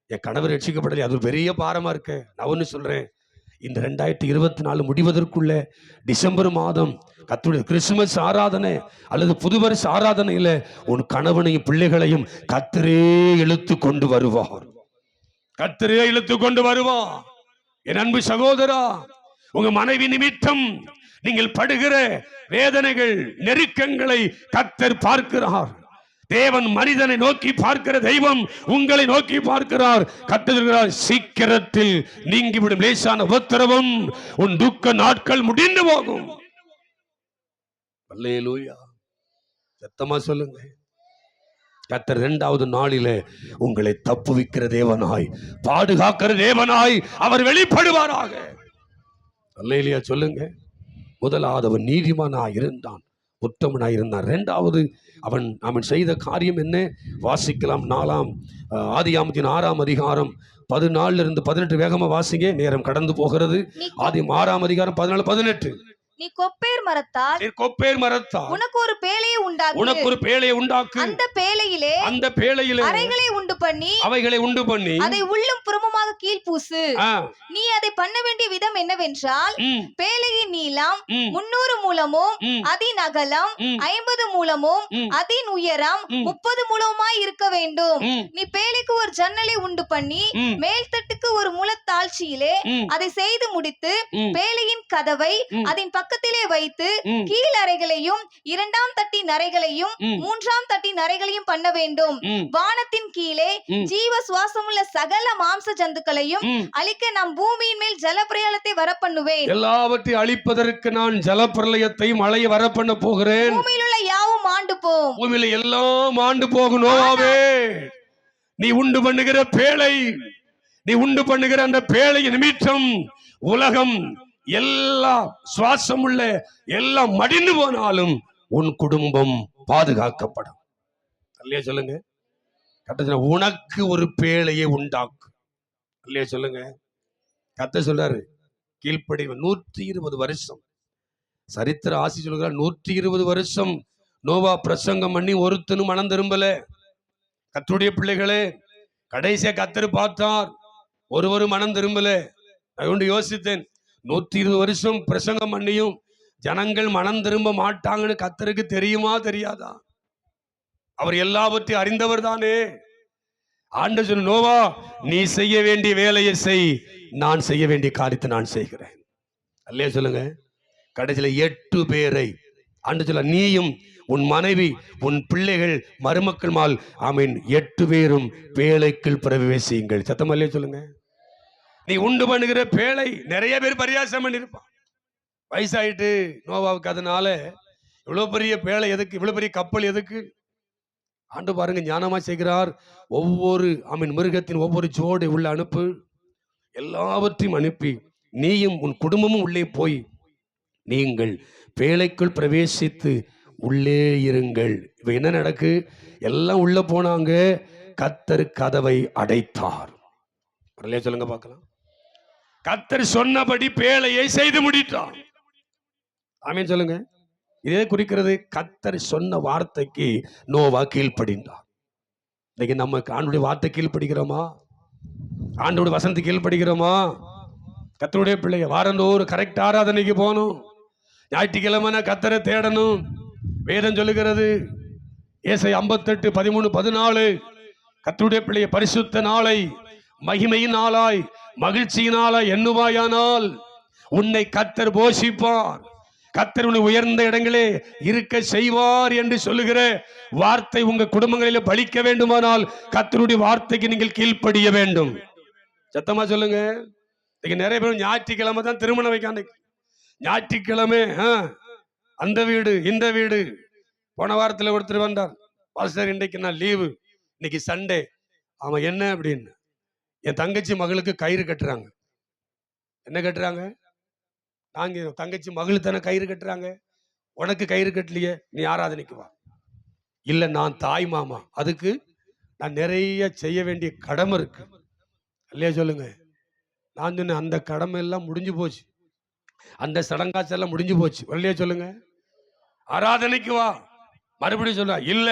என் கணவர் ரட்சிக்கப்படலை, அது ஒரு பெரிய பாரமா இருக்கு. நான் ஒன்று சொல்றேன், இந்த 2024 முடிவதற்குள்ள டிசம்பர் மாதம் கர்த்தருடைய கிறிஸ்துமஸ் ஆராதனை அல்லது புதுவருஷ ஆராதனையில உன் கணவனையும் பிள்ளைகளையும் கர்த்தரே இழுத்து கொண்டு வருவார். கர்த்தரே இழுத்து கொண்டு வருவார். என் அன்பு சகோதரா, உங்க மனைவி நிமித்தம் நீங்கள் படுகிற வேதனைகள், நெருக்கங்களை கர்த்தர் பார்க்கிறார். தேவன் மனிதனை நோக்கி பார்க்கிற தெய்வம் உங்களை நோக்கி பார்க்கிறார். கர்த்தர் சீக்கிரத்தில் நீங்கிவிடும் லேசான உபத்திரவம், உன் துக்க நாட்கள் முடிந்து போகும். அல்லேலூயா. சத்தமா சொல்லுங்க. கர்த்தர் 2வது நாளிலே உங்களை தப்புவிக்கிற தேவனாய், பாதுகாக்கிற தேவனாய் அவர் வெளிப்படுவாராக. அல்லேலூயா சொல்லுங்க. முதலாவது அவன் நீதிமானாய் இருந்தான், உத்தமனாய் இருந்தான். 2வது அவன் செய்த காரியம் என்ன? வாசிக்கலாம். 4ஆம் ஆதியாகமத்தின் 6ஆம் அதிகாரம் 14 18 வேகமா வாசிங்க, நேரம் கடந்து போகிறது. ஆதியாகமம் 6ஆம் அதிகாரம் 14 18. நீ கொப்பேர் மரத்தால் உனக்கு ஒரு பேழையை உண்டாக்கு. அந்த பேழையிலே அவைகளை உண்டு பண்ணி அதை உள்ளும் புறமுமாக கீழ்பூசு. நீ அதை பண்ண வேண்டிய விதம் என்னவென்றால், பேழையின் நீளம் 300 மூலமும் அதின் அகலம் 50 மூலமும் அதின் உயரம் 30 மூலமாய் இருக்க வேண்டும். நீ பேழைக்கு ஒரு ஜன்னலை உண்டு பண்ணி மேல் தட்டுக்கு ஒரு முழத்தாழ்ச்சியிலே அதை செய்து முடித்து பேழையின் கதவை அதன் பக்கத்திலே வைத்து கீழ் அறைகளையும் 2ஆம் தட்டின் அறைகளையும் 3ஆம் தட்டின் அறைகளையும் பண்ண வேண்டும். வானத்தின் கீழே ஜீவ சுவாசமுள்ள சகல மாம்ச ஜந்துக்களையும் அழிக்க நான் பூமியின் மேல் ஜலப்பிரளயத்தை வரப்பண்ணுவேன். எல்லாவற்றையும் அழிப்பதற்கு நான் ஜலப்பிரளயத்தை மழையை வரப்பண்ண போகிறேன். பூமியில் உள்ள யாவும் ஆண்டு போகும். பூமியில எல்லாம் ஆண்டு போகும். நோவாவே, நீ உண்டு பண்ணுகிற பேழை, நீ உண்டு பண்ணுகிற அந்த பேழை நிமித்தம் உலகம் எல்லா சுவாசம் உள்ள எல்லாம் மடிந்து போனாலும் உன் குடும்பம் பாதுகாக்கப்படும். அல்லையா சொல்லுங்க. கர்த்தர் உனக்கு ஒரு பேழையை உண்டாக்கு. அல்லையா சொல்லுங்க. கர்த்தர் சொல்றாரு, கீழ்ப்படி 120 வருஷம் சரித்திர ஆசி சொல்கிறார். 120 வருஷம் நோவா பிரசங்கம் பண்ணி ஒருத்தனும் மனம் திரும்பல. கர்த்தருடைய பிள்ளைகளே, கடைசியா கர்த்தர் பார்த்தார், ஒருவரும் மனம் திரும்பல. நான் யோசித்தேன், 120 வருஷம் பிரசங்கம் பண்ணியும் ஜனங்கள் மனம் திரும்ப மாட்டாங்கன்னு கர்த்தருக்கு தெரியுமா தெரியாதா? அவர் எல்லாவற்றையும் அறிந்தவர் தானே. ஆண்டவர் சொன்ன, நோவா நீ செய்ய வேண்டிய வேலையை செய், நான் செய்ய வேண்டிய காரியத்தை நான் செய்கிறேன். அல்லையா சொல்லுங்க. கடைசியில் 8 பேரை ஆண்டவர் சொல்ல, நீயும் உன் மனைவி உன் பிள்ளைகள் மருமக்கள் மால் ஆமீன் 8 பேரும் பேழைக்குள் பிரவேசியுங்கள். சத்தம் அல்லையா சொல்லுங்க. நீ உண்டு பண்ணுகிற பேழை நிறைய பேர் பரியாசம் பண்ணிருப்பான். வயசாயிட்டு நோவாவுக்கு, அதனால இவ்வளவு பெரிய பேழை எதுக்கு, இவ்வளவு பெரிய கப்பல் எதுக்கு? ஆண்டு பாருங்க, ஞானமா செய்கிறார். ஒவ்வொரு மிருகத்தின் ஒவ்வொரு ஜோடை உள்ள அனுப்பு, எல்லாவற்றையும் அனுப்பி நீயும் உன் குடும்பமும் உள்ளே போய் நீங்கள் பேழைக்குள் பிரவேசித்து உள்ளே இருங்கள். இப்ப என்ன நடக்கு? எல்லாம் உள்ள போனாங்க, கர்த்தர் கதவை அடைத்தார். சொல்லுங்க பார்க்கலாம். கர்த்தர் சொன்னபடி பேழையை செய்து முடித்தார். ஆமென் சொல்லுங்க. இதே குறிக்கிறது, கர்த்தர் சொன்ன வார்த்தைக்கு நோவா கீழ்ப்படிந்தார். இன்னைக்கு நம்ம ஆண்டவருடைய வார்த்தை கீழ்ப்படுகிறோமா? ஆண்டவருடைய வசனத்தை கீழ்ப்படுகிறோமா? கர்த்தருடைய பிள்ளைங்க வாரந்தோறும் கரெக்ட் ஆராதனைக்கு போகணும். ஞாயிற்றுக்கிழமை கர்த்தரை தேடணும். வேதம் சொல்லுகிறது, ஏசாயா 58 13 14 கர்த்தருடைய பிள்ளைய பரிசுத்த நாளை மகிமையின் நாளாய் மகிழ்ச்சியினாலாய் எண்ணுவாயானால் உன்னை கர்த்தர் போஷிப்பார், கர்த்தர் உன்னை உயர்ந்த இடங்களே இருக்க செய்வார் என்று சொல்லுகிற வார்த்தை உங்க குடும்பங்களில் பலிக்க வேண்டுமானால் கர்த்தருடைய வார்த்தைக்கு நீங்கள் கீழ்ப்படிய வேண்டும். சத்தமா சொல்லுங்க. நிறைய பேர் ஞாயிற்றுக்கிழமை தான் திருமணம் வைக்க, ஞாயிற்றுக்கிழமை அந்த வீடு இந்த வீடு. போன வாரத்தில் ஒருத்தர் வந்தார், பாஸ்டர் இன்றைக்கு நான் லீவு, இன்னைக்கு சண்டே. அவன் என்ன அப்படின்னு, என் தங்கச்சி மகளுக்கு கயிறு கட்டுறாங்க. என்ன கட்டுறாங்க? நாங்க தங்கச்சி மகளுக்கு தானே கயிறு கட்டுறாங்க, உனக்கு கயிறு கட்டலையே, நீ ஆராதனைக்கு வா. இல்லை நான் தாய் மாமா, அதுக்கு நான் நிறைய செய்ய வேண்டிய கடமை இருக்கு. இல்லையா சொல்லுங்க. நான் சொன்னேன், அந்த கடமை எல்லாம் முடிஞ்சு போச்சு, அந்த சடங்காச்செல்லாம் முடிஞ்சு போச்சு. இல்லையா சொல்லுங்க. ஆராதனைக்கு வா. மறுபடியும் சொல்ல, இல்ல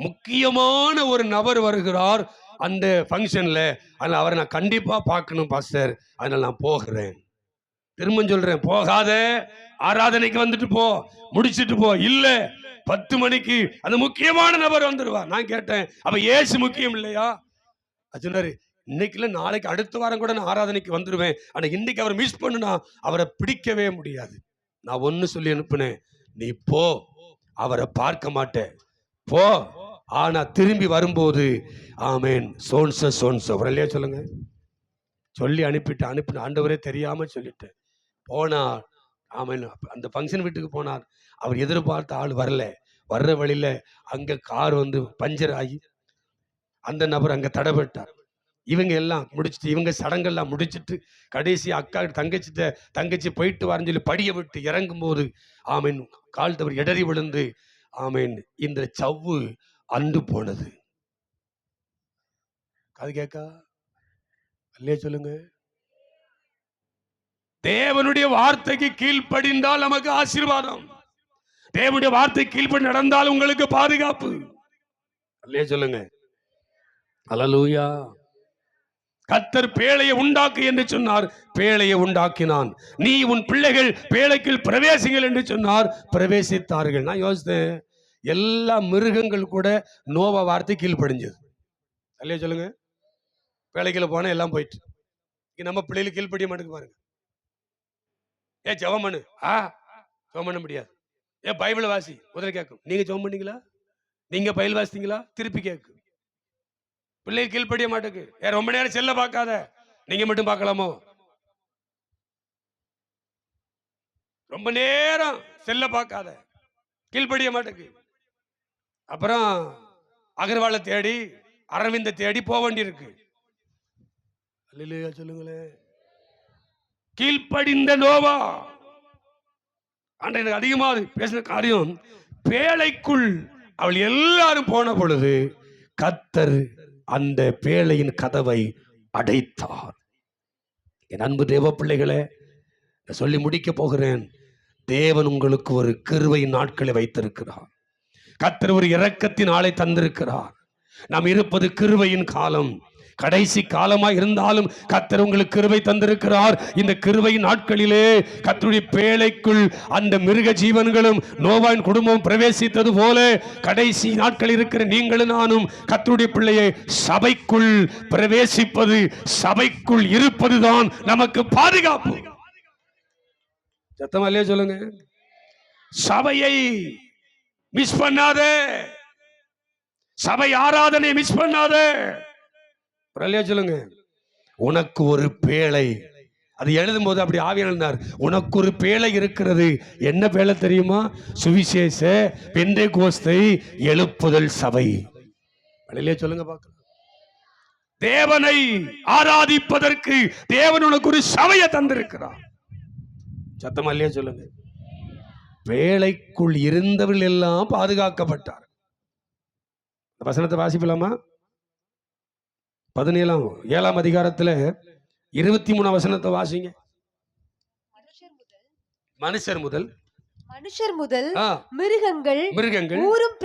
முக்கியமான ஒரு நபர் வருகிறார் அந்த ஃபங்க்ஷன்ல, அதனால அவரை நான் கண்டிப்பா பார்க்கணும் பாஸ்டர், அதனால நான் போகிறேன். திரும்ப சொல்றேன், போகாத, ஆராதனைக்கு வந்துட்டு போ, முடிச்சிட்டு போ. இல்ல 10 மணிக்கு அந்த முக்கியமான நபர் வந்துருவார். நான் கேட்டேன், அப்ப இயேசு முக்கியம் இல்லையா? சொன்னாரு, இன்னைக்கு இல்ல, நாளைக்கு அடுத்த வாரம் கூட நான் ஆராதனைக்கு வந்துருவேன், ஆனா இன்னைக்கு அவரை மிஸ் பண்ணுனா அவரை பிடிக்கவே முடியாது. நான் ஒன்னு சொல்லி அனுப்புனேன், நீ போ, அவரை பார்க்க மாட்டேன், போ, ஆனா திரும்பி வரும்போது ஆமேன் சோன்ச சோன்ச இல்லையா சொல்லுங்க, சொல்லி அனுப்பின ஆண்டவரே தெரியாம சொல்லிட்டேன். போனார், ஆமேன். அந்த ஃபங்க்ஷன் வீட்டுக்கு போனார். அவர் எதிர்பார்த்த ஆள் வரல. வர்ற வழியில அங்க கார் வந்து பஞ்சர் ஆகி அந்த நபர் அங்க தடைபட்டார். இவங்க எல்லாம் முடிச்சுட்டு, இவங்க சடங்கெல்லாம் முடிச்சுட்டு கடைசி அக்கா தங்கச்சி போயிட்டு வரன்னு சொல்லி படிய விட்டு இறங்கும் போது ஆமேன் கால் தவறு இடறி விழுந்து ஆமேன் இந்த சவ்வு அண்டு போனது. அது கேட்கா இல்லையே சொல்லுங்க. தேவனுடைய வார்த்தைக்கு கீழ்ப்படிந்தால் நமக்கு ஆசீர்வாதம். தேவனுடைய வார்த்தை கீழ்ப்படி நடந்தால் உங்களுக்கு பாதுகாப்பு. இல்லையே சொல்லுங்க. அல்லேலூயா. கர்த்தர் பேழையை உண்டாக்கு என்று சொன்னார், பேழையை உண்டாக்கினான். நீ உன் பிள்ளைகள் பேழைக்குள் பிரவேசிங்கள் என்று சொன்னார், பிரவேசித்தார்கள். நான் யோசித்தேன், எல்லா மிருகங்கள் கூட நோவா வார்த்தை கீழ்ப்படிஞ்சது. இல்லையே சொல்லுங்க. பேழைக்குள்ள போனா எல்லாம் போயிட்டு. நம்ம பிள்ளைகளுக்கு கீழ்ப்படிய மாட்டேங்க பாருங்க. ஜெபம் பண்ணு, ஜெபம் பண்ண முடியாது. பைபிள் வாசி, முதல்ல கேட்கும். நீங்க ஜெபம் பண்ணீங்களா? நீங்க பைபிள் வாசித்தீங்களா? திருப்பி கேட்கும். பிள்ளை கீழ்ப்படிய மாட்டேக்கு. ரொம்ப நேரம் செல்ல பார்க்காத, நீங்க மட்டும் பார்க்கலாமோ? ரொம்ப நேரம் செல்ல பார்க்காத, கீழ்ப்படிய மாட்டேக்கு. அப்புறம் அகர்வாலை தேடி அரவிந்த தேடி போக வேண்டி இருக்கு. சொல்லுங்களே. கீழ்ப்படிந்த நோவா எனக்கு அதிகமாக பேசின காரியம், பேழைக்குள் அவள் எல்லாரும் போன பொழுது கர்த்தர் அந்த பேழையின் கதவை அடைத்தார். என் அன்பு தேவ பிள்ளைகளே, சொல்லி முடிக்க போகிறேன். தேவன் உங்களுக்கு ஒரு கிருபையின் நாட்களை வைத்திருக்கிறார். கர்த்தர் ஒரு இரக்கத்தின் ஆளை தந்திருக்கிறார். நாம் இருப்பது கிருபையின் காலம், கடைசி காலமா இருந்தாலும் கர்த்தர் உங்களுக்கு கிருபை தந்திருக்கிறார். இந்த கிருபையின் நாட்களிலே கர்த்தருடைய பேழைக்குள் அந்த மிருக ஜீவன்களும் நோவாவின் குடும்பம் பிரவேசித்தது போல கடைசி நாட்கள் இருக்கிற நீங்களும் நானும் கர்த்தருடைய பிள்ளையை சபைக்குள் பிரவேசிப்பது, சபைக்குள் இருப்பதுதான் நமக்கு பாதுகாப்பு. சத்தமா இல்லையா சொல்லுங்க. சபையை மிஸ் பண்ணாதே, சபை ஆராதனை மிஸ் பண்ணாதே. சொல்லுங்க. உனக்கு ஒரு பேழை, அது எழுதும் போது அப்படி ஆவியானார், உனக்கு ஒரு பேழை இருக்கிறது. என்ன பேழை தெரியுமா? சுவிசேஷ பெந்தேகோஸ்தை எழுப்புதல் சபை. சொல்லுங்க பார்க்கலாம். தேவனை ஆராதிப்பதற்கு தேவன் உனக்கு ஒரு சபையை தந்திருக்கிறார். சத்தமா இல்லையா சொல்லுங்க. பேழைக்குள் இருந்தவர்கள் எல்லாம் பாதுகாக்கப்பட்டார். வசனத்தை வாசிக்கலாமா? 17ஆம் அதிகாரத்துல 23 வசனத்தை வாசிங்க. மனுஷர் முதல் மிருகங்கள் ஊரும்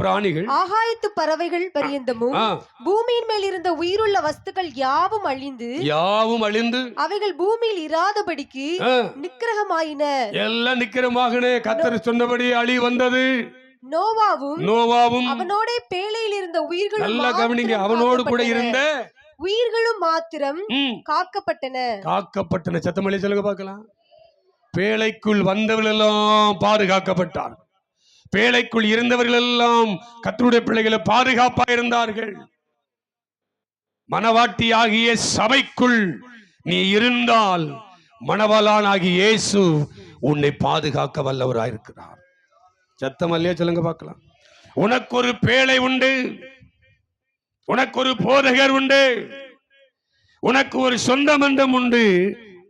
பிராணிகள் ஆகாயத்து பறவைகள் பரியந்தமும் பூமியின் மேல் இருந்த உயிருள்ள வஸ்துக்கள் யாவும் அழிந்து அவைகள் பூமியில் இராதபடிக்கு நிக்கிரகமாயின. எல்லாம் நிக்கிரமாகனே. கர்த்தர் சொன்னபடி அழி வந்தது. நோவாவும் அவனோட பேழையில் இருந்த உயிர்களும், நல்லா கவனிங்க, அவனோடு கூட இருந்த உயிர்களும் மாத்திரம் காக்கப்பட்டன. சத்தமல்லி சொல்லுங்க பார்க்கலாம். பேழைக்குள் வந்தவர்கள் எல்லாம் பாதுகாக்கப்பட்டார். பேழைக்குள் இருந்தவர்கள் எல்லாம் கர்த்தருடைய பிள்ளைகளை பாதுகாப்பா இருந்தார்கள். மணவாட்டி ஆகிய சபைக்குள் நீ இருந்தால் மணவாளன் ஆகிய இயேசு உன்னை பாதுகாக்க வல்லவராயிருக்கிறார். சத்தம் அல்லையா சொல்லுங்க பார்க்கலாம். உனக்கு ஒரு பேழை உண்டு, உனக்கு ஒரு போதகர் உண்டு, உனக்கு ஒரு சொந்த பந்தம் உண்டு.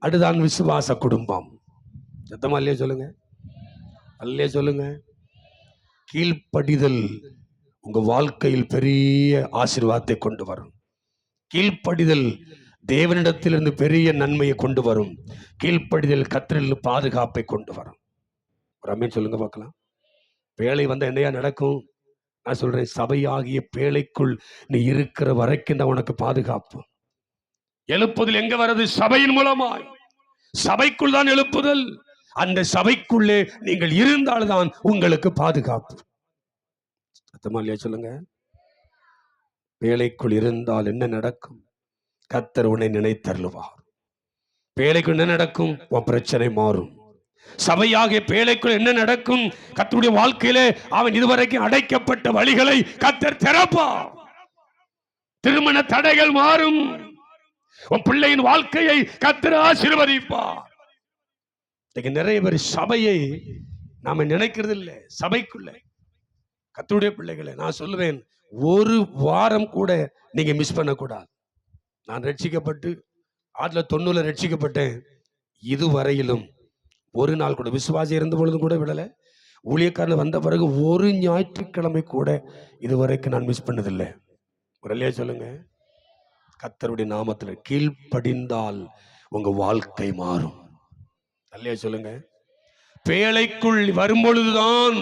அதுதான் விசுவாச குடும்பம். சத்தமா இல்லையா சொல்லுங்க. அல்லையா சொல்லுங்க. கீழ்ப்படிதல் உங்க வாழ்க்கையில் பெரிய ஆசீர்வாதத்தை கொண்டு வரும். கீழ்ப்படிதல் தேவனிடத்திலிருந்து பெரிய நன்மையை கொண்டு வரும். கீழ்ப்படிதல் கர்த்தரில் பாதுகாப்பை கொண்டு வரும். ஒரு அமேன் சொல்லுங்க பார்க்கலாம். பேழை வந்த என்னையா நடக்கும்? நான் சொல்றேன், சபையாகிய பேழைக்குள் நீ இருக்கிற வரைக்கும் தான் உனக்கு பாதுகாப்பு. எழுப்புதல் எங்க வருது? சபையின் மூலமாய். சபைக்குள் தான் எழுப்புதல். அந்த சபைக்குள்ளே நீங்கள் இருந்தால்தான் உங்களுக்கு பாதுகாப்பு. சத்தமா இல்லையா சொல்லுங்க? பேழைக்குள் இருந்தால் என்ன நடக்கும்? கர்த்தர் உன்னை நினைத்தருளுவார். பேழைக்குள் என்ன நடக்கும்? உன் பிரச்சனை மாறும். சபையாக பேழைக்குள் என்ன நடக்கும்? கர்த்தருடைய வாழ்க்கையிலே அவன் இதுவரைக்கும் அடைக்கப்பட்ட வழிகளை கர்த்தர் திறப்பார். திருமண தடைகள் மாறும். உன் பிள்ளையின் வாழ்க்கையை கர்த்தர் ஆசீர்வதிப்பார். நிறைய பேர் சபையை நாம நினைக்கிறது இல்லை. சபைக்குள்ள கர்த்தருடைய பிள்ளைகளை நான் சொல்லுவேன், ஒரு வாரம் கூட நீங்க மிஸ் பண்ணக்கூடாது. நான் ரட்சிக்கப்பட்டு 1990 ரட்சிக்கப்பட்டேன். இதுவரையிலும் ஒரு நாள் கூட, விசுவாசி இருந்த பொழுதும் கூட விடல, ஊழியக்காரன் வந்த பிறகு ஒரு ஞாயிற்றுக்கிழமை கூட இதுவரைக்கும் நான் மிஸ் பண்ணதில்லை. இல்லையா சொல்லுங்க? கர்த்தருடைய நாமத்தில் கீழ்ப்படிந்தால் உங்க வாழ்க்கை மாறும். இல்லையா சொல்லுங்க? பேழைக்குள் வரும்பொழுதுதான்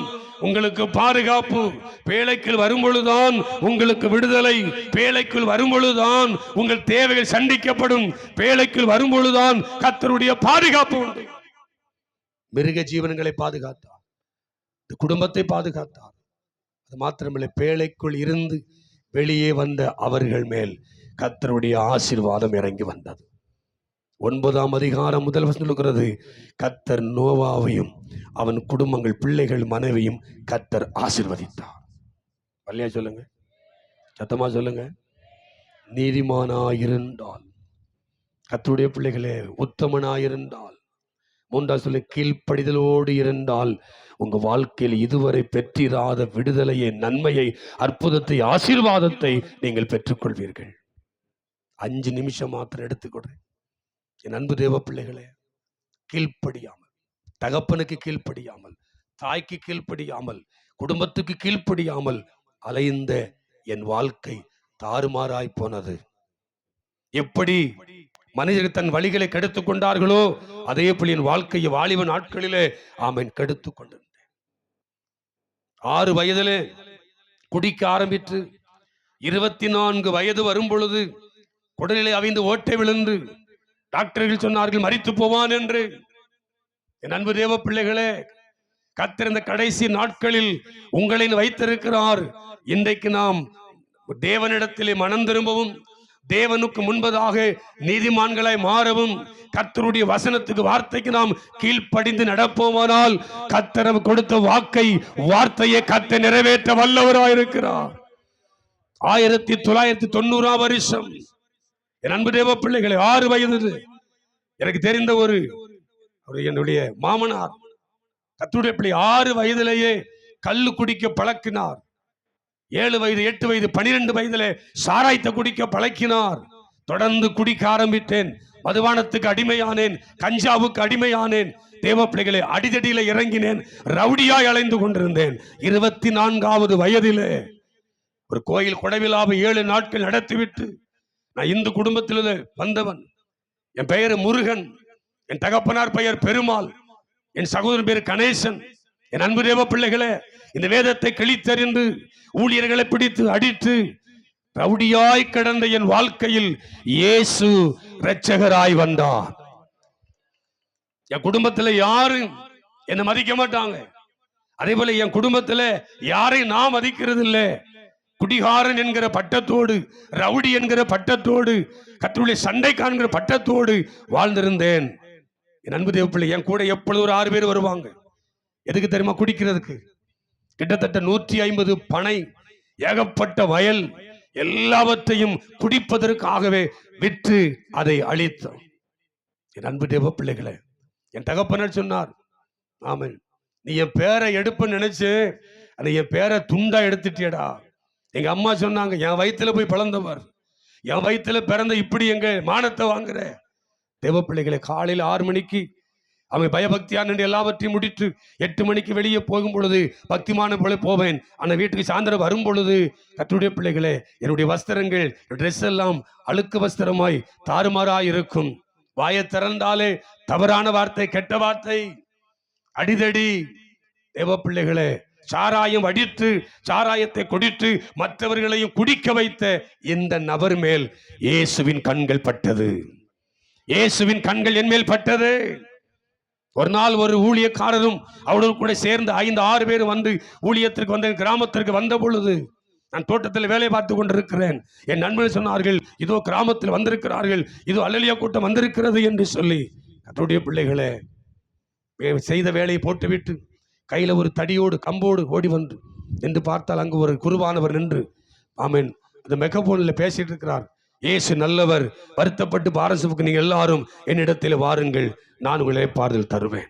உங்களுக்கு பாதுகாப்பு. பேழைக்குள் வரும்பொழுதுதான் உங்களுக்கு விடுதலை. பேழைக்குள் வரும்பொழுதுதான் உங்கள் தேவைகள் சந்திக்கப்படும். பேழைக்குள் வரும்பொழுதுதான் கர்த்தருடைய பாதுகாப்பு உண்டு. மிருக ஜீவன்களை பாதுகாத்தார், குடும்பத்தை பாதுகாத்தார். அது மாத்திரமில்லை, பேழைக்குள் இருந்து வெளியே வந்த அவர்கள் மேல் கர்த்தருடைய ஆசீர்வாதம் இறங்கி வந்தது. 9ஆம் அதிகாரம் முதல் வசனம் சொல்கிறது, கர்த்தர் நோவாவையும் அவன் குடும்பங்கள், பிள்ளைகள், மனைவியும் கர்த்தர் ஆசீர்வதித்தார். இல்லையா சொல்லுங்க? சத்தமா சொல்லுங்க. நீதிமானாயிருந்தால், கர்த்தருடைய பிள்ளைகளே உத்தமனாயிருந்தால், 3 சொல்லி கீழ்ப்படிதலோடு இருந்தால் உங்க வாழ்க்கையில் இதுவரை பெற்றிராத விடுதலையை, நன்மையை, அற்புதத்தை, ஆசீர்வாதத்தை நீங்கள் பெற்றுக்கொள்வீர்கள். 5 நிமிஷம் மாத்திரம் எடுத்துக்கொள்றேன். என் அன்பு தேவ பிள்ளைகளே, கீழ்ப்படியாமல், தகப்பனுக்கு கீழ்ப்படியாமல், தாய்க்கு கீழ்ப்படியாமல், குடும்பத்துக்கு கீழ்ப்படியாமல் அலைந்த என் வாழ்க்கை தாறுமாறாய் போனது. எப்படி மனிதர்கள் தன் வழிகளை கெடுத்துக் கொண்டார்களோ அதே போல என் வாழ்க்கையை வாலிப நாட்களிலே ஆமன் கெடுத்துக் கொண்டிருந்தேன். 6 வயதிலே குடிக்க ஆரம்பித்து 24 வயது வரும் பொழுது குடலிலே அவிந்து ஓட்டை விழுந்து டாக்டர்கள் சொன்னார்கள் மரித்து போவான் என்று. என் அன்பு தேவ பிள்ளைகளே, கர்த்தர் இந்த கடைசி நாட்களில் உங்களை வைத்திருக்கிறார். இன்றைக்கு நாம் தேவனிடத்திலே மனம் திரும்பவும், தேவனுக்கு முன்பதாக நீதிமான்களாய் மாறவும், கர்த்தருடைய வசனத்துக்கு, வார்த்தைக்கு நாம் கீழ்ப்படிந்து நடப்போமானால் கர்த்தர் கொடுத்த வார்த்தையை கர்த்தர் நிறைவேற்ற வல்லவராயிருக்கிறார். 1990 வருஷம் என் அன்பு தேவ பிள்ளைகளை 6 வயது எனக்கு தெரிந்த ஒரு என்னுடைய மாமனார் கர்த்தருடைய பிள்ளை 6 வயதிலேயே கள்ளு குடிக்க பழக்கினார். 7 வயது, 8 வயது, 12 வயதிலே சாராயத்தை குடிக்க பழக்கினார். தொடர்ந்து குடிக்க ஆரம்பித்தேன். மதுபானத்துக்கு அடிமையானேன், கஞ்சாவுக்கு அடிமையானேன். தேவ பிள்ளைகளை அடிதடியில இறங்கினேன். ரவுடியாய் அலைந்து கொண்டிருந்தேன். 24வது வயதிலே ஒரு கோயில் கொடைவிழாவை 7 நாட்கள் நடத்திவிட்டு, நான் இந்து குடும்பத்தில் வந்தவன். என் பெயர் முருகன், என் தகப்பனார் பெயர் பெருமாள், என் சகோதரன் பேர் கணேசன். என் அன்பு தேவ பிள்ளைகளே, இந்த வேதத்தை கிழித்தறிந்து ஊழியர்களை பிடித்து அடித்து ரவுடியாய் கிடந்த என் வாழ்க்கையில் இயேசு இரட்சகராய் வந்தார். என் குடும்பத்துல யாரும் என்னை மதிக்க மாட்டாங்க. அதே போல என் குடும்பத்துல யாரையும் நான் மதிக்கிறது இல்லை. குடிகாரன் என்கிற பட்டத்தோடு, ரவுடி என்கிற பட்டத்தோடு, கர்த்தருடைய சண்டை காண்கிற பட்டத்தோடு வாழ்ந்திருந்தேன். என் அன்பு தேவ பிள்ளை, என் கூட எப்பொழுது ஒரு 6 பேர் வருவாங்க. எதுக்கு தெரியுமா? குடிக்கிறதுக்கு. கிட்டத்தட்ட 150 பனை, ஏகப்பட்ட வயல், எல்லாவற்றையும் குடிப்பதற்காகவே விற்று அதை அழித்தோம். என் அன்பு தேவ பிள்ளைகளே, என் தகப்பனர் சொன்னார், ஆமென், நீ என் பேரை எடுப்பன்னு நினைச்சு அதை என் பேரை துண்டா எடுத்துட்டியடா. எங்க அம்மா சொன்னாங்க, என் வயிற்றுல போய் பிறந்தவர், என் வயிற்றுல பிறந்த இப்படி எங்க மானத்தை வாங்குற. தேவ பிள்ளைகளை, காலையில் 6 மணிக்கு அவன் பயபக்தியான் என்று எல்லாவற்றையும் முடித்து 8 மணிக்கு வெளியே போகும் பொழுது பக்திமான போல போவேன். ஆனால் வீட்டுக்கு சாயந்தரம் வரும் பொழுது கர்த்தருடைய பிள்ளைகளே, என்னுடைய வஸ்திரங்கள், ட்ரெஸ் எல்லாம் அழுக்கு வஸ்திரமாய் தாறுமாறாய் இருக்கும். வாயை திறந்தாலே தவறான வார்த்தை, கெட்ட வார்த்தை, அடிதடி. தேவ பிள்ளைகளே, சாராயம் அடித்து சாராயத்தை குடித்து மற்றவர்களையும் குடிக்க வைத்த இந்த நபர் மேல் இயேசுவின் கண்கள் பட்டது. இயேசுவின் கண்கள் என் மேல் பட்டது. ஒரு நாள் ஒரு ஊழியக்காரரும் அவரோடு கூட சேர்ந்து 5-6 பேர் வந்து ஊழியத்திற்கு வந்த கிராமத்திற்கு வந்த பொழுது, நான் தோட்டத்தில் வேலை பார்த்து கொண்டிருக்கிறேன். என் நண்பர்கள் சொன்னார்கள், இதோ கிராமத்தில் வந்திருக்கிறார்கள், இதோ அல்லேலூயா கூட்டம் வந்திருக்கிறது என்று சொல்லி. கர்த்தருடைய பிள்ளைகளே, செய்த வேலையை போட்டுவிட்டு கையில ஒரு தடியோடு கம்போடு ஓடி வந்து என்று பார்த்தால் அங்கு ஒரு குருவானவர் நின்று ஆமென் இந்த மெகபோனில் பேசிட்டு இருக்கிறார். இயேசு நல்லவர், வருத்தப்பட்டு பாரசுக்கு நீங்க எல்லாரும் என்னிடத்தில் வாருங்கள், நான் உங்களை பாடல் தருவேன்.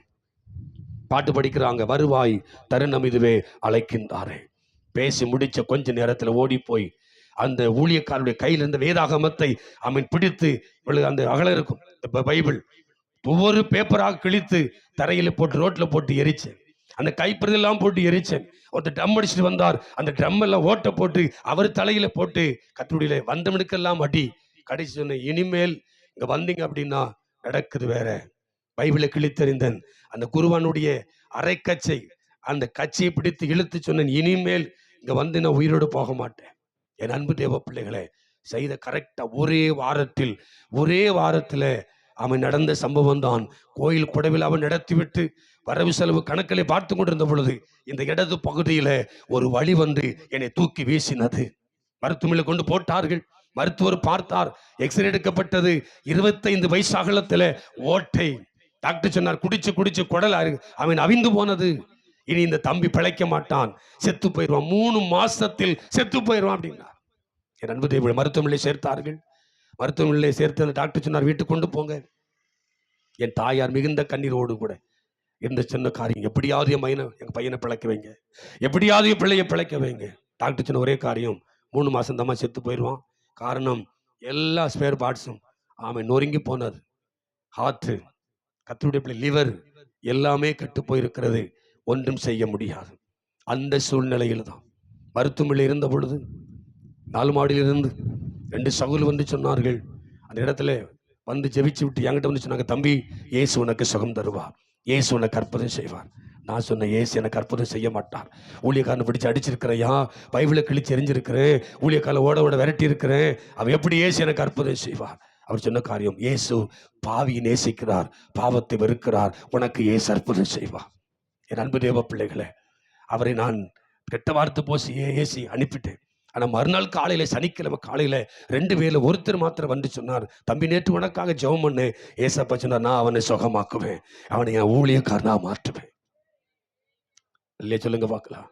பாட்டு படிக்கிறாங்க, வருவாய் தருணம் இதுவே அழைக்கின்றாரே. பேசி முடிச்ச கொஞ்ச நேரத்துல ஓடி போய் அந்த ஊழியக்காரருடைய கையில் இருந்த வேதாகமத்தை அவன் பிடித்து, அந்த அகல இருக்கும் பைபிள், ஒவ்வொரு பேப்பராக கிழித்து தரையில போட்டு ரோட்ல போட்டு எரிச்சேன். அந்த கைப்பிரதெல்லாம் போட்டு எரிச்சேன். ஒருத்தர் ட்ரம் அடிச்சுட்டு வந்தார், அந்த ட்ரம் எல்லாம் ஓட்ட போட்டு அவர் தலையில போட்டு கத்துடியில வந்தவனுக்கெல்லாம் அடி. கடைசி சொன்ன, இனிமேல் இங்க வந்தீங்க அப்படின்னா நடக்குது வேற. பைபிளை கிழித்தறிந்தன். அந்த குருவானுடைய அரைக்கச்சை, அந்த கச்சையை பிடித்து இழுத்து சொன்னேன், இனிமேல் இங்க வந்து நான் உயிரோடு போக மாட்டேன். என் அன்பு தேவ பிள்ளைகளை, செய்த கரெக்டா ஒரே வாரத்துல அவன் நடந்த சம்பவம் தான். கோயில் குடவில் அவன் நடத்திவிட்டு வரவு செலவு கணக்கிலே பார்த்து கொண்டிருந்த பொழுது இந்த இடது பகுதியில ஒரு வழி வந்து என்னை தூக்கி வீசினது. மருத்துவமனையில் கொண்டு போட்டார்கள். மருத்துவர் பார்த்தார், எக்ஸ்ரே எடுக்கப்பட்டது. 25 வயசு அகலத்துல ஓட்டை. டாக்டர் சொன்னார், குடிச்சு குடல் அவன் அவிந்து போனது. இனி இந்த தம்பி பிழைக்க மாட்டான், செத்து போயிடுவான், 3 மாசத்தில் செத்து போயிடுவான் அப்படின்னா. என் அன்பு தேவ மருத்துவமனையை சேர்த்தார்கள். மருத்துவமனையை சேர்த்து அந்த டாக்டர் சொன்னார், வீட்டுக்கு கொண்டு போங்க. என் தாயார் மிகுந்த கண்ணீரோடு கூட இந்த சின்ன காரியம், எப்படியாவது எங்க பையனை பிழைக்க வைங்க, எப்படியாவது என் பிள்ளையை பிழைக்க வைங்க. டாக்டர் சொன்ன ஒரே காரியம், 3 மாசம் தம்மா செத்து போயிடுவான். காரணம் எல்லா ஸ்பேர் பார்ட்ஸும் அவன் நொறுங்கி போனது. ஹார்ட், கர்த்தருடைய பிள்ளை லிவர் எல்லாமே கெட்டு போயிருக்கிறது, ஒன்றும் செய்ய முடியாது. அந்த சூழ்நிலையில் தான் மருத்துவமனையில் இருந்த பொழுது 4 மாடியிலிருந்து 2 சகோதரர்கள் வந்து சொன்னார்கள். அந்த இடத்துல வந்து ஜெபிச்சு விட்டு என்கிட்ட வந்து சொன்னாங்க, தம்பி, இயேசு உனக்கு சுகம் தருவார், இயேசு உனக்கு அற்புதம் செய்வார். நான் சொன்னேன், இயேசு எனக்கு அற்புதம் செய்ய மாட்டார். ஊழியக்காரனை பிடிச்சு அடிச்சிருக்கிறேன், பைபிளை கிழிச்சு எரிஞ்சிருக்கிறேன், ஊழியக்காரனை ஓட விரட்டி இருக்கிறேன், அவன் எப்படி இயேசு எனக்கு அற்புதம் செய்வார்? அவர் சொன்ன காரியம், இயேசு பாவியை நேசிக்கிறார், பாவத்தை வெறுக்கிறார், உனக்கு இயேசு அற்புதம் செய்வார். என் அன்பு தேவ பிள்ளைகளை, அவரை நான் கெட்ட வார்த்தை போசி ஏசி அனுப்பிட்டேன். ஆனால் மறுநாள் காலையில், சனிக்கிழமை காலையில் 2 பேர்ல ஒருத்தர் மாத்திரம் வந்து சொன்னார், தம்பி நேற்று உனக்காக ஜெபம் பண்ணு. ஏசப்பா சொன்னார், நான் அவனை சுகமாக்குவேன், அவனை என் ஊழியக்காரனா மாற்றுவேன். இல்லையே சொல்லுங்க பார்க்கலாம்.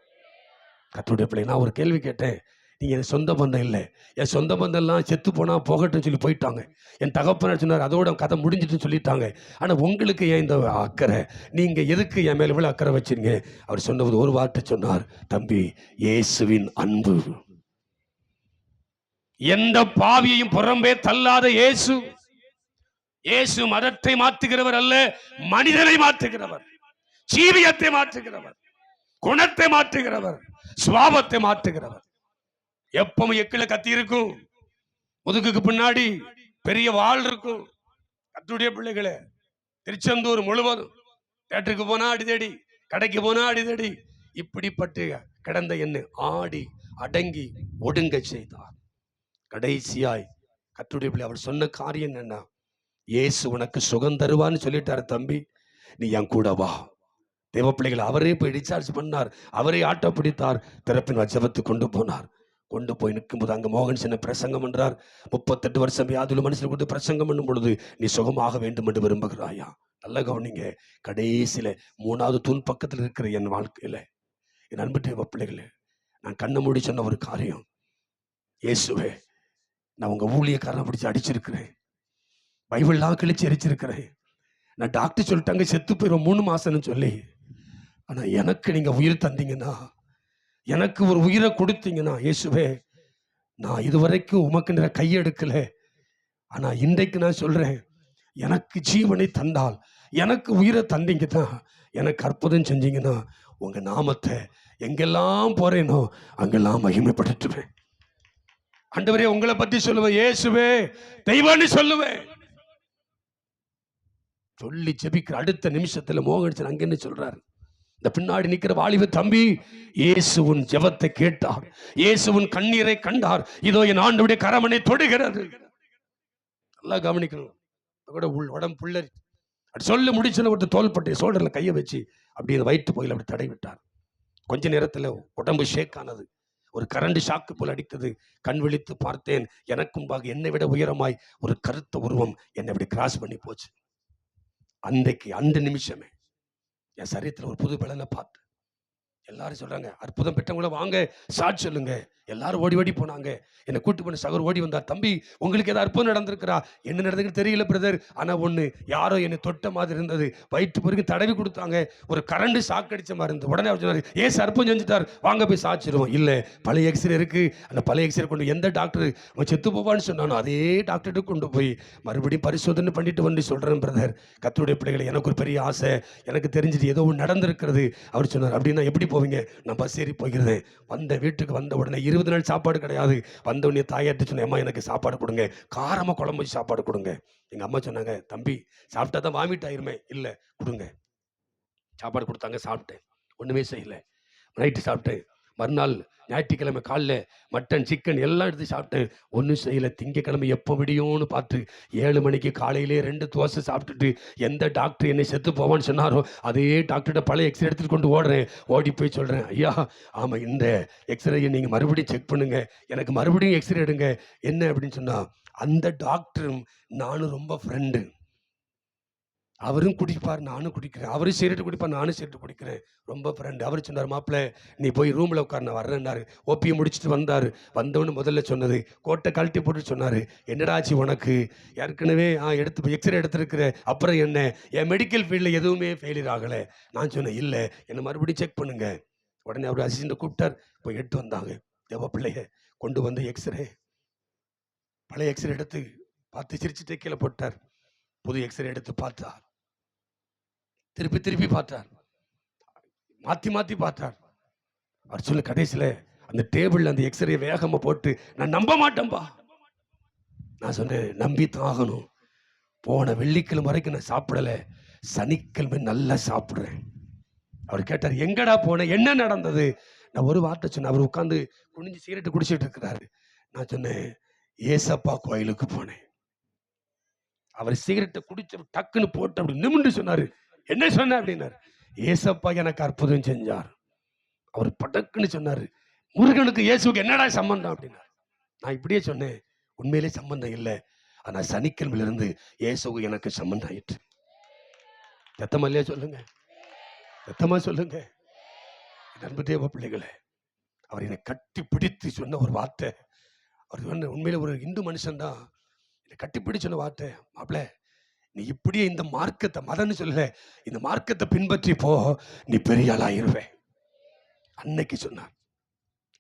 கர்த்தருடைய பிள்ளை, நான் ஒரு கேள்வி கேட்டேன், நீங்க என் சொந்த பந்தம் இல்லை, என் சொந்த பந்தம் எல்லாம் செத்து போனா போகட்டும்னு சொல்லி போயிட்டாங்க. என் தகப்பனர் சொன்னார், அதோட கதை முடிஞ்சிட்டு சொல்லிட்டாங்க. ஆனா உங்களுக்கு ஏன் இந்த அக்கறை? நீங்க எதுக்கு என் மேல இவ்வளவு அக்கறை வச்சிருங்க? அவர் சொன்னது ஒரு வார்த்தை சொன்னார், தம்பி, இயேசுவின் அன்பு. எந்த பாவியையும் புறம்பே தள்ளாத இயேசு. இயேசு மதத்தை மாற்றுகிறவர் அல்ல, மனிதனை மாற்றுகிறவர், ஜீவியத்தை மாற்றுகிறவர், குணத்தை மாற்றுகிறவர், சுபாவத்தை மாற்றுகிறவர். எப்பவும் எக்கில கத்தி இருக்கும், முதுகுக்கு பின்னாடி பெரிய வாள் இருக்கும். கர்த்தருடைய பிள்ளைகளே, திருச்செந்தூர் முழுவதும் தேட்டருக்கு போனா அடிதடி, கடைக்கு போனா அடிதடி, இப்படிப்பட்டு கிடந்த என்னை ஆடி அடங்கி ஒடுங்க செய்தார். கடைசியாய் கர்த்தருடைய பிள்ளை, அவர் சொன்ன காரியம் என்ன? இயேசு உனக்கு சுகம் தருவான்னு சொல்லிட்டாரு, தம்பி நீ என் கூட வா. தேவ பிள்ளைகளை, அவரே போய் டிஸ்சார்ஜ் பண்ணார், அவரே ஆட்டோ பிடித்தார், திறப்பின் ஜெபத்துக்கு கொண்டு போனார். கொண்டு போய் நிற்கும்போது அங்கே மோகன் சின்ன பிரசங்கம் என்றார். 38 வருஷம் வியாதியுள்ள மனுஷனை கொண்டு பிரசங்கம் பண்ணும் பொழுது, நீ சுகமாக வேண்டும் என்று விரும்புகிறாயா? நல்ல கவனிங்க, கடைசியில 3வது தூண் பக்கத்தில் இருக்கிற என் வாழ்க்கையில, என் அன்பு தேவ பிள்ளைகளே, நான் கண்ணை மூடி சொன்ன ஒரு காரியம், இயேசுவே, நான் உங்க ஊழியக்காரனை பிடிச்சு அடிச்சிருக்கிறேன், பைபிள்லாம் கிழிச்சு எரிச்சிருக்கிறேன், நான் டாக்டர் சொல்லிட்டாங்க செத்து போயிடும் 3 மாசம்னு சொல்லி, ஆனா எனக்கு நீங்க உயிர் தந்தீங்கன்னா, எனக்கு ஒரு உயிரை கொடுத்தீங்கன்னா, இயேசுவே, நான் இதுவரைக்கும் உமக்கு நிறைய கையெடுக்கல, ஆனா இன்றைக்கு நான் சொல்றேன், எனக்கு ஜீவனை தந்தால், எனக்கு உயிரை தந்தீங்கன்னா, எனக்கு அற்புதம் செஞ்சீங்கன்னா, உங்க நாமத்தை எங்கெல்லாம் போறேனோ அங்கெல்லாம் மகிமைப்படுத்துவேன். ஆண்டவரே, உங்களை பத்தி சொல்லுவேன், இயேசுவே தெய்வம்னு சொல்லுவேன். சொல்லி ஜெபிக்கிற அடுத்த நிமிஷத்துல மோகன் அங்க என்ன சொல்றாரு, இந்த பின்னாடி நிக்கிற வாலிப தம்பி, இயேசு உன் ஜெபத்தை கேட்டார், இயேசு உன் கண்ணீரை கண்டார், இதோ என் ஆண்டவருடைய கரமனை தொடுகிறது. நல்லா கவனிக்கணும். கூட உடம்பு புள்ளரி அப்படி சொல்ல முடிச்சுன்னு ஒருத்தர் தோள்பட்டை சோல்டர்ல கையை வச்சு அப்படி வயிற்று போயில அப்படி தடை விட்டார். கொஞ்ச நேரத்துல உடம்பு ஷேக் ஆனது, ஒரு கரண்ட் ஷாக்கு போல் அடித்தது. கண் விழித்து பார்த்தேன், எனக்கும்பாக என்னை விட உயரமாய் ஒரு கருத்த உருவம் என்னை அப்படி கிராஸ் பண்ணி போச்சு. அன்றைக்கு அந்த நிமிஷமே என் சரீரத்தில் ஒரு புது பலனை பார்த்தேன். எல்லாரும் சொல்றாங்க, அற்புதம் பெற்றவங்கள வாங்க சாட்சி சொல்லுங்க. எல்லாரும் ஓடி ஓடி போனாங்க. என்னை கூட்டு பண்ண சகோதரர் ஓடி வந்தார். தம்பி, உங்களுக்கு ஏதாவது அற்புதம் நடந்திருக்கிறா? என்ன நடந்துன்னு தெரியல பிரதர், ஆனா ஒண்ணு, யாரோ என்னை தொட்ட மாதிரி இருந்தது, வயிற்று பொறுக்கு தடவி கொடுத்தாங்க, ஒரு கரண்ட் ஷாக் அடிச்ச மாதிரி இருந்தது. உடனே அவர் சொன்னார், ஏசு அற்புதம் செஞ்சுட்டார், வாங்க போய் சாட்சிடுவோம். இல்ல, பழைய எக்ஸ்ரே இருக்கு, அந்த பழைய எக்ஸ்ரே கொண்டு எந்த டாக்டர் அவன் செத்து போவான்னு சொன்னானோ அதே டாக்டர்கிட்ட கொண்டு போய் மறுபடியும் பரிசோதனை பண்ணிட்டு வந்து சொல்றேன் பிரதர், கர்த்தருடைய பிள்ளைகளை, எனக்கு ஒரு பெரிய ஆசை, எனக்கு தெரிஞ்சிட்டு ஏதோ ஒன்று நடந்திருக்கிறது. அவர் சொன்னார், அப்படின்னா எப்படி போவீங்க? நான் பஸ் ஏறி போகிறேன். வந்த வீட்டுக்கு வந்த உடனே 20 நாள் சாப்பாடு கிடையாது. வந்த உடனே தாயாட்டு சொன்னேன், அம்மா எனக்கு சாப்பாடு கொடுங்க, காரமாக குழம்பு வச்சு சாப்பாடு கொடுங்க. எங்கள் அம்மா சொன்னாங்க, தம்பி சாப்பிட்டா தான் வாமிட் ஆயிருமே. இல்லை கொடுங்க. சாப்பாடு கொடுத்தாங்க, சாப்பிட்டேன், ஒன்றுமே செய்யலை. நைட்டு சாப்பிட்டேன். மறுநாள் ஞாயிற்றுக்கிழமை காலைல மட்டன் சிக்கன் எல்லாம் எடுத்து சாப்பிட்டேன், ஒன்றும் செய்யலை. திங்கக்கிழமை எப்போ விடியும்னு பார்த்து 7 மணிக்கு காலையிலே 2 தோசை சாப்பிட்டுட்டு எந்த டாக்டர் என்னை செத்து போவான்னு சொன்னாரோ அதே டாக்டர்கிட்ட பழைய எக்ஸ்ரே எடுத்துகிட்டு கொண்டு ஓடுறேன். ஓடி போய் சொல்கிறேன், ஐயா ஆமாம், இந்த எக்ஸ்ரேயை நீங்கள் மறுபடியும் செக் பண்ணுங்க, எனக்கு மறுபடியும் எக்ஸ்ரே எடுங்க. என்ன அப்படின்னு சொன்னால், அந்த டாக்டரும் நானும் ரொம்ப ஃப்ரெண்டு. அவரும் குடிப்பார், நானும் குடிக்கிறேன். அவரும் சிகரெட்டு குடிப்பார், நானும் சிகரெட்டு குடிக்கிறேன், ரொம்ப ஃப்ரெண்டு. அவர் சொன்னார், மாப்பிள்ளை நீ போய் ரூமில் உட்கார், நான் வர்றேன்னாரு. ஓபியை முடிச்சுட்டு வந்தார். வந்தவொன்னு முதல்ல சொன்னது, கோட்டை கழட்டி போட்டு சொன்னார், என்னடா ஆச்சு உனக்கு? ஏற்கனவே எடுத்து எக்ஸ்ரே எடுத்துருக்கிற, அப்புறம் என்ன, என் மெடிக்கல் ஃபீல்டில் எதுவுமே ஃபெயிலியர் ஆகலை. நான் சொன்னேன், இல்லை என்னை மறுபடியும் செக் பண்ணுங்க. உடனே அவர் அசிஸ்டண்ட்டை கூப்பிட்டார், போய் எடுத்து வந்தாங்க. தேவ பிள்ளைய கொண்டு வந்து எக்ஸ்ரே, பழைய எக்ஸ்ரே எடுத்து பார்த்து சிரிச்சுட்டு கீழே போட்டார். புது எக்ஸ்ரே எடுத்து பார்த்தார், திருப்பி திருப்பி பார்த்தார், மாற்றி மாற்றி பார்த்தார். அவர் சொல்ல, கடைசியில் அந்த டேபிளில் அந்த எக்ஸ்ரே வேகமாக போட்டு, நான் நம்ப மாட்டேன்பா. நான் சொன்னேன், நம்பித்தான் ஆகணும். போன வெள்ளிக்கிழமை வரைக்கும் நான் சாப்பிடலை, சனிக்கிழமை நல்லா சாப்பிட்றேன். அவர் கேட்டார், எங்கடா போன, என்ன நடந்தது? நான் ஒரு வார்த்தை சொன்னேன். அவர் உட்காந்து குனிஞ்சு சிகரெட்டு குடிச்சிட்டு இருக்கிறாரு. நான் சொன்னேன், ஏசப்பா கோயிலுக்கு போனேன். அவர் சிகரெட்டை குடிச்ச டக்குன்னு போட்டு அப்படி நிமிண்டு சொன்னாரு, என்ன சொன்ன அப்படின்னாரு. ஏசப்பா எனக்கு அற்புதம் செஞ்சார். அவர் படக்குன்னு சொன்னாரு, முருகனுக்கு இயேசுக்கு என்னடா சம்பந்தம் அப்படின்னாரு. நான் இப்படியே சொன்னேன், உண்மையிலே சம்பந்தம் இல்லை, ஆனா சனிக்கிழமையிலிருந்து இயேசுக்கு எனக்கு சம்பந்தம் ஆயிற்று. சத்தமா இல்லையா சொல்லுங்க, சத்தமா சொல்லுங்க. நண்பு தேவ பிள்ளைகளே, அவர் என்னை கட்டி பிடித்து சொன்ன ஒரு வார்த்தை, அவர் சொன்ன உண்மையில ஒரு இந்து மனுஷன் தான், என்னை கட்டி பிடிச்சு சொன்ன வார்த்தை, மாப்பிள்ள நீ இப்படியே இந்த மார்க்கத்தை, மதன்னு சொல்லல, இந்த மார்க்கத்தை பின்பற்றி போ, நீ பெரிய ஆளாயிருவே. அன்னைக்கு சொன்னார்.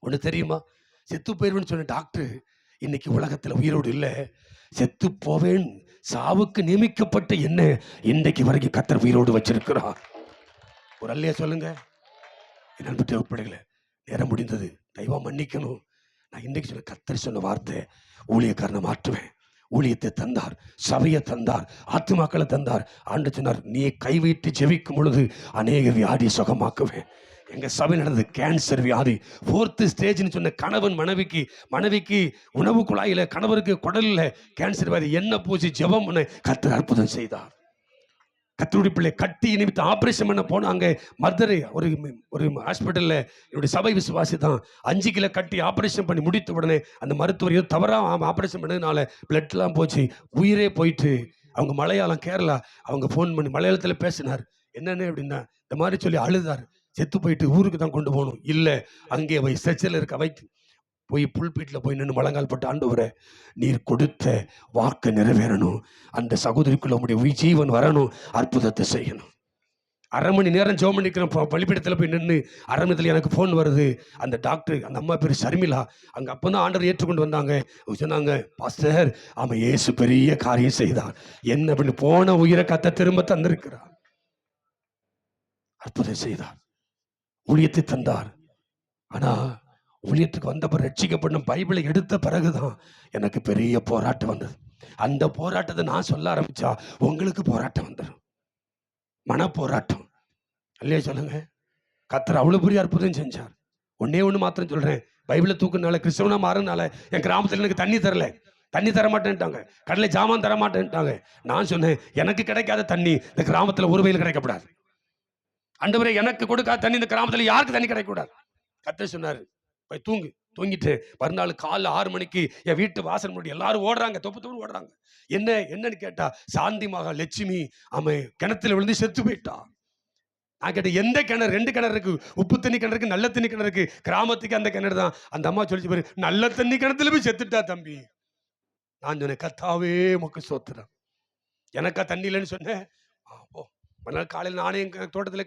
ஒண்ணு தெரியுமா, செத்து போயிருவேன்னு சொன்ன டாக்டர் இன்னைக்கு உலகத்துல உயிரோடு இல்லை. செத்து போவேன், சாவுக்கு நியமிக்கப்பட்ட என்ன இன்றைக்கு வரைக்கும் கர்த்தர் உயிரோடு வச்சிருக்கிறார். ஒரு அல்லையா சொல்லுங்க. என் அன்பு தேவ பிள்ளைகளே, நேரம் முடிந்தது, தெய்வம் மன்னிக்கணும். நான் இன்றைக்கு சொன்ன கர்த்தர் சொன்ன வார்த்தை, ஊழியக்காரனை மாற்றுவேன். ஊழியத்தை தந்தார், சபையை தந்தார், ஆத்துமாக்களை தந்தார். ஆண்டு சொன்னார், நீ கைவிட்டு ஜெபிக்கும் பொழுது அநேக வியாதி சுகமாக்குவேன். எங்க சபை நடந்தது கேன்சர் வியாதி 4th ஸ்டேஜ்னு சொன்ன கணவன் மனைவிக்கு உணவு குழாயில, கணவருக்கு குடல்ல கேன்சர் வியாதி, என்ன பூசி ஜெபம் பண்ண கர்த்தர் அற்புதம் செய்தார். கர்த்தருடைய பிள்ளை கட்டி நிமித்தம் ஆபரேஷன் பண்ண போனாங்க. மதுரை ஒரு ஹாஸ்பிட்டல்ல, என்னுடைய சபை விசுவாசி தான், 5 கிலோ கட்டி ஆபரேஷன் பண்ணி முடித்த உடனே அந்த மருத்துவர் ஏதோ தவறா ஆபரேஷன் பண்ணதுனால பிளட்லாம் போச்சு, உயிரே போயிட்டு. அவங்க மலையாளம், கேரளா, அவங்க ஃபோன் பண்ணி மலையாளத்தில் பேசினார். என்னன்னு அப்படின்னா, இந்த மாதிரி சொல்லி அழுதார். செத்து போயிட்டு ஊருக்கு தான் கொண்டு போகணும், இல்லை அங்கே போய் ஸ்ட்ரெச்சரில் இருக்க வைத்து போய் புல்பீட்டில் போய் நின்று முழங்கால் போட்டு, ஆண்டவரே நீர் கொடுத்த வாக்கு நிறைவேறணும், அந்த சகோதரிக்குள்ள உங்களுடைய ஜீவன் வரணும், அற்புதத்தை செய்யணும். 1/2 மணி நேரம் ஜெபம் பண்ணிக்கிறேன். பள்ளிப்பீடத்தில் போய் நின்று 1/2 மணி நேரத்தில் எனக்கு ஃபோன் வருது. அந்த டாக்டர், அந்த அம்மா பேர் ஷர்மிளா, அங்கே அப்போ தான் ஆண்டவர் ஏற்றுக்கொண்டு வந்தாங்க. சொன்னாங்க, பாஸ்டர் ஆமாம் இயேசு பெரிய காரியம் செய்தார், என்ன அப்படின்னு போன உயிரை கத்த திரும்ப தந்திருக்கிறார், அற்புதம் செய்தார், ஊழியத்தை தந்தார். ஆனா ஊழியத்துக்கு வந்தப்ப ரட்சிக்கப்பட்ட பைபிளை எடுத்த பிறகுதான் எனக்கு பெரிய போராட்டம் வந்தது. அந்த போராட்டத்தை நான் சொல்ல ஆரம்பிச்சா உங்களுக்கு போராட்டம் வந்துடும், மன போராட்டம் இல்லையா சொல்லுங்க. கர்த்தர் அவ்வளவு பெரிய அற்புதம் செஞ்சார். ஒன்னே ஒண்ணு மாத்திரம் சொல்றேன், பைபிளை தூக்குனால கிறிஸ்தவனா மாறினால என் கிராமத்தில் எனக்கு தண்ணி தரல, தண்ணி தர மாட்டேன்ட்டாங்க, கடலை ஜாமான் தர மாட்டேன்ட்டாங்க. நான் சொன்னேன், எனக்கு கிடைக்காத தண்ணி இந்த கிராமத்துல ஒரு வயல் கிடைக்கப்படாது. ஆண்டவரே, எனக்கு கொடுக்காத தண்ணி இந்த கிராமத்துல யாருக்கு தண்ணி கிடைக்கக்கூடாது. கர்த்தர் சொன்னாரு, போய் தூங்கு. தூங்கிட்டு மறுநாள் காலைல 6 மணிக்கு என் வீட்டு வாசல் முன்னாடி எல்லாரும் ஓடுறாங்க, தொப்பு ஓடுறாங்க. என்னன்னு கேட்டா, சாந்தி மகா லட்சுமி அவன் கிணத்துல விழுந்து செத்து போயிட்டா. நான் கேட்டேன், எந்த கிணறு? 2 கிணறு இருக்கு, உப்பு தண்ணி கிணறு இருக்கு, நல்ல தண்ணி கிணறு இருக்கு. கிராமத்துக்கு அந்த கிணறு தான். அந்த அம்மா சொல்லிச்சு பாரு, நல்ல தண்ணி கிணத்துல போய் செத்துட்டா தம்பி. நான் சொன்னேன், கர்த்தாவே உமக்கு ஸ்தோத்திரம். எனக்கா தண்ணி இல்லைன்னு சொன்னேன். போ. மறுநாள் காலையில் நானே எங்க தோட்டத்துல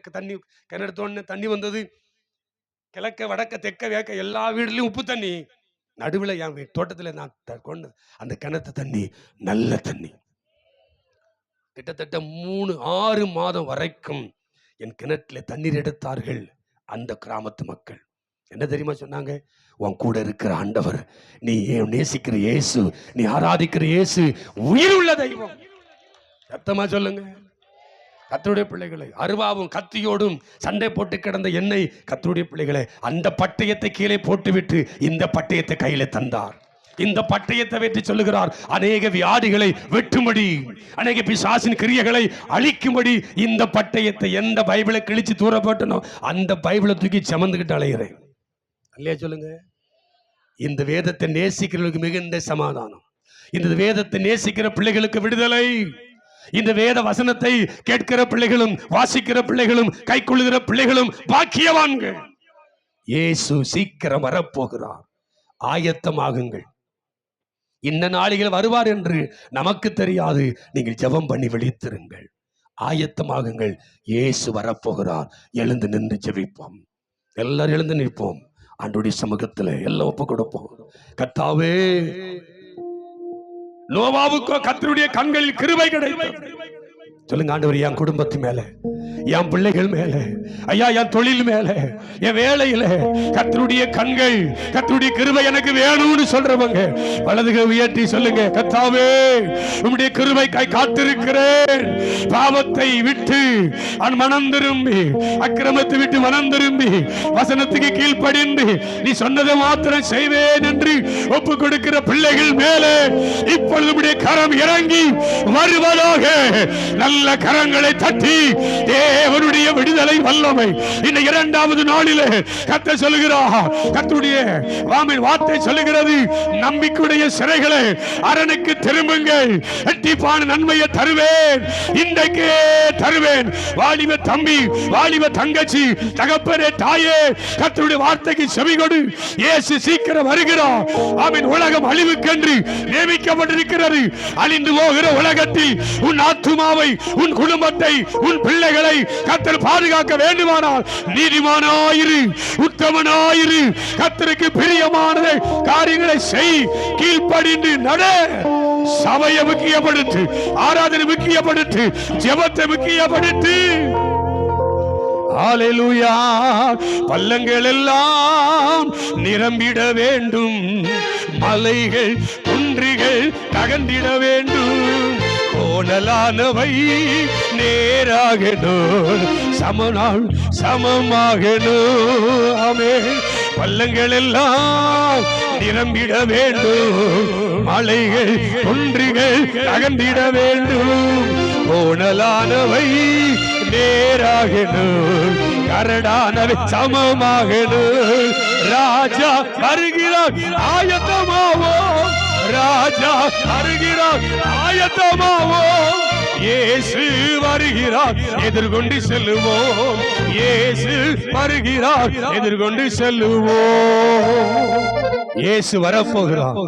கிணறு தோண்டின, தண்ணி வந்தது. கிழக்க வடக்க தெற்க வேக்க எல்லா வீடுலையும் உப்பு தண்ணி. நடுவில் என் தோட்டத்தில் நான் கொண்டு அந்த கிணத்து தண்ணி நல்ல தண்ணி. கிட்டத்தட்ட 3-6 மாதம் வரைக்கும் என் கிணற்றுல தண்ணீர் எடுத்தார்கள் அந்த கிராமத்து மக்கள். என்ன தெரியுமா சொன்னாங்க? உன் கூட இருக்கிற ஆண்டவர், நீ நேசிக்கிற இயேசு, நீ ஆராதிக்கிற இயேசு உயிர் உள்ள தெய்வம். சத்தமா சொல்லுங்க. கர்த்தருடைய பிள்ளைகளை, அருவாவும் கத்தியோடும் சண்டை போட்டு கிடந்த என்னை கர்த்தருடைய பிள்ளைகளை அந்த பட்டயத்தை கீழே போட்டுவிட்டு இந்த பட்டயத்தை கையில தந்தார். இந்த பட்டயத்தை வெற்றி சொல்லுகிறார், அநேக வியாதிகளை வெட்டும்படி, அநேக பிசாசின் கிரியைகளை அழிக்கும்படி இந்த பட்டயத்தை எந்த பைபிளை கிழிச்சு தூர போட்டனோ அந்த பைபிளை தூக்கி சமந்துக்கிட்டு அலைகிறேன். இல்லையா சொல்லுங்க. இந்த வேதத்தை நேசிக்கிறவர்களுக்கு மிகுந்த சமாதானம், இந்த வேதத்தை நேசிக்கிற பிள்ளைகளுக்கு விடுதலை. இந்த வேத வசனத்தை கேட்கிற பிள்ளைகளும் வாசிக்கிற பிள்ளைகளும் கைக்கொள்ளுகிற பிள்ளைகளும் பாக்கியவான்கள். இயேசு சீக்கிரம் வரப்போகிறார், ஆயத்தமாகுங்கள். இந்த நாளில் வருவார் என்று நமக்கு தெரியாது. நீங்கள் ஜெபம் பண்ணி விழித்திருங்கள், ஆயத்தமாகுங்கள். இயேசு வரப்போகிறார். எழுந்து நின்று ஜெபிப்போம். எல்லாரும் எழுந்து நிற்போம். ஆண்டவருடைய சமூகத்தில் எல்லாம் ஒப்பு கொடுப்போம். கர்த்தாவே, நோவாவுக்கோ கர்த்தருடைய கண்களில் கிருபை கிடைத்தது. சொல்லுங்க, ஆண்டவர் என் குடும்பத்து மேல, என் பிள்ளைகள் மேல, ஐயா என் தொழில் மேல, என் வேலையில கர்த்தருடைய கண்கள், கர்த்தருடைய கிருபை எனக்கு வேணும்னு சொல்றவங்க வலதுகை உயர்த்தி சொல்லுங்க, கர்த்தாவே உம்முடைய கிருபைக்காய் காத்திருக்கிறேன். பாவத்தை விட்டு மனம் திரும்பி, அக்கிரமத்தை விட்டு மனம் திரும்பி வசனத்துக்கு கீழ்ப்படிந்து நீ சொன்னதை மாத்திரம் செய்வேன் என்று ஒப்பு கொடுக்கிற பிள்ளைகள் மேலே இப்பொழுது உம்முடைய கரம் இறங்கி வருவதாக. நல்ல கரங்களை தட்டி தேவனுடைய விடுதலை வல்லமை இந்த 2வது நாளிலே கர்த்தர் சொல்லுகிறார். கர்த்தருடைய வார்த்தை சொல்லுகிறது, நம்பிக்கையுடைய சிறைகளே அரணுக்கு திரும்புங்கள், இரட்டிப்பான நன்மையை தருவேன், இன்றைக்கே தருவேன். வாலிப தம்பி, வாலிப தங்கச்சி, தகப்பனே, தாயே, கர்த்தருடைய வார்த்தைக்கு செவிகொடு. இயேசு சீக்கிரம் வருகிறார். ஆமென். உலகம் அழிவுக்கென்று நியமிக்கப்பட்டிருக்கிறது. அழிந்து போகிற உலகத்தில் உன் ஆத்துமாவை, உன் குடும்பத்தை, உன் பிள்ளைகளை கர்த்தர் பாதுகாக்க வேண்டுமானால் நீதிமானாயிரு, உத்தமனாயிரு, கர்த்தருக்கு பிரியமான காரியங்களை செய், கீழ்ப்படிந்து நட. சபையை முக்கியப்படுத்து, ஆராதனை முக்கியப்படுத்து, ஜெபத்தை முக்கியப்படுத்து. ஹல்லேலூயா. பள்ளங்கள் எல்லாம் நிரம்பிட வேண்டும், மலைகள் குன்றுகள் தகர்ந்திட வேண்டும், கோணலானவை நேராகணும், சமநாள் சமமாகணும். ஆமென். பள்ளங்கள் எல்லாம் நிரம்பிட வேண்டும், மலைகள் குன்றுகள் தகர்ந்திட வேண்டும், கோணலானவை நேராகணும், கரடானவை சமமாகணும். ராஜா வருகிறார், ஆயத்தமாவோம். ராஜா வருகிறார், ஆயத்தமாவோம். இயேசு வருகிறார், எதிர்கொண்டு செல்லுவோம். இயேசு வருகிறார், எதிர்கொண்டு செல்லுவோம். இயேசு வரப்போகிறார்.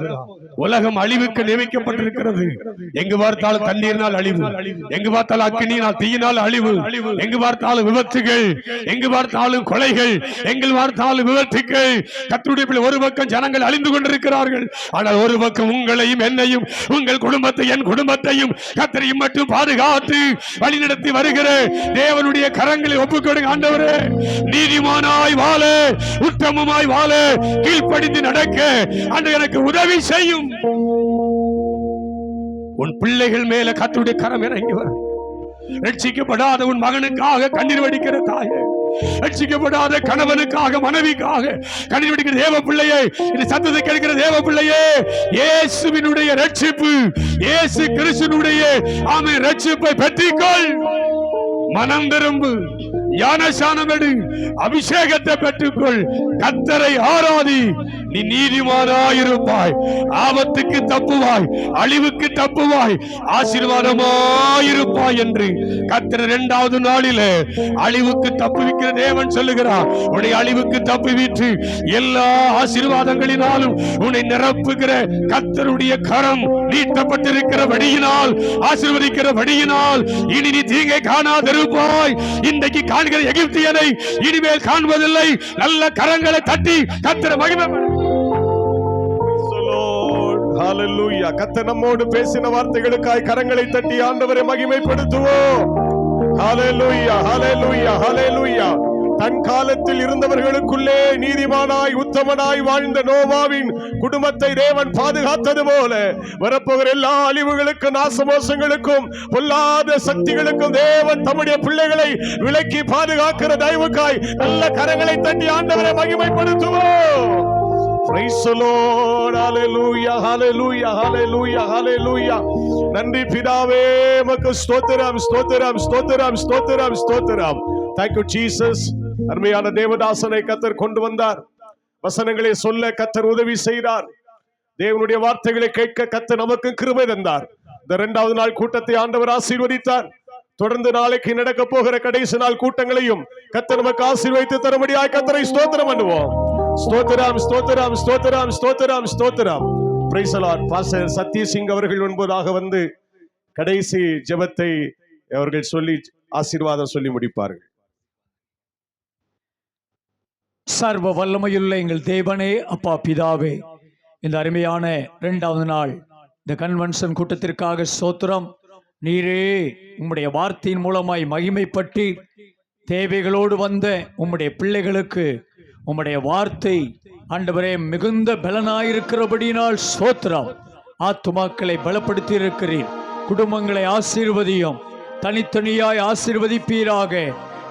உலகம் அழிவுக்கு நியமிக்கப்பட்டிருக்கிறது. எங்கு பார்த்தாலும் தண்ணீரினால் அழிவு, எங்கு பார்த்தாலும் அக்கினியினால் தீயினால் அழிவு, எங்கு பார்த்தாலும் விபத்துகள், எங்கு பார்த்தாலும் கொலைகள், எங்கு பார்த்தாலும் விபத்துகள். கர்த்தருடைய ஒரு பக்கம் ஜனங்கள் அழிந்து கொண்டிருக்கிறார்கள், ஆனால் ஒரு பக்கம் உங்களையும் என்னையும், உங்கள் குடும்பத்தை, என் குடும்பத்தையும் கர்த்தரையும் மட்டும் பாதுகாத்து வழிநடத்தி வருகிற தேவனுடைய கரங்களை ஒப்புக்கொடுங்க. ஆண்டவரே, நீதிமானாய் வாழ, உத்தமமாய் வாழ, கீழ்ப்படிந்து நடக்க ஆண்டவர் எனக்கு உதவி செய்யும். உன் பிள்ளைகள் மேல கர்த்தருடைய கரம் இறங்கி வரும். ரட்சிக்கப்படாத உன் மகனுக்காக கண்ணீர் வடிக்கிற தாயே, ரட்சிக்கப்படாத கணவனுக்காக மனைவிக்காக கண்டுபிடிக்கிற தேவ பிள்ளையே, இந்த சத்தத்தை கேட்கிற தேவ பிள்ளையே, இயேசுவினுடைய ரட்சிப்பு, இயேசு கிறிஸ்துவினுடைய ஆமென் ரட்சிப்பை பெற்றுக்கொள். மனம் திரும்பு, ஞானஸ்நானம் எடு, அபிஷேகத்தை பெற்றுக்கொள், கர்த்தரை ஆராதி, நீ நீதிமானாயிருப்பாய், ஆபத்துக்கு தப்புவாய், அழிவுக்கு தப்புவாய், ஆசீர்வாதமாயிருப்பாய் என்று கர்த்தர் 2வது நாளிலே அழிவுக்கு தப்புவிக்கிற தேவன் சொல்லுகிறார். உன்னை அழிவுக்கு தப்புவித்து எல்லா ஆசீர்வாதங்களினாலும் உன்னை நிரப்புகிற கர்த்தருடைய கரம் நீட்டப்பட்டிருக்கிற வழியினால், ஆசீர்வதிக்கிற வழியினால் இனி நீ தீங்கை காணாதிருப்பாய். இன்றைக்கு காண்கிற எகிப்தியனை இனிமேல் காண்பதில்லை. நல்ல கரங்களை தட்டி கர்த்தரை மகிமைப்படுத்து. ஹalleluya. கர்த்தர் நம்மோடு பேசின வார்த்தைகளுக்காய் கரங்களை தட்டி ஆண்டவரை மகிமைப்படுத்துவோம். ஹalleluya, ஹalleluya, ஹalleluya. தன் காலத்தில் இருந்தவர்களுக்குள்ளே நீதிமானாய் உத்தமனாய் வாழ்ந்த நோவாவின் குடும்பத்தை தேவன் பாதுகாத்தது போல வரப்போகிற எல்லா அழிவுகளுக்கும் நாசமோசங்களுக்கும் பொல்லாத சக்திகளுக்கும் தேவன் தம்முடைய பிள்ளைகளை விலக்கி பாதுகாக்கிற தயவுக்காய் நல்ல கரங்களை தட்டி ஆண்டவரை மகிமைப்படுத்துவோம். Praise the Lord. Hallelujah, hallelujah, hallelujah, hallelujah. நன்றி பிதாவே, உமக்கு ஸ்தோத்திரம், ஸ்தோத்திரம், ஸ்தோத்திரம், ஸ்தோத்திரம், ஸ்தோத்திரம். Thank you Jesus. அருமையான தேவதாசனை கர்த்தர் கொண்டு வந்தார். வசனங்களை சொல்ல கர்த்தர் உதவி செய்தார். தேவனுடைய வார்த்தைகளை கேட்க கர்த்தர் நமக்கு கிருபை தந்தார். இந்த 2வது நாள் கூட்டத்தை ஆண்டவர் ஆசீர்வதித்தார். தொடர்ந்து நாளைக்கு நடக்க போகிற கடைசி நாள் கூட்டங்களையும் கர்த்தர் நமக்கு ஆசீர்வதித்து தரும்படியாய் கர்த்தரை ஸ்தோத்திரம் பண்ணுவோம். ஸ்தோத்திரம், ஸ்தோத்திரம், ஸ்தோத்திரம், ஸ்தோத்திரம், ஸ்தோத்திரம். Praise the Lord. பாஸ்டர் சத்யசிங் அவர்கள் முன்பதாக வந்து கடைசி ஜெபத்தை அவர்கள் சொல்லி ஆசீர்வாதம் சொல்லி முடிப்பார்கள். சர்வ வல்லமையுள்ள எங்கள் தேவனே, அப்பா பிதாவே, இந்த அருமையான 2வது நாள் இந்த கன்வென்ஷன் கூட்டத்திற்காக ஸ்தோத்திரம். நீரே உம்முடைய வார்த்தையின் மூலமாய் மகிமைப்பட்டு தேவைகளோடு வந்த உம்முடைய பிள்ளைகளுக்கு உம்முடைய வார்த்தை ஆண்டவரே மிகுந்த பலனாயிருக்கிறபடியினால் ஸ்தோத்திரம். ஆத்துமாக்களை பலப்படுத்தி இருக்கிறீர். குடும்பங்களை ஆசீர்வதியும், தனித்தனியாய் ஆசீர்வதிப்பீராக.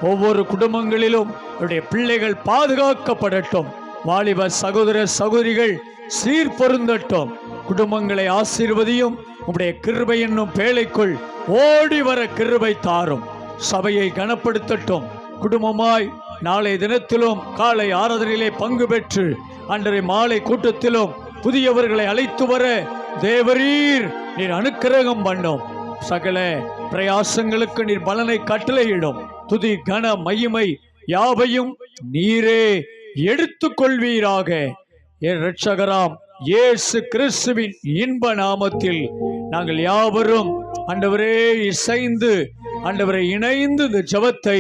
ஒவ்வொரு குடும்பங்களிலும் அவருடைய பிள்ளைகள் பாதுகாக்கப்படட்டும். வாலிப சகோதர சகோதரிகள் சீர் பொருந்தட்டும். குடும்பங்களை ஆசீர்வதியும். உம்முடைய கிருபை என்னும் பேழைக்குள் ஓடி வர கிருபை தாரும். சபையை கனப்படுத்தட்டும். குடும்பமாய் நாளைய தினத்திலும் காலை ஆராதனையிலே பங்கு பெற்று அன்றைய மாலை கூட்டத்திலும் புதியவர்களை அழைத்து வர தேவரீர் நீர் அனுக்கிரகம் பண்ணும். சகல பிரயாசங்களுக்கு நீர் பலனை கட்டளையிடும். துதி கன மகிமை யாவையும் நீரே எடுத்துக்கொள்வீராக. என் இரட்சகராம் இயேசு கிறிஸ்துவின் இன்ப நாமத்தில் நாங்கள் யாவரும் ஆண்டவரே இசைந்து ஆண்டவரை இணைந்து இந்த ஜெபத்தை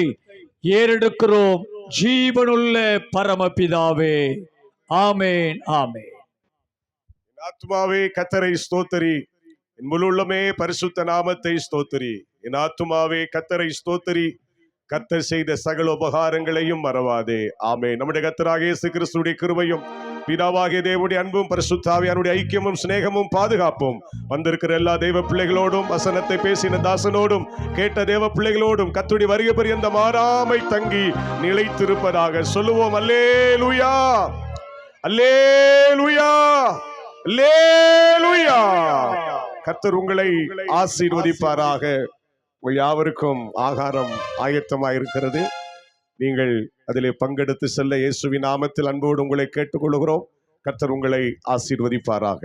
ஏறெடுக்கிறோம். ஜீவனுள்ள பரமபிதாவே, ஆமேன், ஆமேன். ஆத்துமாவே கர்த்தரை ஸ்தோத்திரி, என் முழு உள்ளமே பரிசுத்த நாமத்தை ஸ்தோத்திரி. என் ஆத்துமாவே கர்த்தரை ஸ்தோத்திரி, கர்த்தர் செய்த சகல உபகாரங்களையும் மறவாதே. ஆமென். நம்முடைய கர்த்தராகிய இயேசு கிறிஸ்துவின் கிருபையும் பிதாவாகிய தேவனுடைய அன்பும் பரிசுத்த ஆவியானுடைய ஐக்கியமும் சிநேகமும் பாதுகாப்பும் வந்திருக்கிற எல்லா தேவ பிள்ளைகளோடும், வசனத்தை பேசின தாசனோடும், கேட்ட தேவ பிள்ளைகளோடும் கர்த்தருடைய வருகை பரியந்த மாறாமை தங்கி நிலைத்திருப்பதாக சொல்லுவோம். அல்லேலூயா, அல்லேலூயா, அல்லேலூயா. கர்த்தர் உங்களை ஆசீர்வதிப்பாராக. உங்கள் யாவருக்கும் ஆகாரம் ஆயத்தமாயிருக்கிறது. நீங்கள் அதிலே பங்கெடுத்து செல்ல இயேசுவின் நாமத்தில் அன்போடு உங்களை கேட்டுக்கொள்கிறோம். கர்த்தர் உங்களை ஆசீர்வதிப்பாராக.